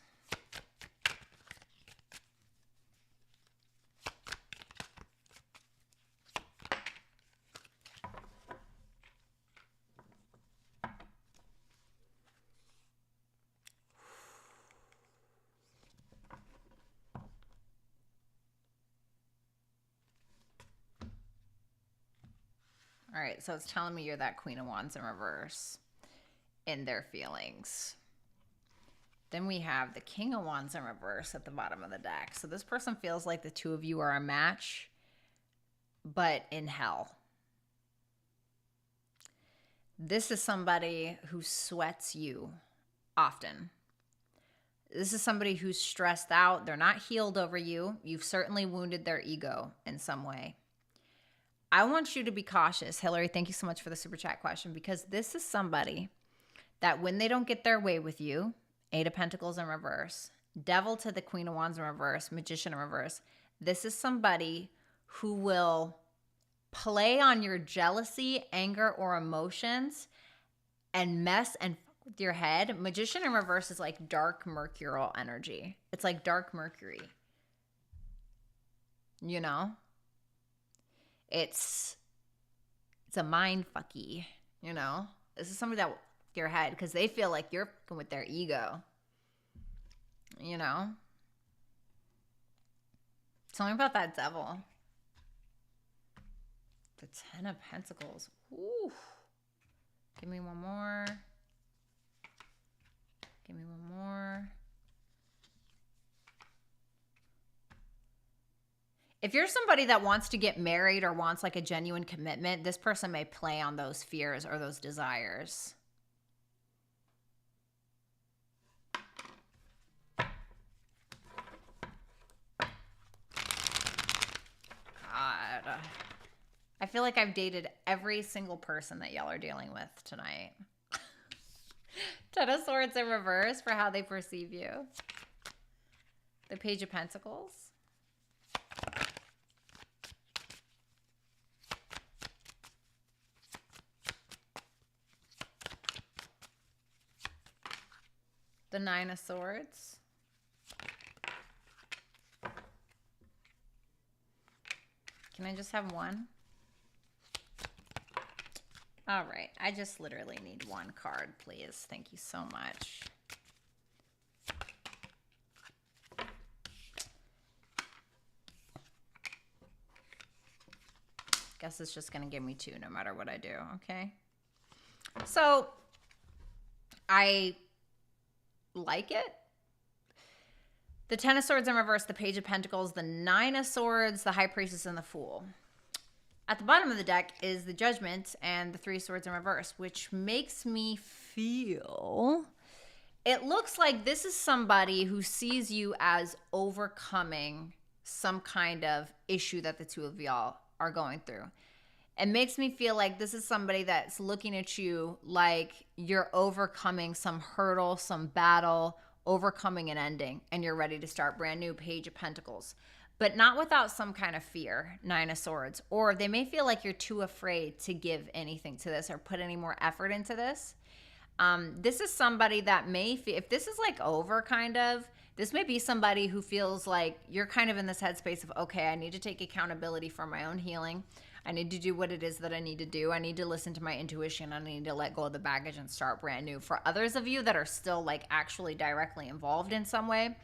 All right, so it's telling me you're that Queen of Wands in reverse in their feelings. Then we have the King of Wands in reverse at the bottom of the deck. So this person feels like the two of you are a match, but in hell. This is somebody who sweats you often. This is somebody who's stressed out. They're not healed over you. You've certainly wounded their ego in some way. I want you to be cautious. Hillary, thank you so much for the super chat question, because this is somebody that when they don't get their way with you, Eight of Pentacles in reverse, Devil to the Queen of Wands in reverse, Magician in reverse, this is somebody who will play on your jealousy, anger, or emotions and mess and fuck with your head. Magician in reverse is like dark mercurial energy. It's like dark Mercury. You know? It's a mind fucky, you know? This is somebody that your head, because they feel like you're fucking with their ego. You know? Tell me about that Devil. The Ten of Pentacles. Ooh. Give me one more. Give me one more. If you're somebody that wants to get married or wants like a genuine commitment, this person may play on those fears or those desires. God. I feel like I've dated every single person that y'all are dealing with tonight. Ten of Swords in reverse for how they perceive you. The Page of Pentacles. The Nine of Swords. Can I just have one? All right. I just literally need one card, please. Thank you so much. Guess it's just going to give me 2 no matter what I do, okay? So, I like it. The Ten of Swords in reverse, the Page of Pentacles, the Nine of Swords, the High Priestess, and the Fool. At the bottom of the deck is the Judgment and the Three of Swords in reverse, which makes me feel... It looks like this is somebody who sees you as overcoming some kind of issue that the two of y'all are going through. It makes me feel like this is somebody that's looking at you like you're overcoming some hurdle, some battle, overcoming an ending, and you're ready to start brand new. Page of Pentacles. But not without some kind of fear, Nine of Swords. Or they may feel like you're too afraid to give anything to this or put any more effort into this. This is somebody that may feel, if this is like over kind of, this may be somebody who feels like you're kind of in this headspace of, okay, I need to take accountability for my own healing. I need to do what it is that I need to do. I need to listen to my intuition. I need to let go of the baggage and start brand new. For others of you that are still like actually directly involved in some way,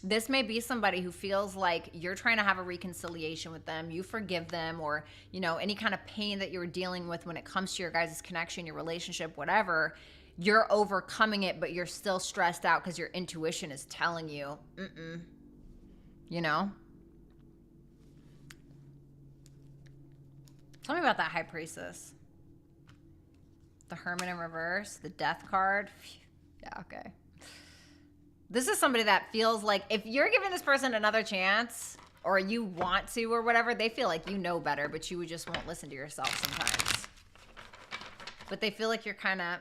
this may be somebody who feels like you're trying to have a reconciliation with them. You forgive them, or, you know, any kind of pain that you're dealing with when it comes to your guys' connection, your relationship, whatever. You're overcoming it, but you're still stressed out because your intuition is telling you, you know? Tell me about that High Priestess. The Hermit in reverse, the Death card. Yeah, okay. This is somebody that feels like if you're giving this person another chance, or you want to or whatever, they feel like you know better, but you just won't listen to yourself sometimes. But they feel like you're kind of...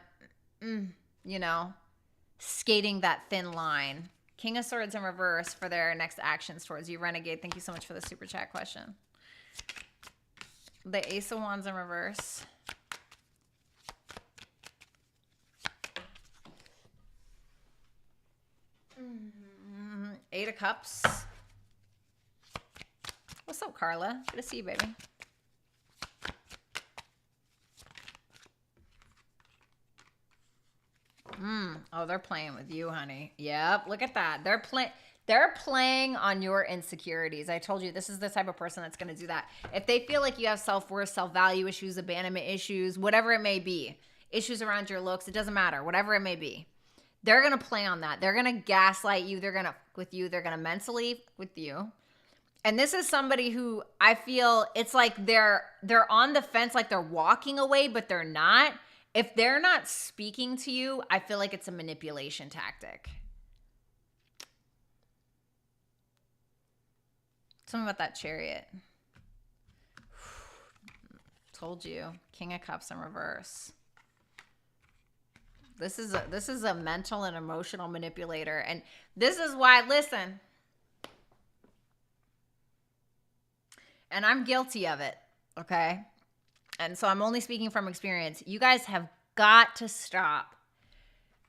you know, skating that thin line. King of Swords in reverse for their next actions towards you. Renegade, thank you so much for the super chat question. The Ace of Wands in reverse. Eight of Cups. What's up, Carla? Good to see you, baby. Oh, they're playing with you, honey. Yep, look at that. They're playing on your insecurities. I told you this is the type of person that's going to do that. If they feel like you have self-worth, self-value issues, abandonment issues, whatever it may be, issues around your looks, it doesn't matter, whatever it may be. They're going to play on that. They're going to gaslight you. They're going to with you. They're going to mentally with you. And this is somebody who I feel it's like they're on the fence, like they're walking away, but they're not. If they're not speaking to you, I feel like it's a manipulation tactic. Tell me about that Chariot. Told you. King of Cups in reverse. This is a mental and emotional manipulator. And this is why, listen. And I'm guilty of it, okay? And so I'm only speaking from experience. You guys have got to stop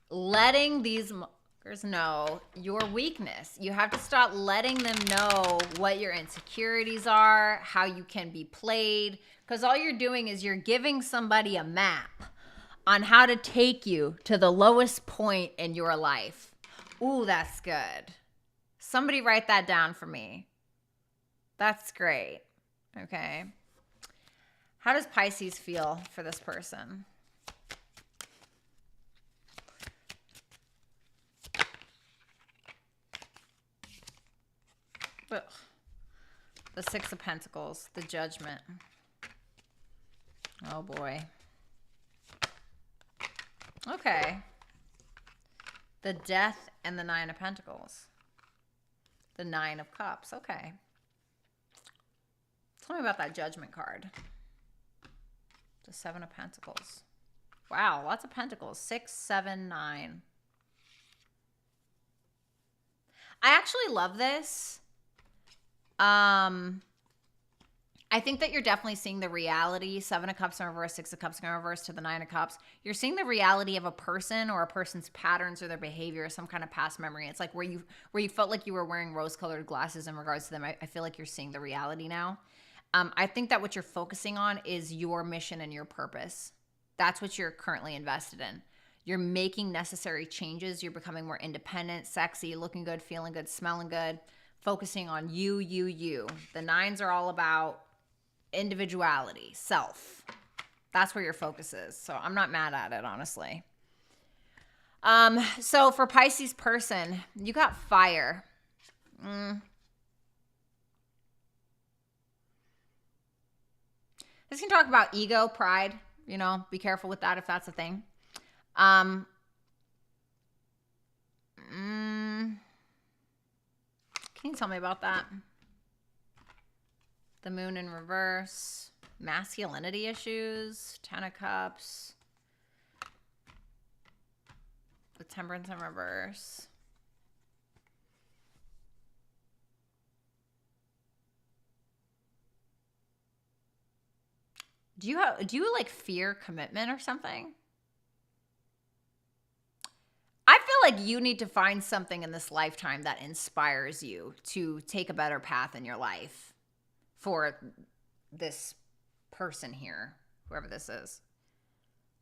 letting these motherfuckers know your weakness. You have to stop letting them know what your insecurities are, how you can be played. Because all you're doing is you're giving somebody a map on how to take you to the lowest point in your life. Ooh, that's good. Somebody write that down for me. That's great. Okay. How does Pisces feel for this person? Ugh. The Six of Pentacles, the Judgment. Oh boy. Okay. The Death and the Nine of Pentacles. The Nine of Cups. Okay. Tell me about that Judgment card. The Seven of Pentacles. Wow, lots of pentacles. 6, 7, 9. I actually love this. I think that you're definitely seeing the reality. 7 of Cups in reverse, 6 of Cups in reverse to the 9 of Cups. You're seeing the reality of a person or a person's patterns or their behavior, some kind of past memory. It's like where you felt like you were wearing rose-colored glasses in regards to them. I feel like you're seeing the reality now. I think that what you're focusing on is your mission and your purpose. That's what you're currently invested in. You're making necessary changes. You're becoming more independent, sexy, looking good, feeling good, smelling good, focusing on you, you, you. The 9s are all about individuality, self. That's where your focus is. So I'm not mad at it, honestly. So for Pisces person, you got fire. This can talk about ego, pride, you know, be careful with that if that's a thing. Can you tell me about that? The moon in reverse, masculinity issues, 10 of cups, the temperance in reverse. Do you like fear commitment or something? I feel like you need to find something in this lifetime that inspires you to take a better path in your life for this person here, whoever this is.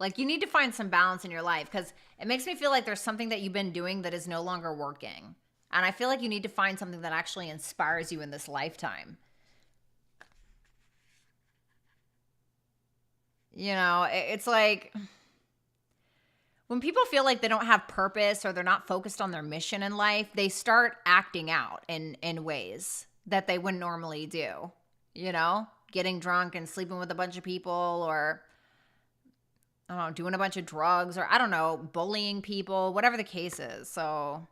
Like, you need to find some balance in your life because it makes me feel like there's something that you've been doing that is no longer working. And I feel like you need to find something that actually inspires you in this lifetime. You know, it's like when people feel like they don't have purpose or they're not focused on their mission in life, they start acting out in ways that they wouldn't normally do. You know, getting drunk and sleeping with a bunch of people, or I don't know, doing a bunch of drugs, or I don't know, bullying people, whatever the case is. So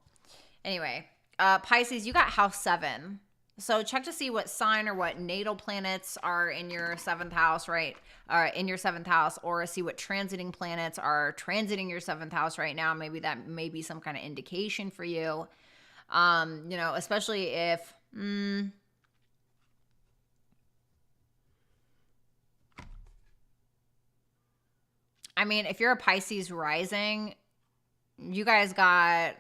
anyway, Pisces, you got house 7. So check to see what sign or what natal planets are in your 7th house, right? In your 7th house, or see what transiting planets are transiting your 7th house right now. Maybe that may be some kind of indication for you. You know, especially if, I mean, if you're a Pisces rising, you guys got,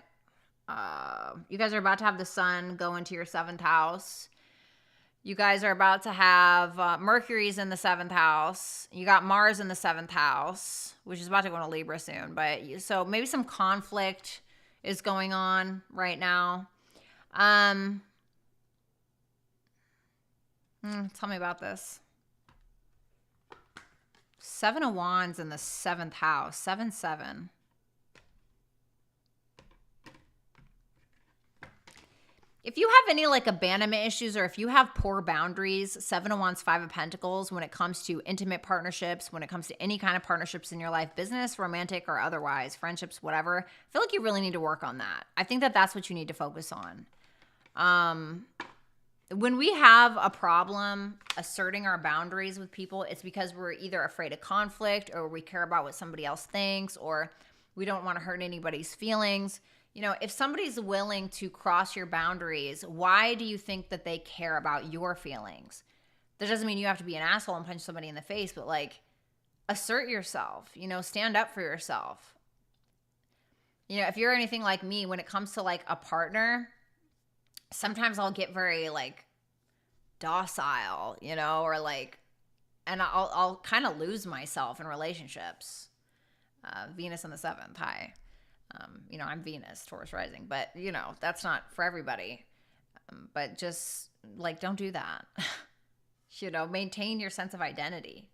you guys are about to have the sun go into your 7th house. You guys are about to have Mercury's in the 7th house. You got Mars in the 7th house, which is about to go into Libra soon. But so maybe some conflict is going on right now. Tell me about this. 7 of Wands in the 7th house. 7-7. If you have any like abandonment issues, or if you have poor boundaries, 7 of Wands, 5 of Pentacles, when it comes to intimate partnerships, when it comes to any kind of partnerships in your life, business, romantic or otherwise, friendships, whatever, I feel like you really need to work on that. I think that that's what you need to focus on. When we have a problem asserting our boundaries with people, it's because we're either afraid of conflict, or we care about what somebody else thinks, or we don't want to hurt anybody's feelings. You know, if somebody's willing to cross your boundaries, why do you think that they care about your feelings? That doesn't mean you have to be an asshole and punch somebody in the face, but like, assert yourself, you know, stand up for yourself. You know, if you're anything like me, when it comes to like a partner, sometimes I'll get very like docile, you know, or like, and I'll kind of lose myself in relationships. Venus in the 7th, hi. You know, I'm Venus, Taurus rising, but you know, that's not for everybody. But just like, don't do that. You know, maintain your sense of identity.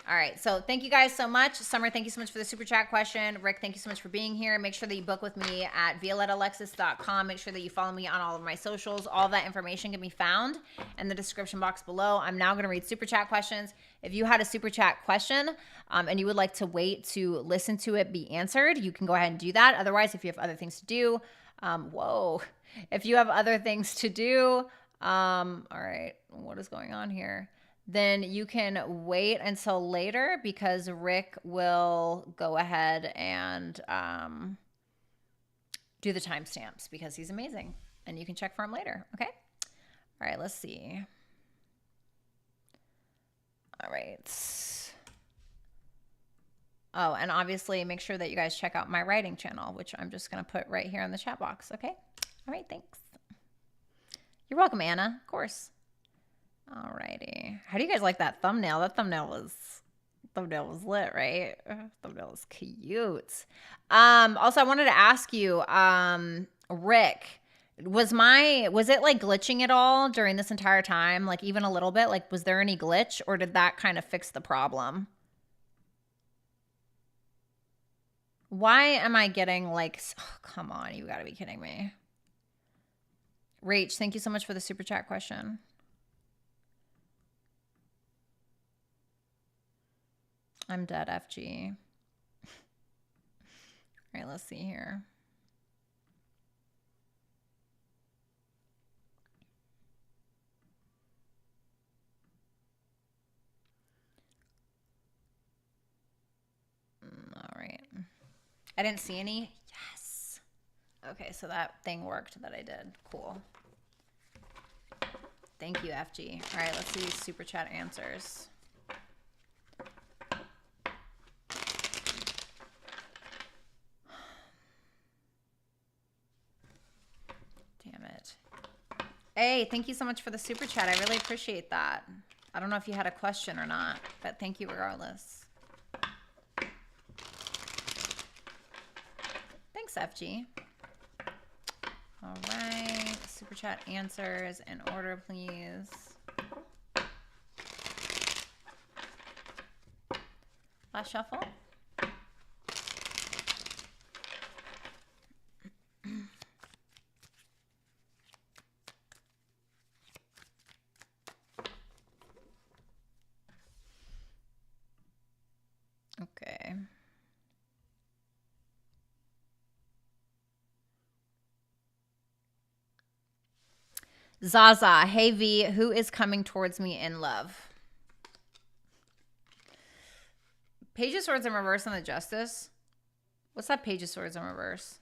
All right. So thank you guys so much. Summer, thank you so much for the super chat question. Rick, thank you so much for being here. Make sure that you book with me at violettalexis.com. Make sure that you follow me on all of my socials. All that information can be found in the description box below. I'm now going to read super chat questions. If you had a super chat question and you would like to wait to listen to it be answered, you can go ahead and do that. Otherwise, if you have other things to do, if you have other things to do, all right, what is going on here? Then you can wait until later, because Rick will go ahead and do the timestamps, because he's amazing and you can check for him later. Okay. All right. Let's see. All right. Oh, and obviously make sure that you guys check out my writing channel, which I'm just going to put right here in the chat box. Okay. All right. Thanks. You're welcome, Anna. Of course. Alrighty. How do you guys like that thumbnail? That thumbnail was lit, right? Thumbnail was cute. Also, I wanted to ask you, Rick, Was it like glitching at all during this entire time? Like even a little bit? Like was there any glitch or did that kind of fix the problem? Why am I getting like, oh, come on, you gotta be kidding me. Rach, thank you so much for the super chat question. I'm dead, FG. All right, let's see here. All right. I didn't see any. Yes. Okay, so that thing worked that I did. Cool. Thank you, FG. All right, let's see these super chat answers. Damn it. Hey, thank you so much for the super chat. I really appreciate that. I don't know if you had a question or not, but thank you regardless. Thanks, FG. All right, super chat answers in order, please. Last shuffle. Okay. Zaza, hey V, who is coming towards me in love? Page of Swords in reverse and the Justice. What's that Page of Swords in reverse?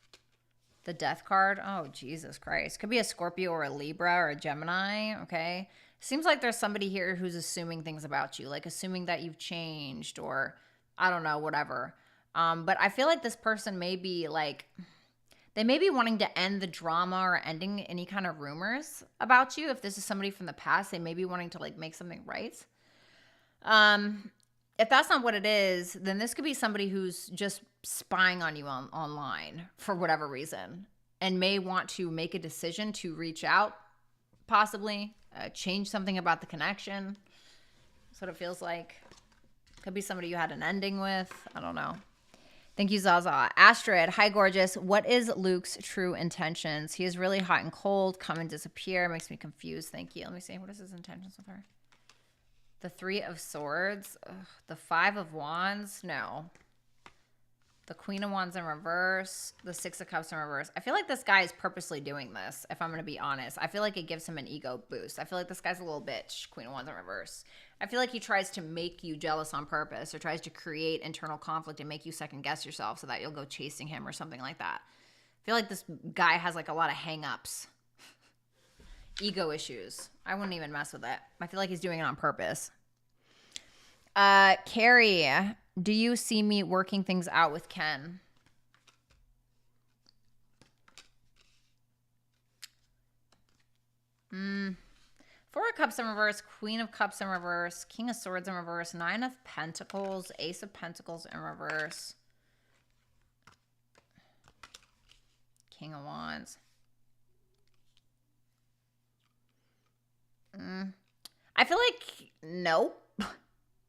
The Death card? Oh, Jesus Christ. Could be a Scorpio or a Libra or a Gemini, okay? Seems like there's somebody here who's assuming things about you, like assuming that you've changed or, I don't know, whatever. But I feel like this person may be like, they may be wanting to end the drama or ending any kind of rumors about you. If this is somebody from the past, they may be wanting to like make something right. If that's not what it is, then this could be somebody who's just spying on you online for whatever reason and may want to make a decision to reach out, possibly change something about the connection. That's what it feels like. Could be somebody you had an ending with. I don't know. Thank you, Zaza. Astrid, hi, gorgeous. What is Luke's true intentions? He is really hot and cold. Come and disappear. Makes me confused. Thank you. Let me see. What is his intentions with her? The Three of Swords. Ugh. The Five of Wands. No. The Queen of Wands in reverse. The Six of Cups in reverse. I feel like this guy is purposely doing this, if I'm going to be honest. I feel like it gives him an ego boost. I feel like this guy's a little bitch. Queen of Wands in reverse. I feel like he tries to make you jealous on purpose or tries to create internal conflict and make you second guess yourself so that you'll go chasing him or something like that. I feel like this guy has like a lot of hang-ups. Ego issues. I wouldn't even mess with it. I feel like he's doing it on purpose. Carrie, do you see me working things out with Ken? Four of Cups in reverse, Queen of Cups in reverse, King of Swords in reverse, Nine of Pentacles, Ace of Pentacles in reverse, King of Wands. I feel like nope.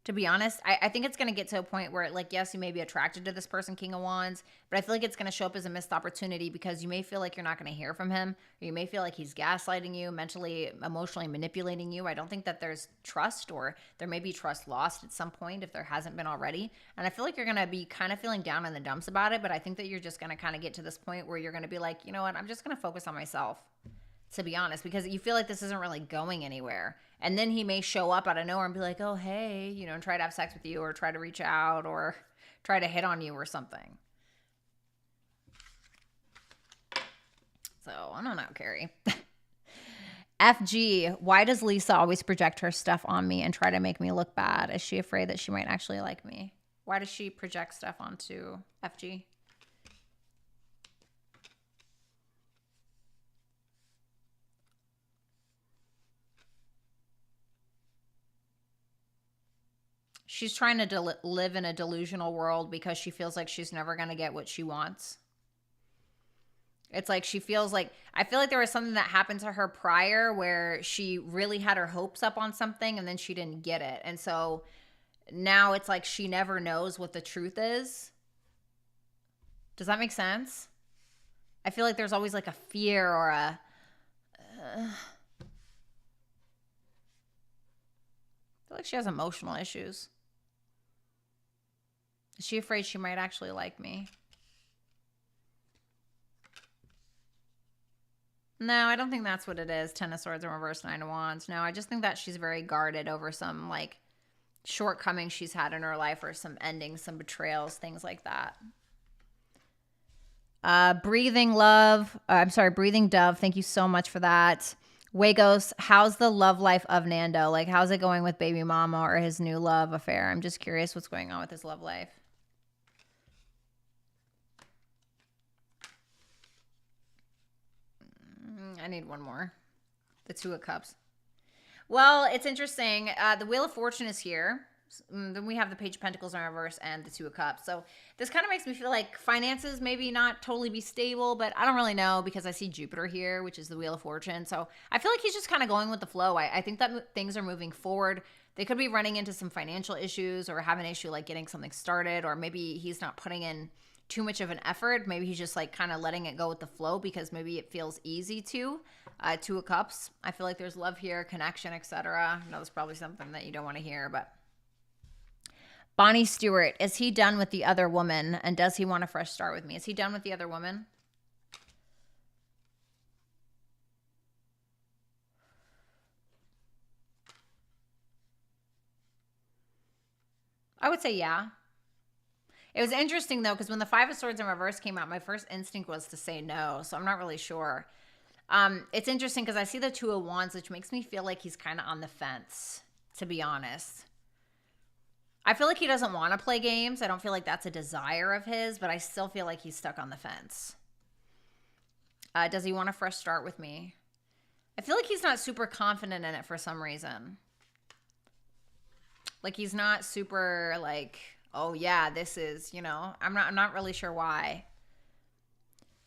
To be honest, I think it's going to get to a point where, like, yes, you may be attracted to this person, King of Wands, but I feel like it's going to show up as a missed opportunity because you may feel like you're not going to hear from him, or you may feel like he's gaslighting you, mentally, emotionally manipulating you. I don't think that there's trust, or there may be trust lost at some point if there hasn't been already. And I feel like you're going to be kind of feeling down in the dumps about it, but I think that you're just going to kind of get to this point where you're going to be like, you know what, I'm just going to focus on myself, to be honest, because you feel like this isn't really going anywhere. And then he may show up out of nowhere and be like, oh, hey, you know, and try to have sex with you or try to reach out or try to hit on you or something. So, I don't know, Carrie. FG, why does Lisa always project her stuff on me and try to make me look bad? Is she afraid that she might actually like me? Why does she project stuff onto FG? She's trying to live in a delusional world because she feels like she's never going to get what she wants. It's like she feels like, I feel like there was something that happened to her prior where she really had her hopes up on something and then she didn't get it. And so now it's like she never knows what the truth is. Does that make sense? I feel like there's always like a fear or a... I feel like she has emotional issues. Is she afraid she might actually like me? No, I don't think that's what it is. Ten of Swords in reverse, Nine of Wands. No, I just think that she's very guarded over some like shortcomings she's had in her life or some endings, some betrayals, things like that. Breathing Love. Breathing Dove. Thank you so much for that. Wagos, how's the love life of Nando? Like, how's it going with baby mama or his new love affair? I'm just curious what's going on with his love life. I need one more. The Two of Cups. Well, it's interesting. The Wheel of Fortune is here. Then we have the Page of Pentacles in reverse and the Two of Cups. So this kind of makes me feel like finances maybe not totally be stable, but I don't really know because I see Jupiter here, which is the Wheel of Fortune. So I feel like he's just kind of going with the flow. I think that things are moving forward. They could be running into some financial issues or have an issue like getting something started, or maybe he's not putting in too much of an effort. Maybe he's just like kind of letting it go with the flow because maybe it feels easy to. Two of Cups. I feel like there's love here, connection, etc. I know that's probably something that you don't want to hear, but Bonnie Stewart, is he done with the other woman? And does he want a fresh start with me? Is he done with the other woman? I would say yeah. It was interesting though, because when the Five of Swords in reverse came out, my first instinct was to say no. So I'm not really sure. It's interesting because I see the Two of Wands, which makes me feel like he's kind of on the fence, to be honest. I feel like he doesn't want to play games. I don't feel like that's a desire of his, but I still feel like he's stuck on the fence. Does he want a fresh start with me? I feel like he's not super confident in it for some reason. Like he's not super like, oh yeah, this is, you know, I'm not really sure why.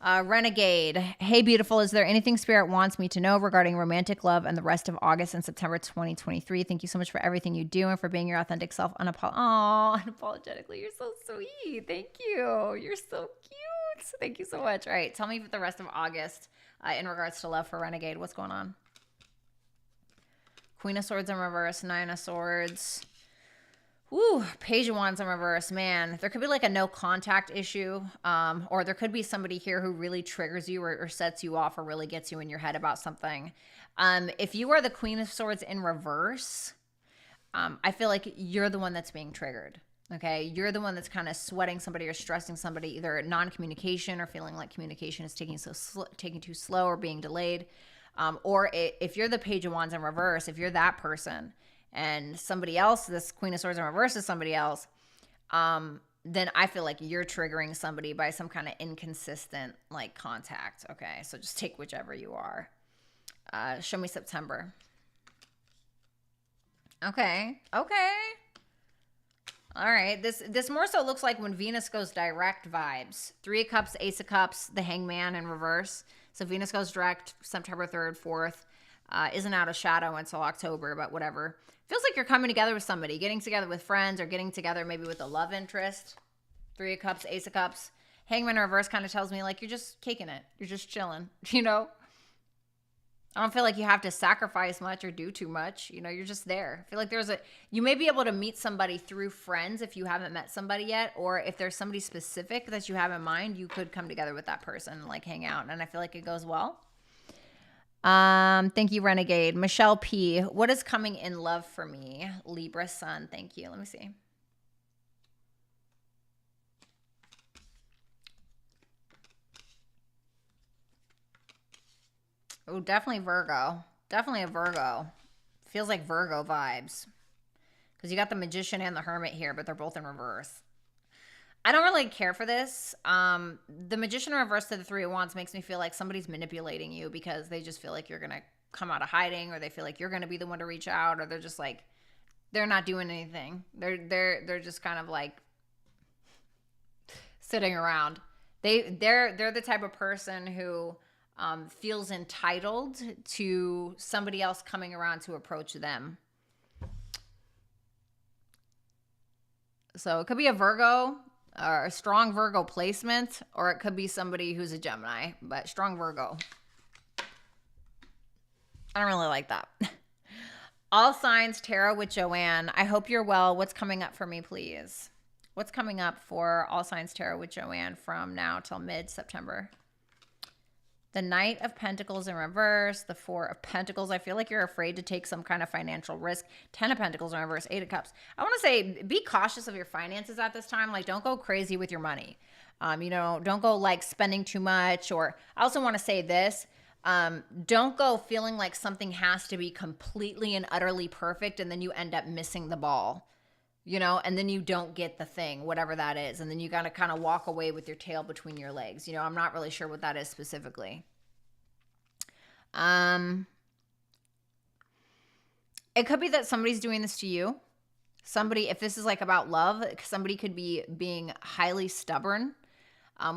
Renegade. Hey, beautiful. Is there anything Spirit wants me to know regarding romantic love and the rest of August and September 2023? Thank you so much for everything you do and for being your authentic self unapologetically. You're so sweet. Thank you. You're so cute. Thank you so much. All right. Tell me the rest of August in regards to love for Renegade. What's going on? Queen of Swords in reverse. Nine of Swords. Ooh, Page of Wands in reverse. Man, there could be like a no contact issue, or there could be somebody here who really triggers you or sets you off or really gets you in your head about something. If you are the Queen of Swords in reverse, I feel like you're the one that's being triggered. Okay, you're the one that's kind of sweating somebody or stressing somebody, either non-communication or feeling like communication is taking too slow or being delayed. Or if you're the Page of Wands in reverse, if you're that person, and somebody else, this Queen of Swords in reverse is somebody else, then I feel like you're triggering somebody by some kind of inconsistent like contact. Okay, so just take whichever you are. Show me September. Okay. All right, this more so looks like when Venus goes direct vibes. Three of Cups, Ace of Cups, the Hangman in reverse. So Venus goes direct September 3rd, 4th. Isn't out of shadow until October, but whatever. Feels like you're coming together with somebody, getting together with friends or getting together maybe with a love interest. Three of Cups, Ace of Cups. Hangman in reverse kind of tells me like you're just kicking it. You're just chilling, you know? I don't feel like you have to sacrifice much or do too much. You know, you're just there. I feel like you may be able to meet somebody through friends if you haven't met somebody yet, or if there's somebody specific that you have in mind, you could come together with that person and like hang out. And I feel like it goes well. Thank you, Renegade. Michelle P. What is coming in love for me? Libra Sun. Thank you. Let me see. Oh, definitely Virgo. Definitely a Virgo. Feels like Virgo vibes. Because you got the Magician and the Hermit here, but they're both in reverse. I don't really care for this. The Magician in reverse to the Three of Wands makes me feel like somebody's manipulating you because they just feel like you're going to come out of hiding, or they feel like you're going to be the one to reach out, or they're just like, they're not doing anything. They're just kind of like sitting around. They're the type of person who feels entitled to somebody else coming around to approach them. So it could be a Virgo or a strong Virgo placement, or it could be somebody who's a Gemini, but strong Virgo. I don't really like that. All Signs Tarot with Joanne. I hope you're well. What's coming up for me, please? What's coming up for All Signs Tarot with Joanne from now till mid-September? The Knight of Pentacles in reverse, the Four of Pentacles. I feel like you're afraid to take some kind of financial risk. 10 of Pentacles in reverse, 8 of Cups. I want to say be cautious of your finances at this time. Like, don't go crazy with your money. Don't go like spending too much. Or I also want to say this. Don't go feeling like something has to be completely and utterly perfect and then you end up missing the ball. And then you don't get the thing, whatever that is. And then you got to kind of walk away with your tail between your legs. I'm not really sure what that is specifically. It could be that somebody's doing this to you. Somebody, if this is like about love, somebody could be being highly stubborn,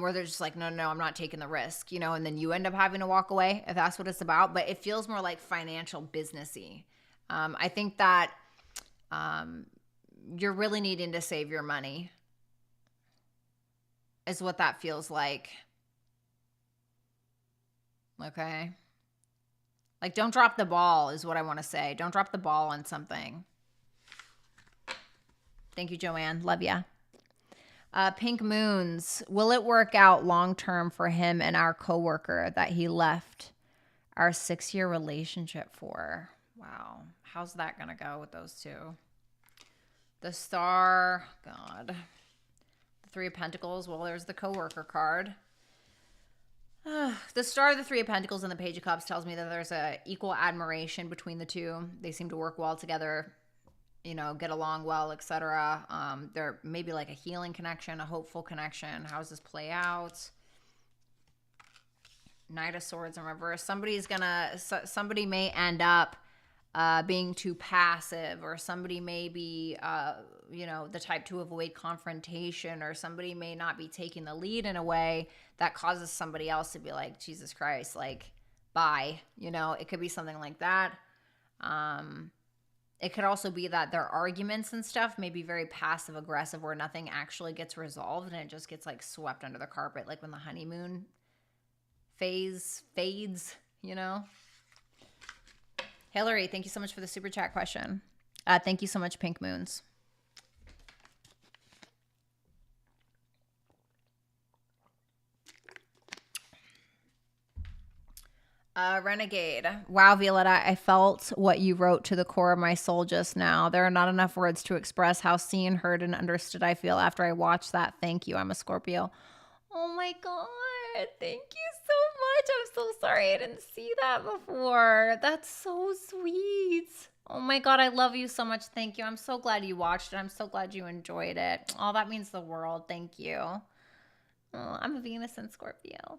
where they're just like, no, I'm not taking the risk, and then you end up having to walk away if that's what it's about. But it feels more like financial businessy. I think that, you're really needing to save your money is what that feels like. Okay. Like, don't drop the ball is what I want to say. Don't drop the ball on something. Thank you, Joanne. Love ya. Pink Moons. Will it work out long-term for him and our coworker that he left our 6-year relationship for? Wow. How's that going to go with those two? The Star, God. The Three of Pentacles, well, there's the coworker card. The Star, the Three of Pentacles, and the Page of Cups tells me that there's a equal admiration between the two. They seem to work well together, get along well, etc. There may be like a healing connection, a hopeful connection. How does this play out? Knight of Swords in reverse. Somebody may end up being too passive, or somebody may be, the type to avoid confrontation, or somebody may not be taking the lead in a way that causes somebody else to be like, Jesus Christ, like, bye. It could be something like that. It could also be that their arguments and stuff may be very passive aggressive, where nothing actually gets resolved and it just gets like swept under the carpet, like when the honeymoon phase fades, Hillary, thank you so much for the super chat question. Thank you so much, Pink Moons. Renegade. Wow, Violetta, I felt what you wrote to the core of my soul just now. There are not enough words to express how seen, heard, and understood I feel after I watched that. Thank you. I'm a Scorpio. Oh my God. Thank you so much. I'm so sorry I didn't see that before. That's so sweet. Oh my God, I love you so much. Thank you. I'm so glad you watched it. I'm so glad you enjoyed it. Oh, that means the world. Thank you. Oh, I'm a Venus and Scorpio.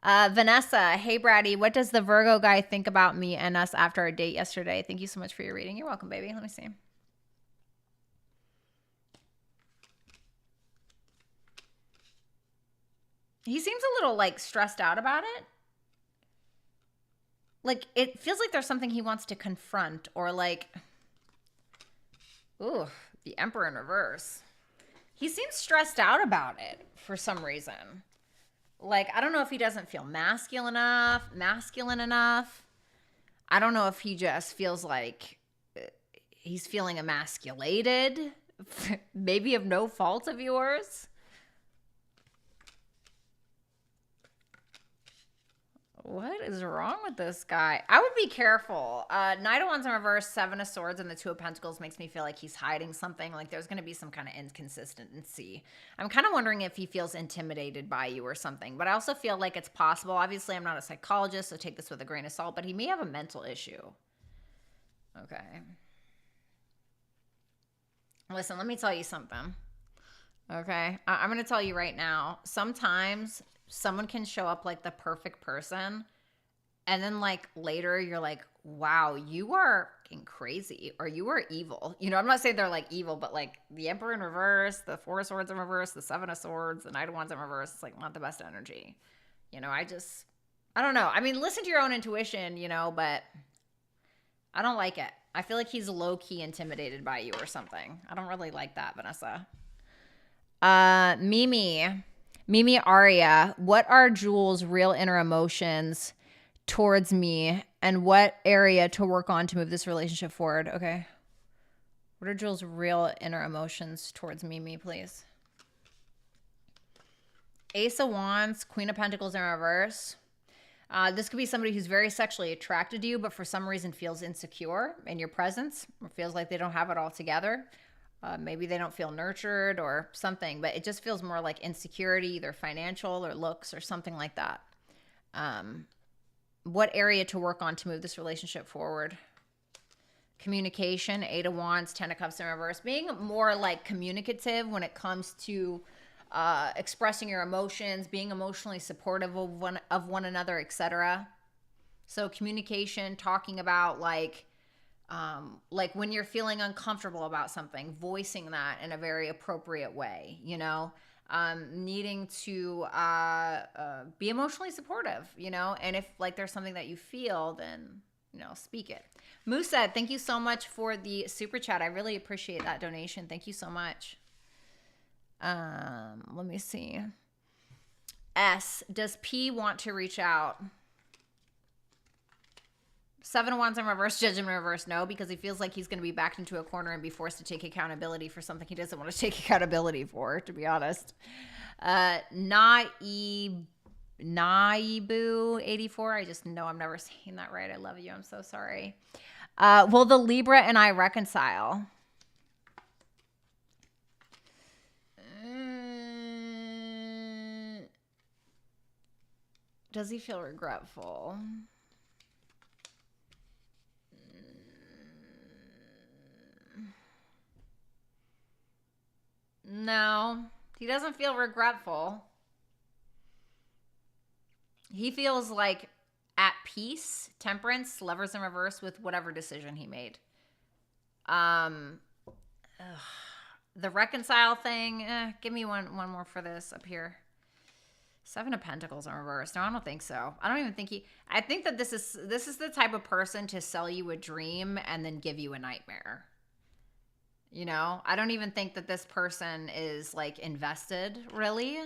Vanessa, hey Bratty, what does the Virgo guy think about me and us after our date yesterday? Thank you so much for your reading. You're welcome, baby. Let me see. He seems a little like stressed out about it. Like, it feels like there's something he wants to confront, or like, ooh, the Emperor in reverse. He seems stressed out about it for some reason. Like, I don't know if he doesn't feel masculine enough. I don't know if he just feels like he's feeling emasculated, maybe of no fault of yours. What is wrong with this guy? I would be careful. Knight of Wands in reverse, 7 of Swords, and the 2 of Pentacles makes me feel like he's hiding something. Like there's going to be some kind of inconsistency. I'm kind of wondering if he feels intimidated by you or something. But I also feel like it's possible. Obviously, I'm not a psychologist, so take this with a grain of salt. But he may have a mental issue. Okay. Listen, let me tell you something. Okay? I'm going to tell you right now. Sometimes someone can show up like the perfect person, And then like later you're like, wow, you are fucking crazy, or you are evil. You know, I'm not saying they're like evil, but like the Emperor in reverse, the Four of Swords in reverse, the Seven of Swords, the Knight of Wands in reverse. It's like not the best energy. You know, I don't know. I mean, listen to your own intuition, you know, but I don't like it. I feel like he's low-key intimidated by you or something. I don't really like that, Vanessa. Mimi Aria, what are Jules' real inner emotions towards me, and what area to work on to move this relationship forward? Okay. What are Jules' real inner emotions towards Mimi, please? Ace of Wands, Queen of Pentacles in reverse. This could be somebody who's very sexually attracted to you, but for some reason feels insecure in your presence, or feels like they don't have it all together. Maybe they don't feel nurtured or something, but it just feels more like insecurity, either financial or looks or something like that. What area to work on to move this relationship forward? Communication, Eight of Wands, Ten of Cups in reverse. Being more like communicative when it comes to expressing your emotions, being emotionally supportive of one another, etc. So communication, talking about like when you're feeling uncomfortable about something, voicing that in a very appropriate way, you know, needing to be emotionally supportive, you know, and if like there's something that you feel, then, you know, speak it. Musa, thank you so much for the super chat. I really appreciate that donation. Thank you so much. Let me see. S, does P want to reach out? Seven of Wands in reverse, Judgment in reverse, no, because he feels like he's going to be backed into a corner and be forced to take accountability for something he doesn't want to take accountability for, to be honest. Naibu84, I just know I'm never saying that right. I love you. I'm so sorry. Will the Libra and I reconcile? Does he feel regretful? No, he doesn't feel regretful. He feels like at peace, temperance, Lovers in reverse with whatever decision he made. The reconcile thing, give me one more for this up here. Seven of Pentacles in reverse. No, I don't think so. I don't even think I think that this is the type of person to sell you a dream and then give you a nightmare. You know, I don't even think that this person is like invested, really.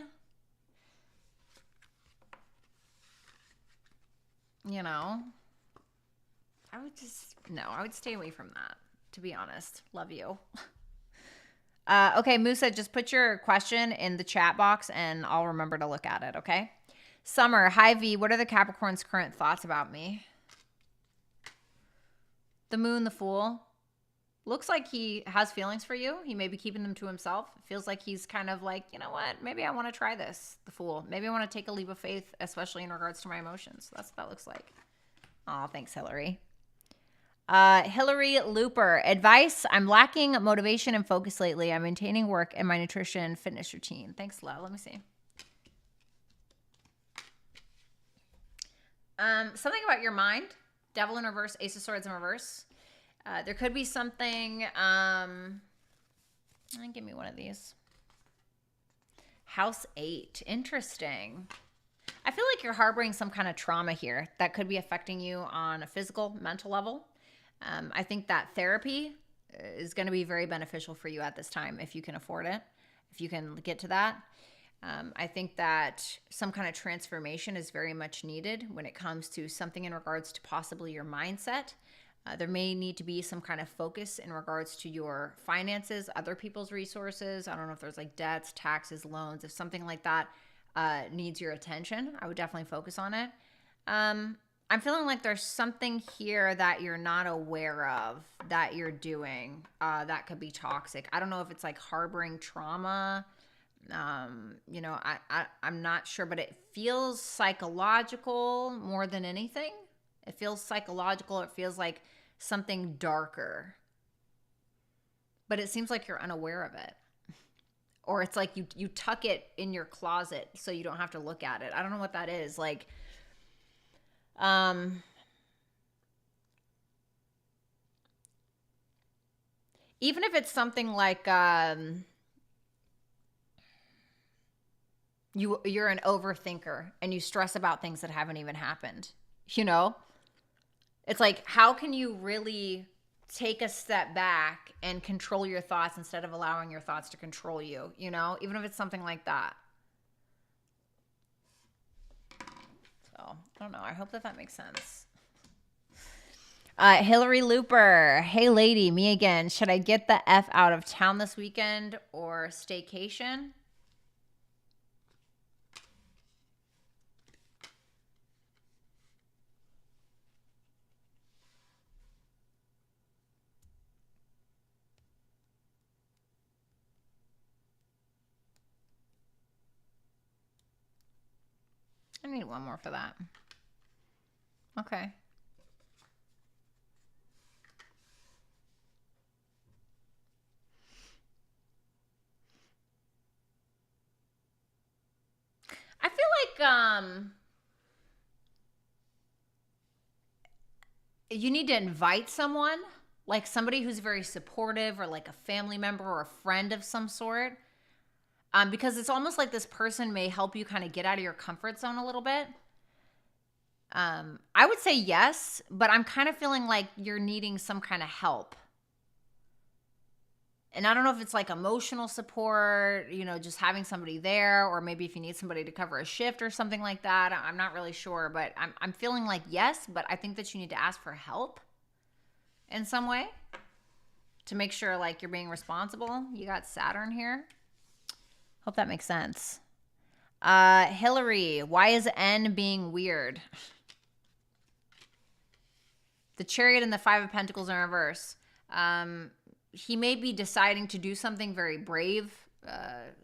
You know, I would stay away from that, to be honest. Love you. Okay, Musa, just put your question in the chat box and I'll remember to look at it, okay? Summer, hi V, what are the Capricorn's current thoughts about me? The Moon, the Fool. Looks like he has feelings for you. He may be keeping them to himself. Feels like he's kind of like, you know what? Maybe I want to try this, the Fool. Maybe I want to take a leap of faith, especially in regards to my emotions. That's what that looks like. Oh, thanks, Hillary. Hillary Looper, advice. I'm lacking motivation and focus lately. I'm maintaining work and my nutrition fitness routine. Thanks, love. Let me see. Something about your mind. Devil in reverse, Ace of Swords in reverse. There could be something, give me one of these. House 8, interesting. I feel like you're harboring some kind of trauma here that could be affecting you on a physical, mental level. I think that therapy is going to be very beneficial for you at this time if you can afford it, if you can get to that. I think that some kind of transformation is very much needed when it comes to something in regards to possibly your mindset. There may need to be some kind of focus in regards to your finances, other people's resources. I don't know if there's like debts, taxes, loans. If something like that needs your attention, I would definitely focus on it. I'm feeling like there's something here that you're not aware of that you're doing that could be toxic. I don't know if it's like harboring trauma. You know, I'm not sure, but it feels psychological more than anything. It feels psychological. It feels like something darker. But it seems like you're unaware of it. Or it's like you tuck it in your closet so you don't have to look at it. I don't know what that is. Like, Even if it's something like you're an overthinker and you stress about things that haven't even happened, you know? It's like, how can you really take a step back and control your thoughts instead of allowing your thoughts to control you, you know? Even if it's something like that. So, I don't know. I hope that makes sense. Hillary Looper. Hey, lady, me again. Should I get the F out of town this weekend or staycation? I need one more for that. Okay. I feel like you need to invite someone, like somebody who's very supportive or like a family member or a friend of some sort. Because it's almost like this person may help you kind of get out of your comfort zone a little bit. I would say yes, but I'm kind of feeling like you're needing some kind of help. And I don't know if it's like emotional support, you know, just having somebody there, or maybe if you need somebody to cover a shift or something like that. I'm not really sure, but I'm feeling like yes, but I think that you need to ask for help in some way to make sure like you're being responsible. You got Saturn here. Hope that makes sense. Hillary, why is N being weird? The Chariot and the Five of Pentacles in reverse. He may be deciding to do something very brave.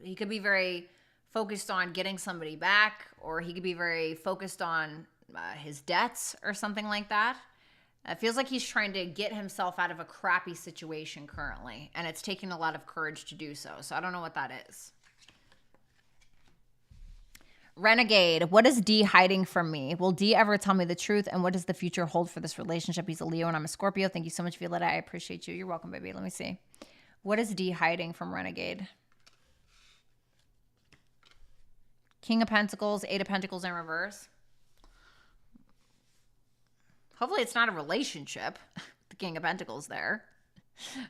He could be very focused on getting somebody back, or he could be very focused on his debts or something like that. It feels like he's trying to get himself out of a crappy situation currently, and it's taking a lot of courage to do so. So I don't know what that is. Renegade, what is D hiding from me? Will D ever tell me the truth? And what does the future hold for this relationship? He's a Leo and I'm a Scorpio. Thank you so much, Violetta. I appreciate you. You're welcome, baby. Let me see. What is D hiding from Renegade? King of Pentacles, Eight of Pentacles in reverse. Hopefully it's not a relationship. The King of Pentacles there.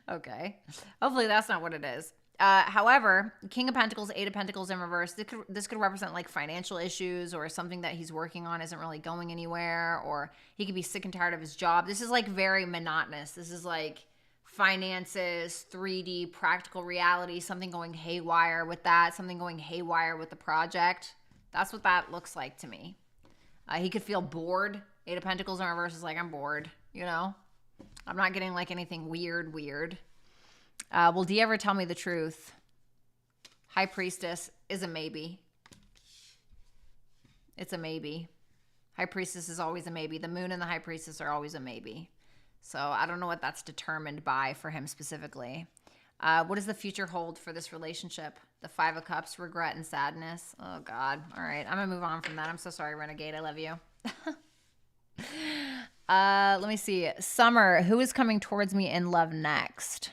Okay. Hopefully that's not what it is. However, King of Pentacles, Eight of Pentacles in reverse, this could represent like financial issues or something that he's working on isn't really going anywhere, or he could be sick and tired of his job. This is like very monotonous. This is like finances, 3D, practical reality, something going haywire with that, something going haywire with the project. That's what that looks like to me. He could feel bored. Eight of Pentacles in reverse is like, I'm bored, you know? I'm not getting like anything weird. Will D ever tell me the truth? High Priestess is a maybe. It's a maybe. High Priestess is always a maybe. The Moon and the High Priestess are always a maybe. So I don't know what that's determined by for him specifically. What does the future hold for this relationship? The Five of Cups, regret and sadness. Oh, God. All right. I'm going to move on from that. I'm so sorry, Renegade. I love you. Let me see. Summer, who is coming towards me in love next?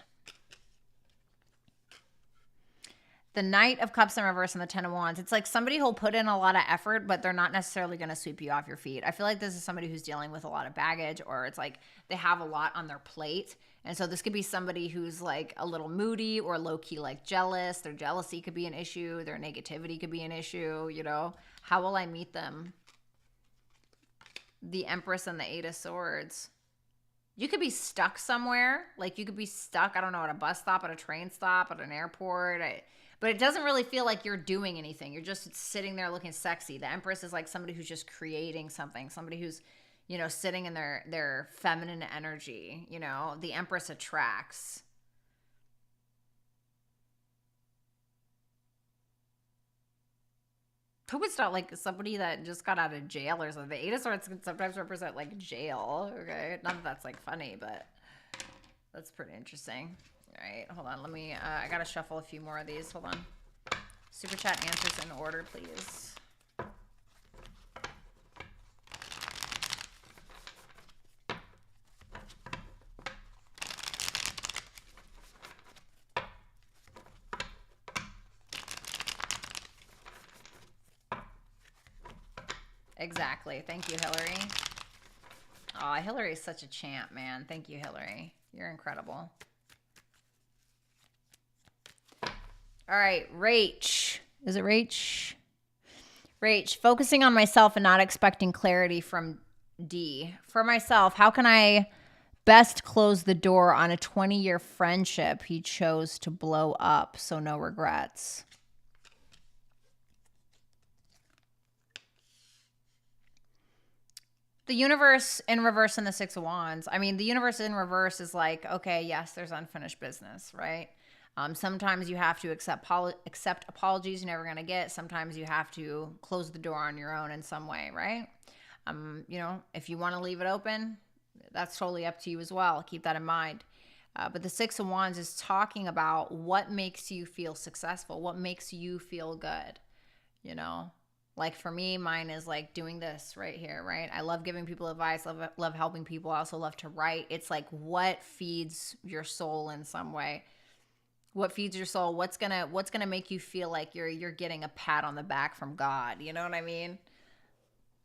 The Knight of Cups in reverse and the Ten of Wands. It's like somebody who'll put in a lot of effort, but they're not necessarily going to sweep you off your feet. I feel like this is somebody who's dealing with a lot of baggage, or it's like they have a lot on their plate. And so this could be somebody who's like a little moody or low-key like jealous. Their jealousy could be an issue. Their negativity could be an issue, you know. How will I meet them? The Empress and the Eight of Swords. You could be stuck somewhere. Like you could be stuck, I don't know, at a bus stop, at a train stop, at an airport. But it doesn't really feel like you're doing anything. You're just sitting there looking sexy. The Empress is like somebody who's just creating something. Somebody who's, you know, sitting in their feminine energy. You know, the Empress attracts. Hope it's not like somebody that just got out of jail or something. The Eight of Swords can sometimes represent like jail. Okay, not that that's like funny, but that's pretty interesting. All right, hold on. Let me, I got to shuffle a few more of these. Hold on. Super chat answers in order, please. Exactly. Thank you, Hillary. Oh, Hillary is such a champ, man. Thank you, Hillary. You're incredible. All right, Rach. Is it Rach? Rach, focusing on myself and not expecting clarity from D. For myself, how can I best close the door on a 20-year friendship he chose to blow up, so no regrets? The universe in reverse and the Six of Wands. I mean, the universe in reverse is like, okay, yes, there's unfinished business, right? Sometimes you have to accept apologies you're never going to get. Sometimes you have to close the door on your own in some way, right? You know, if you want to leave it open, that's totally up to you as well. Keep that in mind. But the Six of Wands is talking about what makes you feel successful, what makes you feel good, you know? Like for me, mine is like doing this right here, right? I love giving people advice, love helping people. I also love to write. It's like what feeds your soul in some way. What feeds your soul? What's gonna make you feel like you're getting a pat on the back from God? You know what I mean?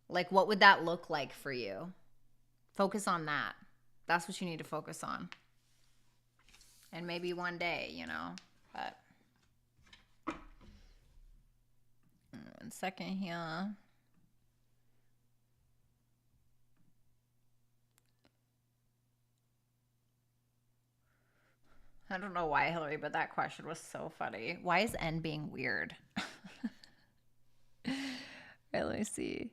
Like what would that look like for you? Focus on that. That's what you need to focus on. And maybe one day, you know, but 1 second here. I don't know why, Hillary, but that question was so funny. Why is N being weird? Right, let me see.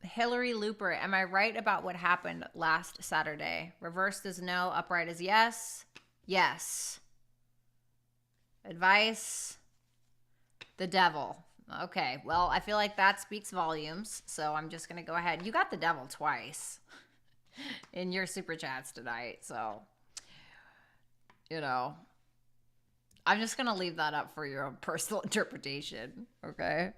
Hillary Looper, am I right about what happened last Saturday? Reversed is no, upright is yes. Yes. Advice? The devil. Okay, well, I feel like that speaks volumes, so I'm just going to go ahead. You got the devil twice in your super chats tonight, so, you know, I'm just going to leave that up for your own personal interpretation, okay?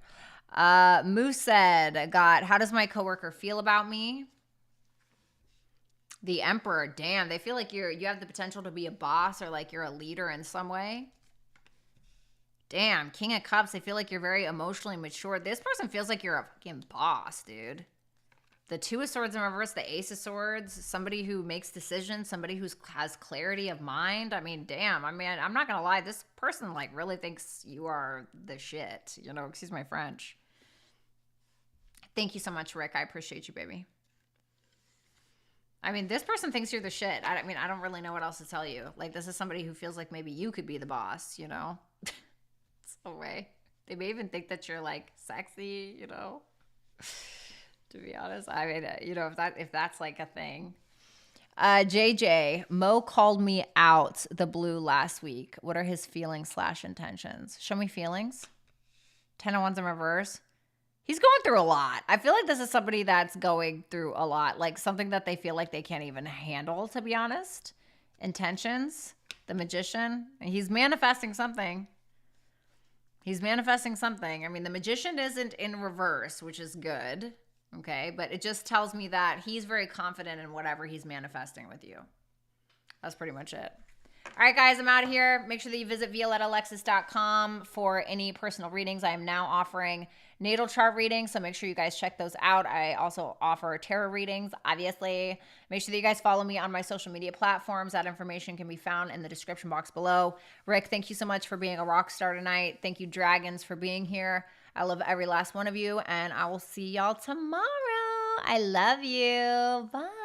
Moose said, how does my coworker feel about me? The Emperor, damn, they feel like you have the potential to be a boss or like you're a leader in some way. Damn, King of Cups, I feel like you're very emotionally mature. This person feels like you're a fucking boss, dude. The Two of Swords in reverse, the Ace of Swords, somebody who makes decisions, somebody who has clarity of mind. I mean, damn, I mean, I'm not going to lie. This person, like, really thinks you are the shit. You know, excuse my French. Thank you so much, Rick. I appreciate you, baby. I mean, this person thinks you're the shit. I mean, I don't really know what else to tell you. Like, this is somebody who feels like maybe you could be the boss, you know? So way. They may even think that you're, like, sexy, you know? To be honest, I mean, you know, if that's like a thing. JJ, Mo called me out the blue last week. What are his feelings / intentions? Show me feelings. 10 of Wands in reverse. He's going through a lot. I feel like this is somebody that's going through a lot, like something that they feel like they can't even handle, to be honest. Intentions, the Magician. He's manifesting something. He's manifesting something. I mean, the Magician isn't in reverse, which is good. Okay, but it just tells me that he's very confident in whatever he's manifesting with you. That's pretty much it. All right, guys, I'm out of here. Make sure that you visit violettalexis.com for any personal readings. I am now offering natal chart readings, so make sure you guys check those out. I also offer tarot readings, obviously. Make sure that you guys follow me on my social media platforms. That information can be found in the description box below. Rick, thank you so much for being a rock star tonight. Thank you, Dragons, for being here. I love every last one of you, and I will see y'all tomorrow. I love you. Bye.